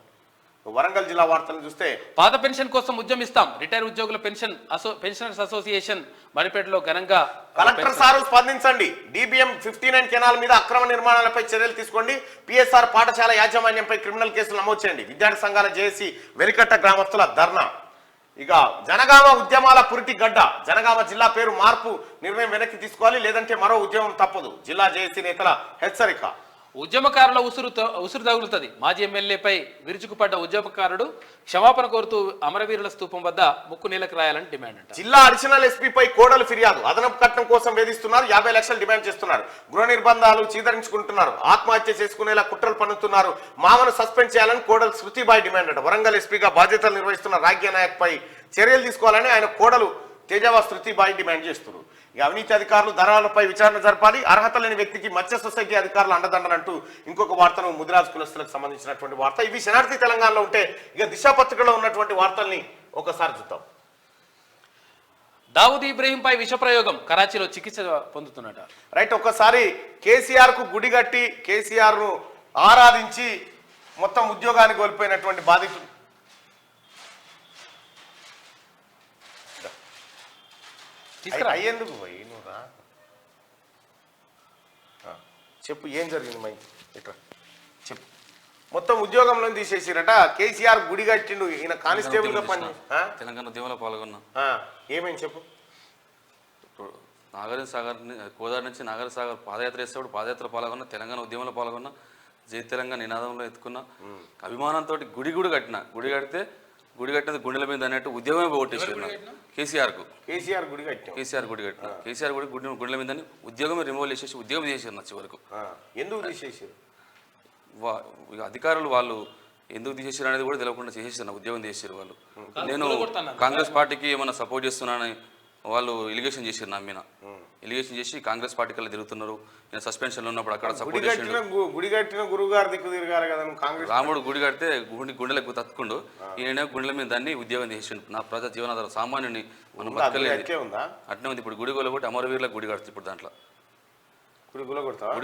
వరంగల్ జిల్లా వార్తలను చూస్తే పాత పెన్షన్ కోసం ఉద్యమిస్తాం, రిటైర్ ఉద్యోగుల పెన్షనర్స్ అసోసియేషన్ మరిపేటలో ఘనంగా. కలెక్టర్ సారు స్పందించండి, DBM 59 కెనాల్ మీద అక్రమ నిర్మాణాలపై చర్యలు తీసుకోండి. PSR పాఠశాల యాజమాన్యంపై క్రిమినల్ కేసులు నమోదు చేయండి. విద్యార్థి సంఘాల జేఏసీ వెలికట్ట గ్రామస్తుల ధర్నా. ఇక జనగామ ఉద్యమాల పురిటి గడ్డ. జనగామ జిల్లా పేరు మార్పు నిర్ణయం వెనక్కి తీసుకోవాలి, లేదంటే మరో ఉద్యమం తప్పదు. జిల్లా జేఏసీ నేతల హెచ్చరిక. ఉద్యమకారుల ఉసురు తగులుతుంది. మాజీ ఎమ్మెల్యేపై విరుచుకుపడ్డ ఉద్యమకారుడు క్షమాపణ కోరుతూ అమరవీరుల స్తూపం వద్ద ముక్కు నీలకు రాయాలని డిమాండ్ అంట. జిల్లా అడిషనల్ ఎస్పీపై కోడలు ఫిర్యాదు. అదనపు కట్నం కోసం వేధిస్తున్నారు, 50 లక్షలు డిమాండ్ చేస్తున్నారు. గృహ నిర్బంధాలు చీదరించుకుంటున్నారు, ఆత్మహత్య చేసుకునేలా కుట్రలు పన్నుతున్నారు. మామను సస్పెండ్ చేయాలని కోడలు శృతిబాయి డిమాండ్ అంట. వరంగల్ ఎస్పీగా బాధ్యతలు నిర్వహిస్తున్న రాగ్య నాయక్ పై చర్యలు తీసుకోవాలని ఆయన కోడలు తేజావా శృతిబాయి డిమాండ్ చేస్తున్నారు. ఈ అవినీతి అధికారులు దళాలపై విచారణ జరపాలి. అర్హత లేని వ్యక్తికి మత్స్య సొసైటీ అధికారులు అండదండనంటూ ఇంకొక వార్తను ముదిరాజ్ కులస్తులకు సంబంధించినటువంటి వార్త. ఇవి శనార్థి తెలంగాణలో ఉంటే ఇక దిశ పత్రికలో ఉన్నటువంటి వార్తల్ని ఒకసారి చూద్దాం. దావూద్ ఇబ్రహీంపై విషప్రయోగం, కరాచీలో చికిత్స పొందుతున్నట. రైట్, ఒక్కసారి కేసీఆర్ కు గుడిగట్టి కేసీఆర్ ను ఆరాధించి మొత్తం ఉద్యోగాన్ని కోల్పోయినటువంటి బాధితులు. అయ్యేందుకు పోయి నువ్వు రా చెప్పు, ఏం జరిగింది మై ఇట్లా చెప్పు. మొత్తం ఉద్యోగంలో తీసేసిరట. కేసీఆర్ గుడి కట్టిండు, ఈయన కానిస్టేబుల్ గా పని. తెలంగాణ ఉద్యమంలో పాల్గొన్నా. ఏమేమి చెప్పు. ఇప్పుడు నాగార్జున సాగర్ కోదాడ నుంచి నాగార్జున సాగర్ పాదయాత్ర వేసేప్పుడు పాదయాత్రలో పాల్గొన్నా, తెలంగాణ ఉద్యమంలో పాల్గొన్నా, జై తెలంగాణ నినాదంలో ఎత్తుకున్నా. అభిమానంతో గుడి కడితే గుడి కట్టినది గుండెల మీద అన్నట్టు ఉద్యమమే పోగొట్టేసారు కేసీఆర్ గుడి కట్టిన కేసీఆర్ గుండెల మీద ఉద్యోగమే రిమూవ్ చేసేసి ఉద్యోగం చేశారు నా చివరకు. ఎందుకు తీసేసారు అధికారులు? వాళ్ళు ఎందుకు తీసేసారు అనేది కూడా తెలియకుండా చేసేసారు, ఉద్యోగం చేసారు వాళ్ళు. నేను కాంగ్రెస్ పార్టీకి ఏమైనా సపోర్ట్ చేస్తున్నానని వాళ్ళు ఎలిగేషన్ చేశారు నా మీద. ఎలిగేషన్ చేసి కాంగ్రెస్ పార్టీకల్లా తిరుగుతున్నారు. నేను సస్పెన్షన్లో ఉన్నప్పుడు అక్కడ సపోర్ట్ గుడి చేసిండు. కట్టిన గురువు గారు దిక్కు తిరగాలి కదా నువ్వు కాంగ్రెస్. రాముడు గుడి కడితే గుండెలకు తత్తుకుండు, ఈయన గుండెల మీద దాన్ని ఉద్యోగం చేసిండు. నా ప్రజా జీవనాధారం సామాన్యుని మనం బతకలేదు. అట్నే ఉంది. ఇప్పుడు గుడి కొలగొట్టి అమరవీరులకు గుడి కడుతుంది. ఇప్పుడు దాంట్లో గుడి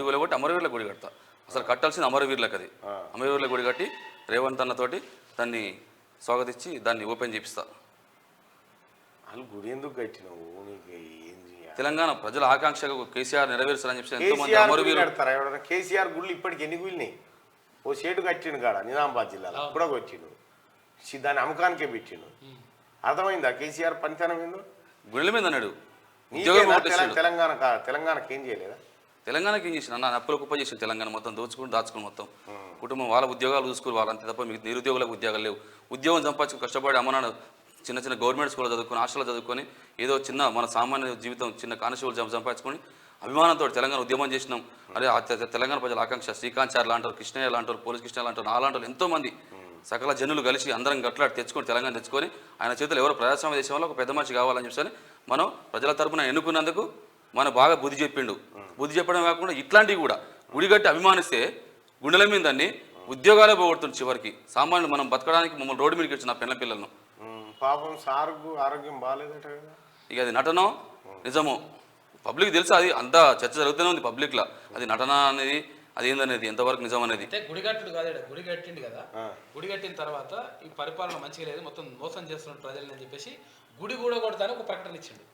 కొలగొట్టి అమరవీరులకు గుడి కడతా. అసలు కట్టాల్సింది అమరవీరులకు. అది అమరవీరులకు గుడి కట్టి రేవంత్ అన్నతోటి దాన్ని స్వాగతించి దాన్ని ఓపెన్ చేపిస్తా. గుడి ఎందుకు కట్టినావు? తెలంగాణ ప్రజల ఆకాంక్షగా కేసీఆర్ నెరవేర్చాలని చెప్పి ఎంతోమంది అమరవీరులు. కేసీఆర్ గుళ్ళు ఇప్పటికి ఎన్ని గుళ్ళని ఓ షేటు కట్టిండు కాడ నిజామాబాద్ జిల్లాలో కూడా కొట్టిండు. దాన్ని అమ్మకానికే పెట్టిండు. అర్థమైందా కేసీఆర్ పనితనం ఏందో? గుళ్ళ మీద అన్నాడు. తెలంగాణకి ఏం చేయలేదా? తెలంగాణకి ఏం చేసిన నా అప్పుల కుప్ప చేసిన తెలంగాణ మొత్తం దాచుకుని మొత్తం కుటుంబం వాళ్ళ ఉద్యోగాలు చూసుకుని వాళ్ళంతే తప్ప మీకు నిరుద్యోగులకు ఉద్యోగాలు లేవు. ఉద్యోగం సంపాదించుకుని కష్టపడి అమ్మ నాన్న చిన్న చిన్న గవర్నమెంట్ స్కూల్లో చదువుకొని హాస్టల్లో చదువుకొని ఏదో చిన్న మన సామాన్య జీవితం చిన్న కానిస్టేబుల్ సంపాదించుకొని అభిమానంతో తెలంగాణ ఉద్యమం చేసినాం. అదే తెలంగాణ ప్రజల ఆకాంక్ష శ్రీకాంత్ చార్లు అంటారు, కృష్ణయ్య అంటారు, పోలీస్ కృష్ణయ్య అంటారు, నాలాంటారు ఎంతోమంది సకల జనులు కలిసి అందరం గట్లాడి తెచ్చుకొని తెలంగాణ తెచ్చుకొని ఆయన చేతులు ఎవరో ప్రజాస్వామ్య దేశంలో ఒక పెద్ద మనిషి కావాలని చెప్పి మనం ప్రజల తరపున ఎన్నుకున్నందుకు మనం బాగా బుద్ధి చెప్పిండు. బుద్ధి చెప్పడం కాకుండా ఇట్లాంటివి కూడా గుడిగట్టి అభిమానిస్తే గుండెల మీద దాన్ని ఉద్యోగాలే పోగొడుతుంది. చివరికి సామాన్యులు మనం బతకడానికి మమ్మల్ని రోడ్డు మీదకి వచ్చిన పిల్ల పిల్లలను పాపం సార్కు ఆరోగ్యం బాగాలేదట కదా. ఇక అది నటనో నిజమో పబ్లిక్ తెలుసు. అది అంతా చర్చ జరుగుతూనే ఉంది పబ్లిక్లో. అది నటన అనేది అది ఏందనేది ఎంతవరకు నిజం అనేది. గుడి కట్టుడు కాదు, గుడి కట్టిండు కదా. గుడి కట్టిన తర్వాత ఈ పరిపాలన మంచిగా లేదు, మొత్తం మోసం చేస్తున్న ప్రజలని అని చెప్పేసి గుడి కూడా కొడతాను ఒక ప్రకటన ఇచ్చిండు.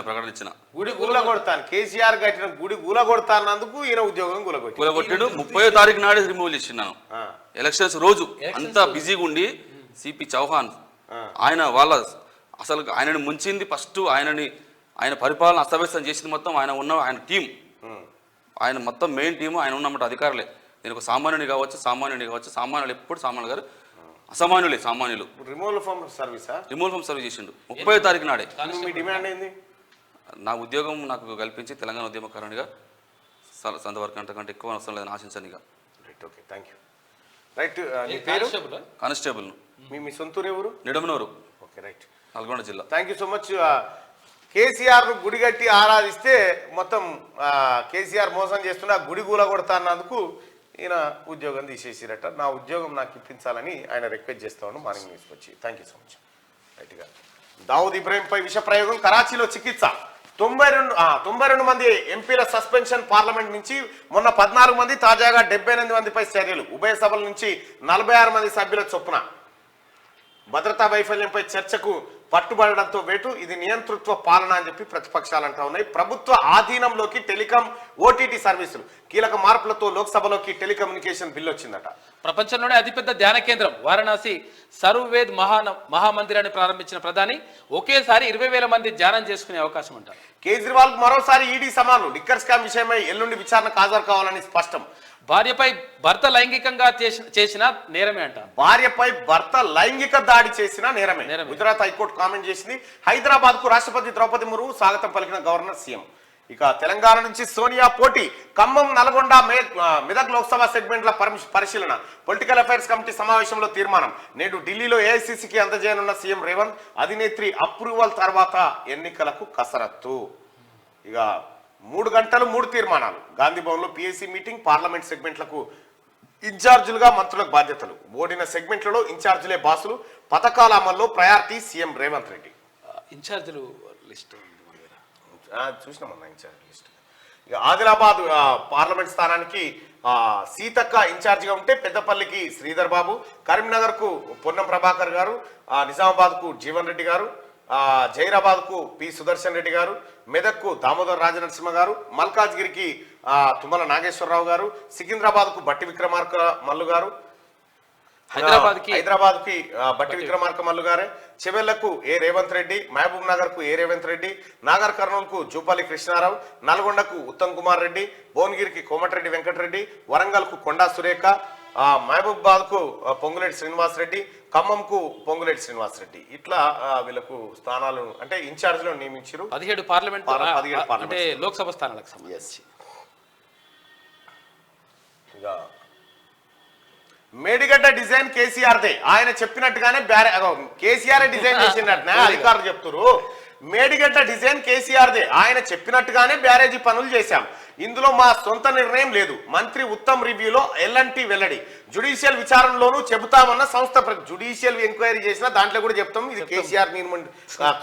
ప్రకటన ఇచ్చిన గుడి గూల కొడతాను. కేసీఆర్ కట్టిన గుడి గూల కొడతానందుకు ఈయన ఉద్యోగం కూలగొట్టాడు. 30వ తారీఖు నాడే రిమూవల్ ఇచ్చినాను. ఎలక్షన్స్ రోజు అంతా బిజీగా ఉండి సిపి చౌహాన్ ఆయన వాళ్ళ అసలు ఆయనని ముంచింది ఫస్ట్ ఆయన పరిపాలన అస్తవ్యస్తం చేసింది మొత్తం ఆయన టీం, ఆయన మొత్తం మెయిన్ టీము ఆయన ఉన్నమాట అధికారులే. నేను ఒక సామాన్యుని కావచ్చు సామాన్యులు ఎప్పుడు సామాన్యులు గారు అసామాన్యులే. సామాన్యులు రిమూవల్ ఫ్రమ్ సర్వీస్ చేసిండు 30వ తారీఖు నాడే. డిమాండ్ ఏంది? నా ఉద్యోగం నాకు కల్పించి తెలంగాణ ఉద్యమకారునిగా సంతవరకు అంతకంటే ఎక్కువ అవసరం లేదని ఆశించనిగా. Okay, thank you. రైట్, నీ పేరు? కానిస్టేబుల్. మీ సొంతూరు ఎవరు? నిడమనూరు. ఓకే, రైట్, నల్గొండ జిల్లా. Thank you so much. కేసీఆర్ను గుడిగట్టి ఆరాధిస్తే మొత్తం కేసీఆర్ మోసం చేస్తున్నా గుడి గూల కొడతా అన్నందుకు ఈయన ఉద్యోగం తీసేసిరట. నా ఉద్యోగం నాకు ఇప్పించాలని ఆయన రిక్వెస్ట్ చేస్తాను మార్నింగ్ న్యూస్కి వచ్చి. Thank you so much. రైట్గా దావుద్ ఇబ్రాహీంపై విష ప్రయోగం, కరాచీలో చికిత్స. 92 మంది ఎంపీల సస్పెన్షన్, పార్లమెంట్ నుంచి మొన్న 14 మంది, తాజాగా 78 మందిపై చర్యలు. ఉభయ సభల నుంచి 46 మంది సభ్యుల చొప్పున. భద్రతా వైఫల్యంపై చర్చకు పట్టుబడడంతో వేటు. ఇది నియంతృత్వ పాలన అని చెప్పి ప్రతిపక్షాలు అంటా ఉన్నాయి. ప్రభుత్వ ఆధీనంలోకి టెలికాం ఓటీటీ సర్వీసులు, కీలక మార్పులతో లోక్సభలోకి టెలికమ్యూనికేషన్ బిల్లు వచ్చిందట. ప్రపంచంలోనే అతిపెద్ద ధ్యాన కేంద్రం వారణాసి సర్వవేద్ మహామందిరాన్ని ప్రారంభించిన ప్రధాని ఒకేసారి 20,000 మంది ధ్యానం చేసుకునే అవకాశం అంటారు. కేజ్రీవాల్ మరోసారి ఈడీ సమానులు. లిక్కర్ స్కామ్ విషయమై ఎల్లుండి విచారణకు హాజరు కావాలని స్పష్టం. భార్యపై భర్త లైంగికంగా చేసిన నేరమే అంట. భార్యపై భర్త లైంగిక దాడి చేసిన నేరమే. గుజరాత్ హైకోర్టు కామెంట్ చేసింది. హైదరాబాద్ కు రాష్ట్రపతి ద్రౌపది ముర్ము స్వాగతం పలికిన గవర్నర్ సీఎం. ఇక తెలంగాణ నుంచి సోనియా పోటీ. ఖమ్మం, నల్గొండ, మెదక్ లోక్సభ సెగ్మెంట్ల పరిశీలన. పొలిటికల్ అఫైర్స్ కమిటీ సమావేశంలో తీర్మానం. నేడు ఢిల్లీలో ఏఐసీసీకి అందజేయనున్న సీఎం రేవంత్. అధినేత్రి అప్రూవల్ తర్వాత ఎన్నికలకు కసరత్తు. ఇక 3 గంటలు 3 తీర్మానాలు. గాంధీ భవన్లో పిఎస్సీ మీటింగ్. పార్లమెంట్ సెగ్మెంట్లకు ఇన్ఛార్జీలుగా మంత్రులకు బాధ్యతలు. ఓడిన సెగ్మెంట్లలో ఇన్ఛార్జీలే బాసులు. పథకాల అమల్లో ప్రయారిటీ సీఎం రేవంత్ రెడ్డి. ఇన్ఛార్జీలు లిస్ట్ చూసినామన్నా ఇన్ఛార్జ్ లిస్ట్. ఇక ఆదిలాబాద్ పార్లమెంట్ స్థానానికి సీతక్క ఇన్ఛార్జిగా ఉంటే పెద్దపల్లికి శ్రీధర్ బాబు, కరీంనగర్ కు పొన్నం ప్రభాకర్ గారు, నిజామాబాద్ కు జీవన్ రెడ్డి గారు, జైరాబాద్ కు పి సుదర్శన్ రెడ్డి గారు, మెదక్ కు దామోదర్ రాజనరసింహ గారు, మల్కాజ్గిరికి తుమ్మల నాగేశ్వరరావు గారు, సికింద్రాబాద్ కు బట్టి విక్రమార్క మల్లు గారు, హైదరాబాద్ కి బట్టి విక్రమార్క మల్లు గారే, చెవెళ్లకు ఏ రేవంత్ రెడ్డి, మహబూబ్ నగర్ కు ఏ రేవంత్ రెడ్డి, నాగర్ కర్నూలు కు జూపల్లి కృష్ణారావు, నల్గొండకు ఉత్తమ్ కుమార్ రెడ్డి, భువనగిరికి కోమటిరెడ్డి వెంకటరెడ్డి, వరంగల్ కు కొండా సురేఖ, మహబూబాద్ కు పొంగులేటి శ్రీనివాస్ రెడ్డి, ఖమ్మం కు పొంగులేటి శ్రీనివాస్ రెడ్డి. ఇట్లా వీళ్ళకు స్థానాలు అంటే ఇన్ఛార్జ్లను నియమించారు. 17 పార్లమెంట్ అంటే లోక్సభ స్థానాలకు సంబంధించి. Medigadda design KCR they. ఆయన చెప్పినట్టుగానే కేసీఆర్ డిజైన్ చేసినట్టునే అధికారులు చెప్తున్నారు. మేడిగడ్డ డిజైన్ కేసీఆర్దే, ఆయన చెప్పినట్టుగానే బ్యారేజీ పనులు చేశాం, ఇందులో మా సొంత నిర్ణయం లేదు. మంత్రి ఉత్తమ్ రివ్యూలో ఎల్ఎన్టీ వెల్లడి. జ్యుడిషియల్ విచారణలోనూ చెబుతామన్న సంస్థ జ్యుడిషియల్ ఎంక్వైరీ చేసినా దాంట్లో కూడా చెప్తాం ఇది కేసీఆర్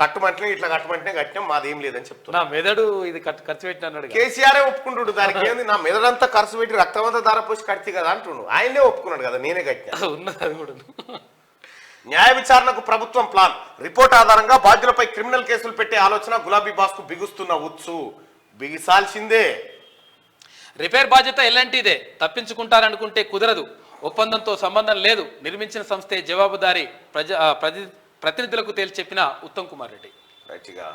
కట్టుమంటే ఇట్లా కట్టమంటే కట్టినాం, మాదేం లేదని చెప్తున్నా. నా మెదడు ఇది ఖర్చు పెట్టినాడు కేసీఆర్ ఒప్పుకుంటుడు, దానికి ఏంది నా మెదడంతా ఖర్చు పెట్టి రక్తమంతా ధార పోసి కడితే కదా అంటుండు. ఆయనే ఒప్పుకున్నాడు కదా నేనే కట్టినా. ఉన్నది అది కూడా. న్యాయ విచారణకు ప్రభుత్వం ప్లాన్. రిపోర్ట్ ఆధారంగా బాధ్యులపై క్రిమినల్ కేసులు పెట్టే ఆలోచన గులాబీ బాస్కు బిగుస్తున్న ఉత్సు. బిగిసాల్సిందే. రిపేర్ బాధ్యత ఎలాంటిదే, తప్పించుకుంటారనుకుంటే కుదరదు. ఒప్పందంతో సంబంధం లేదు, నిర్మించిన సంస్థే జవాబుదారీ ప్రతినిధులకు తేల్చి చెప్పిన ఉత్తమ్ కుమార్ రెడ్డి. రైట్గా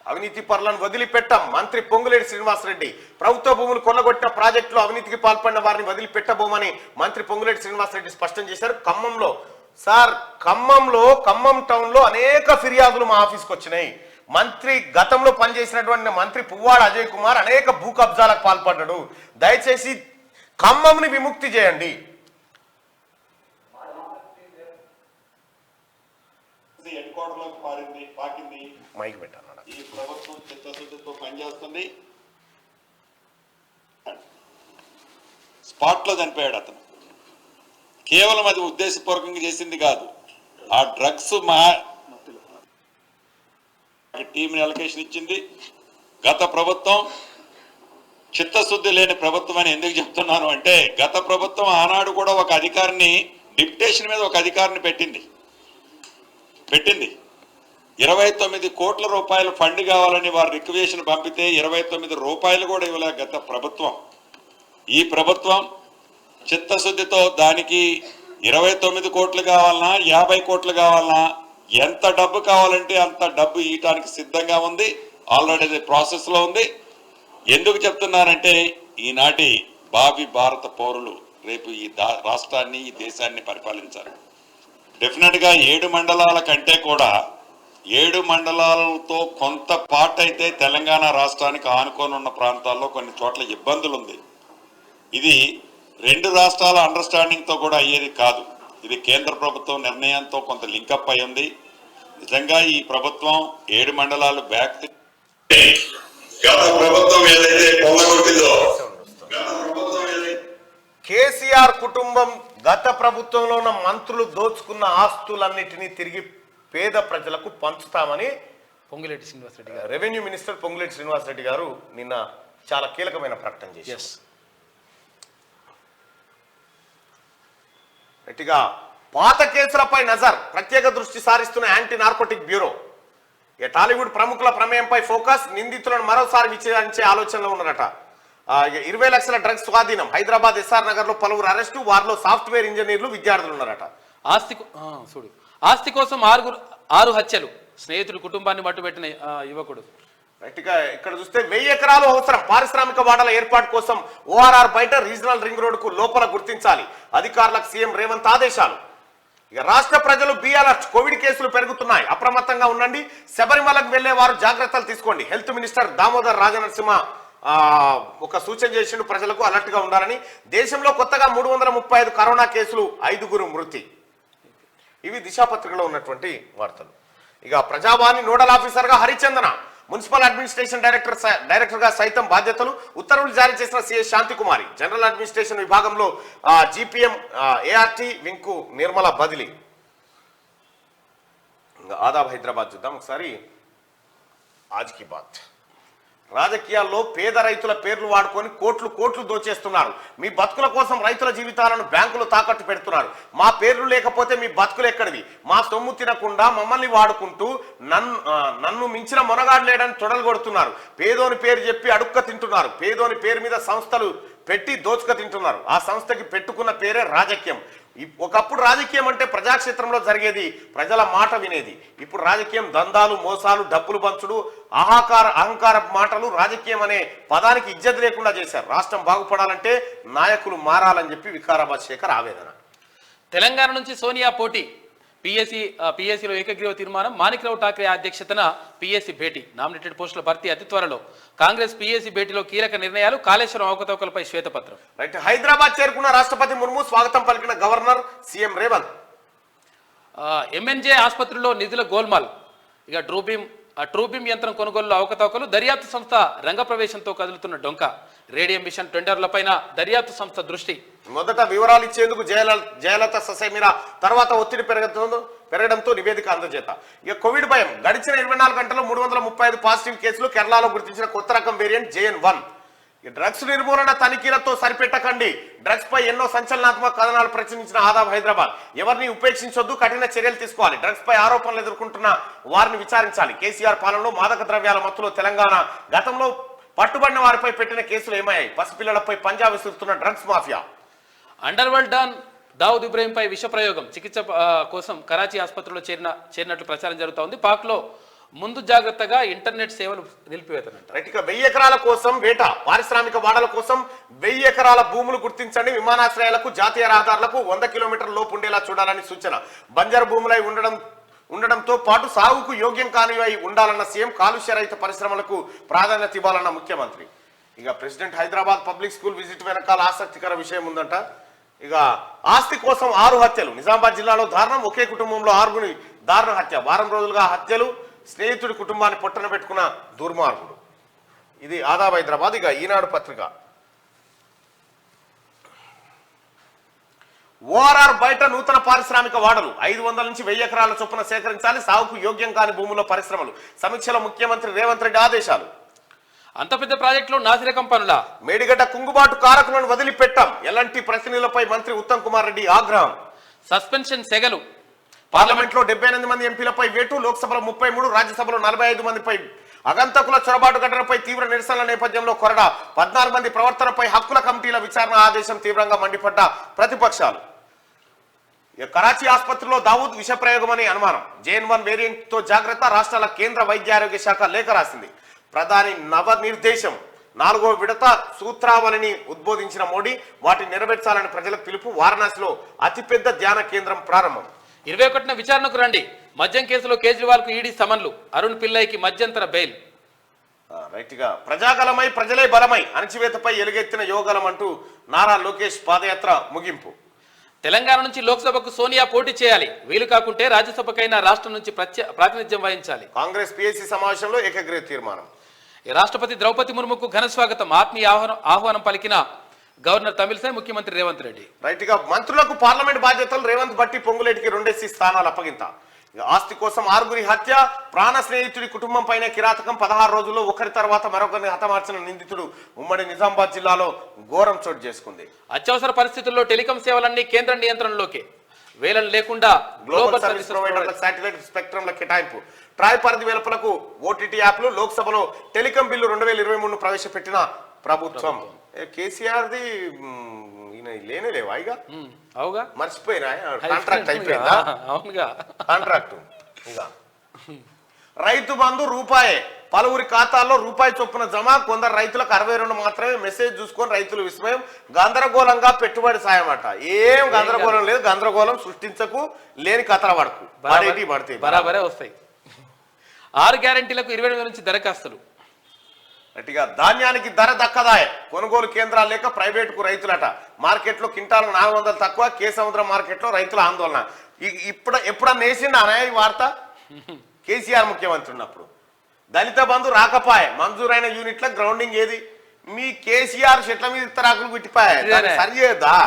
అవినీతి పరులను వదిలిపెట్టాం మంత్రి పొంగులేటి శ్రీనివాసరెడ్డి. ప్రభుత్వ భూములు కొల్లగొట్టిన ప్రాజెక్టులో అవినీతికి పాల్పడిన వారిని వదిలిపెట్టబోమని మంత్రి పొంగులేటి శ్రీనివాసరెడ్డి స్పష్టం చేశారు. ఖమ్మంలో ఖమ్మం టౌన్ లో అనేక ఫిర్యాదులు మా ఆఫీస్కి వచ్చినాయి. మంత్రి గతంలో పనిచేసినటువంటి మంత్రి పువ్వాడ అజయ్ కుమార్ అనేక భూ కబ్జాలకు పాల్పడ్డాడు, దయచేసి ఖమ్మంని విముక్తి చేయండి. మైక్ పెట్టాను. ఈ ప్రభుత్వం చిత్తశుద్ధితో పనిచేస్తుంది. స్పాట్లో చనిపోయాడు అతను. కేవలం అది ఉద్దేశపూర్వకంగా చేసింది కాదు. ఆ డ్రగ్స్ మా టీంని అలొకేషన్ ఇచ్చింది. గత ప్రభుత్వం చిత్తశుద్ధి లేని ప్రభుత్వం అని ఎందుకు చెప్తున్నాను అంటే, గత ప్రభుత్వం ఆనాడు కూడా ఒక అధికారిని డిప్యుటేషన్ మీద ఒక అధికారిని పెట్టింది 29 కోట్ల రూపాయలు ఫండ్ కావాలని వారు రిక్వెషన్ పంపితే 29 రూపాయలు కూడా ఇవ్వలే గత ప్రభుత్వం. ఈ ప్రభుత్వం చిత్తశుద్ధితో దానికి 29 కోట్లు కావాలన్నా 50 కోట్లు కావాలన్నా ఎంత డబ్బు కావాలంటే అంత డబ్బు ఇవ్వటానికి సిద్ధంగా ఉంది. ఆల్రెడీ ప్రాసెస్ లో ఉంది. ఎందుకు చెప్తున్నారంటే, ఈనాటి భావి భారత పౌరులు రేపు ఈ రాష్ట్రాన్ని ఈ దేశాన్ని పరిపాలించారు. డెఫినెట్ గా 7 మండలాల కంటే కూడా 7 మండలాలతో కొంత పార్ట్ అయితే తెలంగాణ రాష్ట్రానికి ఆనుకొని ఉన్న ప్రాంతాల్లో కొన్ని చోట్ల ఇబ్బందులు ఉంది. ఇది 2 రాష్ట్రాల అండర్స్టాండింగ్ తో కూడా అయ్యేది కాదు. ఇది కేంద్ర ప్రభుత్వం నిర్ణయంతో కొంత లింకప్ అయ్యింది. నిజంగా ఈ ప్రభుత్వం 7 మండలాలు బ్యాక్ ప్రభుత్వం ఏదైతే పొందగొట్టిందో, కేసీఆర్ కుటుంబం గత ప్రభుత్వంలో ఉన్న మంత్రులు దోచుకున్న ఆస్తులన్నిటినీ తిరిగి పేద ప్రజలకు పంచుతామని పొంగులేటి శ్రీనివాసరెడ్డి గారు, రెవెన్యూ మినిస్టర్ పొంగులేటి శ్రీనివాసరెడ్డి గారు నిన్న చాలా కీలకమైన ప్రకటన చేశారు. గట్టిగా పాత కేసులపై నజర్, ప్రత్యేక దృష్టి సారిస్తున్న యాంటీ నార్కోటిక్ బ్యూరో. టాలీవుడ్ ప్రముఖుల ప్రమేయంపై ఫోకస్, నిందితులను మరోసారి విచారించే ఆలోచనలో ఉన్నారట. 20 లక్షల డ్రగ్స్ స్వాధీనం, హైదరాబాద్ ఎస్ఆర్ నగర్ లో పలువురు అరెస్టు, వారిలో సాఫ్ట్వేర్ ఇంజనీర్లు విద్యార్థులు ఉన్నారట. ఆస్తి కోసం 6 హత్యలు, స్నేహితుడు కుటుంబాన్ని మట్టుబెట్టిన యువకుడు. రైట్గా ఇక్కడ చూస్తే 1000 ఎకరాలు అవసరం, పారిశ్రామిక వాడల ఏర్పాటు కోసం ఓఆర్ఆర్ బయట రీజనల్ రింగ్ రోడ్ కు లోపల గుర్తించాలి, అధికారులకు సీఎం రేవంత్ ఆదేశాలు. ఇక రాష్ట్ర ప్రజలు బి అలర్ట్, కోవిడ్ కేసులు పెరుగుతున్నాయి, అప్రమత్తంగా ఉండండి, శబరిమలకు వెళ్లే వారు జాగ్రత్తలు తీసుకోండి. హెల్త్ మినిస్టర్ దామోదర్ రాజనరసింహ ఒక సూచన చేసిండు, ప్రజలకు అలర్ట్ గా ఉండాలని. దేశంలో కొత్తగా 335 కరోనా కేసులు, 5 మృతి. ఇవి దిశాపత్రికలో ఉన్నటువంటి వార్తలు. ఇక ప్రజావాణి నోడల్ ఆఫీసర్ గా హరిచందన, మున్సిపల్ అడ్మినిస్ట్రేషన్ డైరెక్టర్ గా సైతం బాధ్యతలు, ఉత్తర్వులు జారీ చేసిన సిఎస్ శాంతికుమారి. జనరల్ అడ్మినిస్ట్రేషన్ విభాగంలో జిపిఎం ఏఆర్టీ వింకు నిర్మల బదిలీ. ఆదాబ్ హైదరాబాద్ చూద్దాం ఒకసారి. ఆజ్ కీ బాత్. రాజకీయాల్లో పేద రైతుల పేర్లు వాడుకొని కోట్లు దోచేస్తున్నారు. మీ బతుకుల కోసం రైతుల జీవితాలను బ్యాంకులు తాకట్టు పెడుతున్నారు. మా పేర్లు లేకపోతే మీ బతుకులు ఎక్కడివి? మా సొమ్ము తినకుండా మమ్మల్ని వాడుకుంటూ నన్ను మించిన మొనగాడు లేడని తొడలు కొడుతున్నారు. పేదోని పేరు చెప్పి అడుక్క తింటున్నారు. పేదోని పేరు మీద సంస్థలు పెట్టి దోచుక తింటున్నారు. ఆ సంస్థకి పెట్టుకున్న పేరే రాజకీయం. ఒకప్పుడు రాజకీయం అంటే ప్రజాక్షేత్రంలో జరిగేది, ప్రజల మాట వినేది. ఇప్పుడు రాజకీయం దందాలు, మోసాలు, డబ్బులు పంచుడు, అహంకార మాటలు రాజకీయం అనే పదానికి ఇజ్జత్ లేకుండా చేశారు. రాష్ట్రం బాగుపడాలంటే నాయకులు మారాలని చెప్పి వికారాబాద్ శేఖర్ ఆవేదన. తెలంగాణ నుంచి సోనియా పోటీ, పిఎస్సిలో ఏకగ్రీవ తీర్మానం, మాణిక్రావు ఠాక్రే అధ్యక్షతన పిఎస్సి భేటీ, నామినేటెడ్ పోస్టుల భర్తీ అతి త్వరలో. కాంగ్రెస్ పిఎస్సి భేటీలో కీలక నిర్ణయాలు, కాళేశ్వరం అవకతవకలపై శ్వేతపత్రం. రైట్. హైదరాబాద్ చేరుకున్న రాష్ట్రపతి ముర్ము, స్వాగతం పలికిన గవర్నర్ సీఎం రేవంత్. ఎంఎన్జే ఆసుపత్రిలో నిధుల గోల్మాల్, ఇక ట్రూబీమ్ యంత్రం కొనుగోలులో అవకతవకలు, దర్యాప్తు సంస్థ రంగప్రవేశంతో కదులుతున్న డొంక, రేడియం మిషన్ టెండర్లపైన దర్యాప్తు సంస్థ దృష్టి. మొదట వివరాలు ఇచ్చేందుకు జయలలిత ససేమిరా, తర్వాత ఒత్తిడి పెరగడంతో నివేదిక అందజేత. ఇక కోవిడ్ భయం, గడిచిన 24 గంటల్లో 335 పాజిటివ్ కేసులు, కేరళలో గుర్తించిన కొత్త రకం వేరియంట్ JN1. డ్రగ్స్ నిర్మూలన తనిఖీలతో సరిపెట్టకండి, డ్రగ్స్ పై ఎన్నో సంచలనాత్మక కథనాలు ప్రచురించిన ఆదాబ్ హైదరాబాద్. ఎవరిని ఉపేక్షించొద్దు, కఠిన చర్యలు తీసుకోవాలి, డ్రగ్స్ పై ఆరోపణలు ఎదుర్కొంటున్న వారిని విచారించాలి. కేసీఆర్ పాలనలో మాదక ద్రవ్యాల మత్తులో తెలంగాణ, గతంలో పట్టుబడిన వారిపై పెట్టిన కేసులు ఏమయ్యాయి, పసిపిల్లలపై పంజా విసురుతున్న drugs mafia. Underworld don Dawood ఇబ్రహీంపై విష ప్రయోగం, చికిత్స కోసం కరాచీ ఆసుపత్రిలో చేరినట్లు ప్రచారం జరుగుతోంది. పాక్లో ముందు జాగ్రత్తగా ఇంటర్నెట్ సేవలు నిలిపివేతనంట. ఇక 1000 ఎకరాల కోసం వేట, పారిశ్రామిక వాడల కోసం 1000 ఎకరాల భూములు గుర్తించండి, విమానాశ్రయాలకు, జాతీయ రహదారులకు 100 కిలోమీటర్ల లోపు ఉండేలా చూడాలని సూచన. బంజరు భూములై ఉండడంతో పాటు సాగుకు యోగ్యం కానివై ఉండాలన్న సీఎం. కాలుష్య రహిత పరిశ్రమలకు ప్రాధాన్యత ఇవ్వాలన్న ముఖ్యమంత్రి. ఇక president Hyderabad public school visit వెనకాల ఆసక్తికర విషయం ఉందంట. ఇక ఆస్తి కోసం 6 హత్యలు, నిజామాబాద్ జిల్లాలో దారుణం, ఒకే కుటుంబంలో 6 దారుణ హత్య. వారం రోజులుగా హత్యలు, స్నేహితుడి కుటుంబాన్ని పొట్టన పెట్టుకున్న దుర్మార్గుడు. ఇది ఆదాబ్ హైదరాబాద్. ఇక ఈనాడు పత్రిక, ఓఆర్ఆర్ బయట నూతన పారిశ్రామిక వాడలు, 500 నుంచి 1000 ఎకరాల చొప్పున సేకరించాలి, సాగుకు యోగ్యం కాని భూముల్లో పరిశ్రమలు. సమీక్షలో ముఖ్యమంత్రి రేవంత్ రెడ్డి ఆదేశాలు. అంత పెద్ద ప్రాజెక్టులో నాసిరకం పనుల, మేడిగడ్డ కుంగుబాటు కారకులను వదిలిపెట్టాం, ఎలాంటి ప్రతినిధులపై మంత్రి ఉత్తమ్ కుమార్ రెడ్డి ఆగ్రహం. సస్పెన్షన్ సెగలు, పార్లమెంట్లో 78 మంది ఎంపీలపై వేటు, లోక్సభలో 33, రాజ్యసభలో 45 మందిపై అగంతకుల చొరబాటు ఘటనపై తీవ్ర నిరసనల నేపథ్యంలో కొరడా. 14 మంది ప్రవర్తనపై హక్కుల కమిటీల విచారణ ఆదేశం, తీవ్రంగా మండిపడ్డ ప్రతిపక్షాలు. కరాచీ ఆసుపత్రిలో దావూద్ విష ప్రయోగమని అనుమానం, JN1 వేరియంట్ తో జాగ్రత్త, రాష్ట్రాల కేంద్ర వైద్య ఆరోగ్య శాఖ లేఖ రాసింది. ప్రధాని నవనిర్దేశం 4వ విడత సూత్రావళిని ఉద్బోధించిన మోడీ, వాటిని నెరవేర్చాలని ప్రజలకు పిలుపు. వారణాసిలో అతిపెద్ద ధ్యాన కేంద్రం ప్రారంభం. 21న విచారణకు రండి, మద్యం కేసులో కేజ్రీవాల్ కు ఈడీ సమన్లు, అరుణ్ పిల్లైకి మధ్యంతర బెయిల్. రైట్ గా ప్రజాగలమై ప్రజలే బలమై, అణచివేతపై ఎలుగెత్తిన యోగలం అంటూ నారా లోకేష్ పాదయాత్ర ముగింపు. తెలంగాణ నుంచి లోక్సభకు సోనియా పోటీ చేయాలి, వీలు కాకుంటే రాజ్యసభకైనా రాష్ట్రం నుంచి ప్రాతినిధ్యం వహించాలి. కాంగ్రెస్ PAC సమావేశంలో ఏకగ్రీవ తీర్మానం. రాష్ట్రపతి ద్రౌపది ముర్ముకు ఘన స్వాగతం, ఆత్మీయ ఆహ్వానం పలికిన గవర్నర్ తమిళసై, ముఖ్యమంత్రి రేవంత్ రెడ్డి. రైట్ గా మంత్రులకు పార్లమెంట్ బాధ్యతలు, రేవంత్ బట్టి పొంగులేటికి 2 స్థానాలు అప్పగింత. ఆస్తి కోసం 6 హత్య, ప్రాణ స్నేహితుడి కుటుంబం పైన కిరాతకం, 16 రోజుల్లో ఒకరి తర్వాత మరొకరిని హతమార్చిన నిందితుడు. ఉమ్మడి నిజామాబాద్ జిల్లాలో ఘోరం చోటు చేసుకుంది. అత్యవసర పరిస్థితుల్లో టెలికాం సేవలన్నీ కేంద్ర నియంత్రణలోకి, వేలం లేకుండా గ్లోబల్ సర్వీస్ ప్రొవైడర్ల శాటిలైట్ స్పెక్ట్రంల కేటాయింపు. ట్రాయ్ పరిధి వెలుపలకు OTT యాప్లు. లోక్సభలో టెలికాం బిల్లు 2023 ప్రవేశపెట్టిన ప్రభుత్వం. కేసీఆర్ది ఈయన లేనే లేవా ఇక? అవుగా, మర్చిపోయినా కాంట్రాక్ట్ అయిపోయిందా? అవునుగా, కాంట్రాక్ట్. ఇక రైతు బంధు రూపాయే, పలువురి ఖాతాల్లో రూపాయి చొప్పున జమ, కొందరు రైతులకు 62 మాత్రమే. మెసేజ్ చూసుకొని రైతులు విస్మయం. గందరగోళంగా పెట్టుబడి సాయం అట. ఏం గందరగోళం లేదు, గందరగోళం సృష్టించకు, లేని కథల పడకు, పడతాయి, బరాబరే వస్తాయి. 6 గ్యారెంటీలకు 20 నుంచి దరఖాస్తులు. గట్టిగా ధాన్యానికి ధర దక్కదాయ, కొనుగోలు కేంద్రాలు లేక ప్రైవేటుకు రైతులట. మార్కెట్లో క్వింటాలు 400 తక్కువ, కేసముద్రం మార్కెట్లో రైతుల ఆందోళన. ఎప్పుడన్నా వేసిండా ఈ వార్త? కేసీఆర్ ముఖ్యమంత్రి ఉన్నప్పుడు దళిత బంధు రాకపాయే, మంజూరైన యూనిట్ల గ్రౌండింగ్ ఏది? మీ కేసీఆర్ చెట్ల మీద ఇతరాకులు పెట్టిపాయే, సరి చేయదా?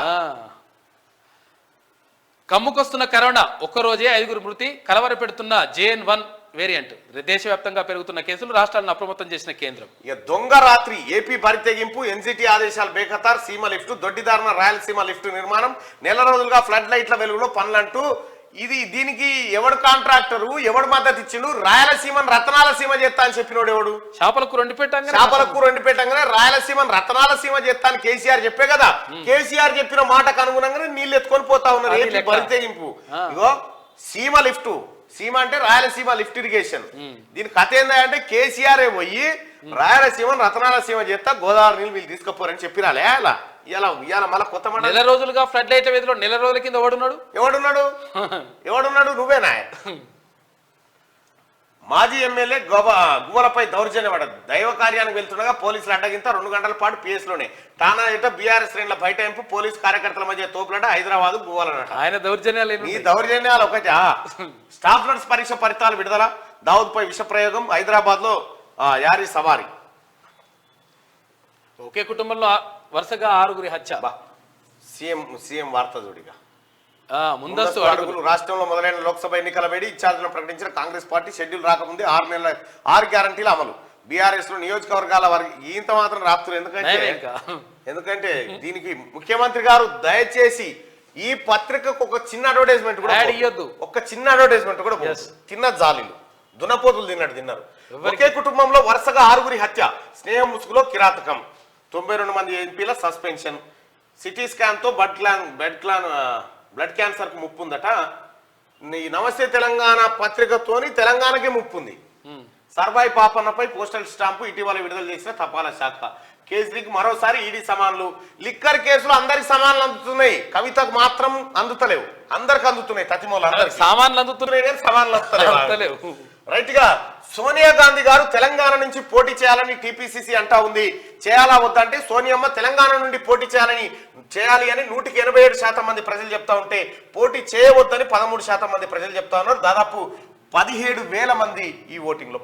కమ్ముకొస్తున్న కరోనా, ఒక్కరోజే 5 మృతి, కలవర పెడుతున్న JN1 వేరియంట్. దేశవ్యాప్తంగా పెరుగుతున్న కేసులు, రాష్ట్రాలను అప్రమత్తం చేసిన కేంద్రం. ఇక దొంగ రాత్రి, ఏపీ బరితెగింపు, NCT ఆదేశాలు బేఖతార్, సీమ లిఫ్ట్, దొడ్డిదారున రాయలసీమ లిఫ్ట్ నిర్మాణం, నెల రోజులుగా ఫ్లడ్ లైట్ల వెలుగులో పనులంటూ. దీనికి ఎవడు కాంట్రాక్టరు, ఎవడు మద్దతు ఇచ్చిండు? రాయలసీమను రతనాల సీమ చేస్తా అని చెప్పినోడు ఎవడు? చేపలకు 2 పెట్టంగానే రాయలసీమను రతనాల సీమ చేస్తా అని కేసీఆర్ చెప్పే కదా. కేసీఆర్ చెప్పిన మాటకు అనుగుణంగానే నీళ్ళు ఎత్తుకొని పోతా ఉన్నారు. ఏపీ బరితెగింపు. ఇగో సీమ లిఫ్ట్, సీమ అంటే రాయలసీమ లిఫ్ట్ ఇరిగేషన్. దీని కథ ఏంటంటే కేసీఆర్ పోయి రాయలసీమను రతనాల సీమ చేస్తా, గోదావరి నీళ్ళు వీళ్ళు తీసుకుపోరని చెప్పిరాలే. అలా ఇవాళ మళ్ళీ కొత్త మాట. నెల రోజులుగా ఫ్లడ్ లైట్ల వీధిలో నెల రోజుల కింద ఎవడున్నాడు? నువ్వేనా? మాజీ ఎమ్మెల్యే గువ్వలపై దౌర్జన్యం దైవ కార్యానికి వెళ్తుండగా పోలీసులు అడ్డగింత 2 గంటల పాటు పిఎస్లోనే తానా ఎట బీఆర్ఎస్ శ్రేణుల బైఠాయింపు పోలీసు కార్యకర్తల మధ్య తోపులాట హైదరాబాద్ గువ్వాలన్నట. ఆయన దౌర్జన్యాలు ఈ దౌర్జన్యాలు ఒకటి. స్టాఫ్ నర్స్ పరీక్ష ఫలితాలు విడుదల, దావుద్ పై విష ప్రయోగం, హైదరాబాద్ లో యారీ సవారీ. ఒకే కుటుంబంలో వరుసగా 6 హత్య. సీఎం వార్త జోడిగా ముందస్తు అడుగులు. రాష్ట్రంలో మొదలైన లోక్సభ ఎన్నికల వేడి ఇన్ఛార్జీలను ప్రకటించిన కాంగ్రెస్ పార్టీ షెడ్యూల్ రాకముందే 6 గ్యారంటీల అమలు. బీఆర్ఎస్ లో నియోజకవర్గాల వారికి ఇంత మాత్రం రాపుతున్నారు. ఎందుకంటే దీనికి ముఖ్యమంత్రి గారు దయచేసి ఈ పత్రికకు ఒక చిన్న అడ్వర్టైజ్మెంట్ కూడా ఇయ్యొద్దు. ఒక చిన్న అడ్వర్టైజ్మెంట్ కూడా తిన్న జాలీలు దున్నపోతులు తిన్నారు. ఒకే కుటుంబంలో వరుసగా 6 హత్య, స్నేహం ముసుగులో కిరాతకం, 92 మంది ఎంపీల సస్పెన్షన్, సిటీ స్కాన్ తో బ్లడ్ క్యాన్సర్ కు ముప్పు ఉందట. ఈ నమస్తే తెలంగాణ పత్రికతోని తెలంగాణకే ముప్పు ఉంది. సర్వాయి పాపన్నపై పోస్టల్ స్టాంపు ఇటీవల విడుదల చేసిన తపాలా శాఖ. కేజ్రీకి మరోసారి ఈడీ సమాన్లు. లిక్కర్ కేసులు అందరికి సమాన్లు అందుతున్నాయి, కవితకు మాత్రం అందుతలేవు. అందరికి అందుతున్నాయి, తతిమూలు అందరికి సామాన్లు అందుతున్నాయి కానీ సమాన్లు అందుతలేవు. రైట్ గా సోనియా గాంధీ గారు తెలంగాణ నుంచి పోటీ చేయాలని టీపీసీసీ అంటా ఉంది. చేయాలా వద్దంటే సోనియమ్మ తెలంగాణ నుండి పోటీ చేయాలి అని 187% మంది ప్రజలు చెప్తా ఉంటే పోటీ చేయవద్దని 13% మంది ప్రజలు చెప్తా ఉన్నారు. దాదాపు 17,000 మంది ఈ ఓటింగ్ లో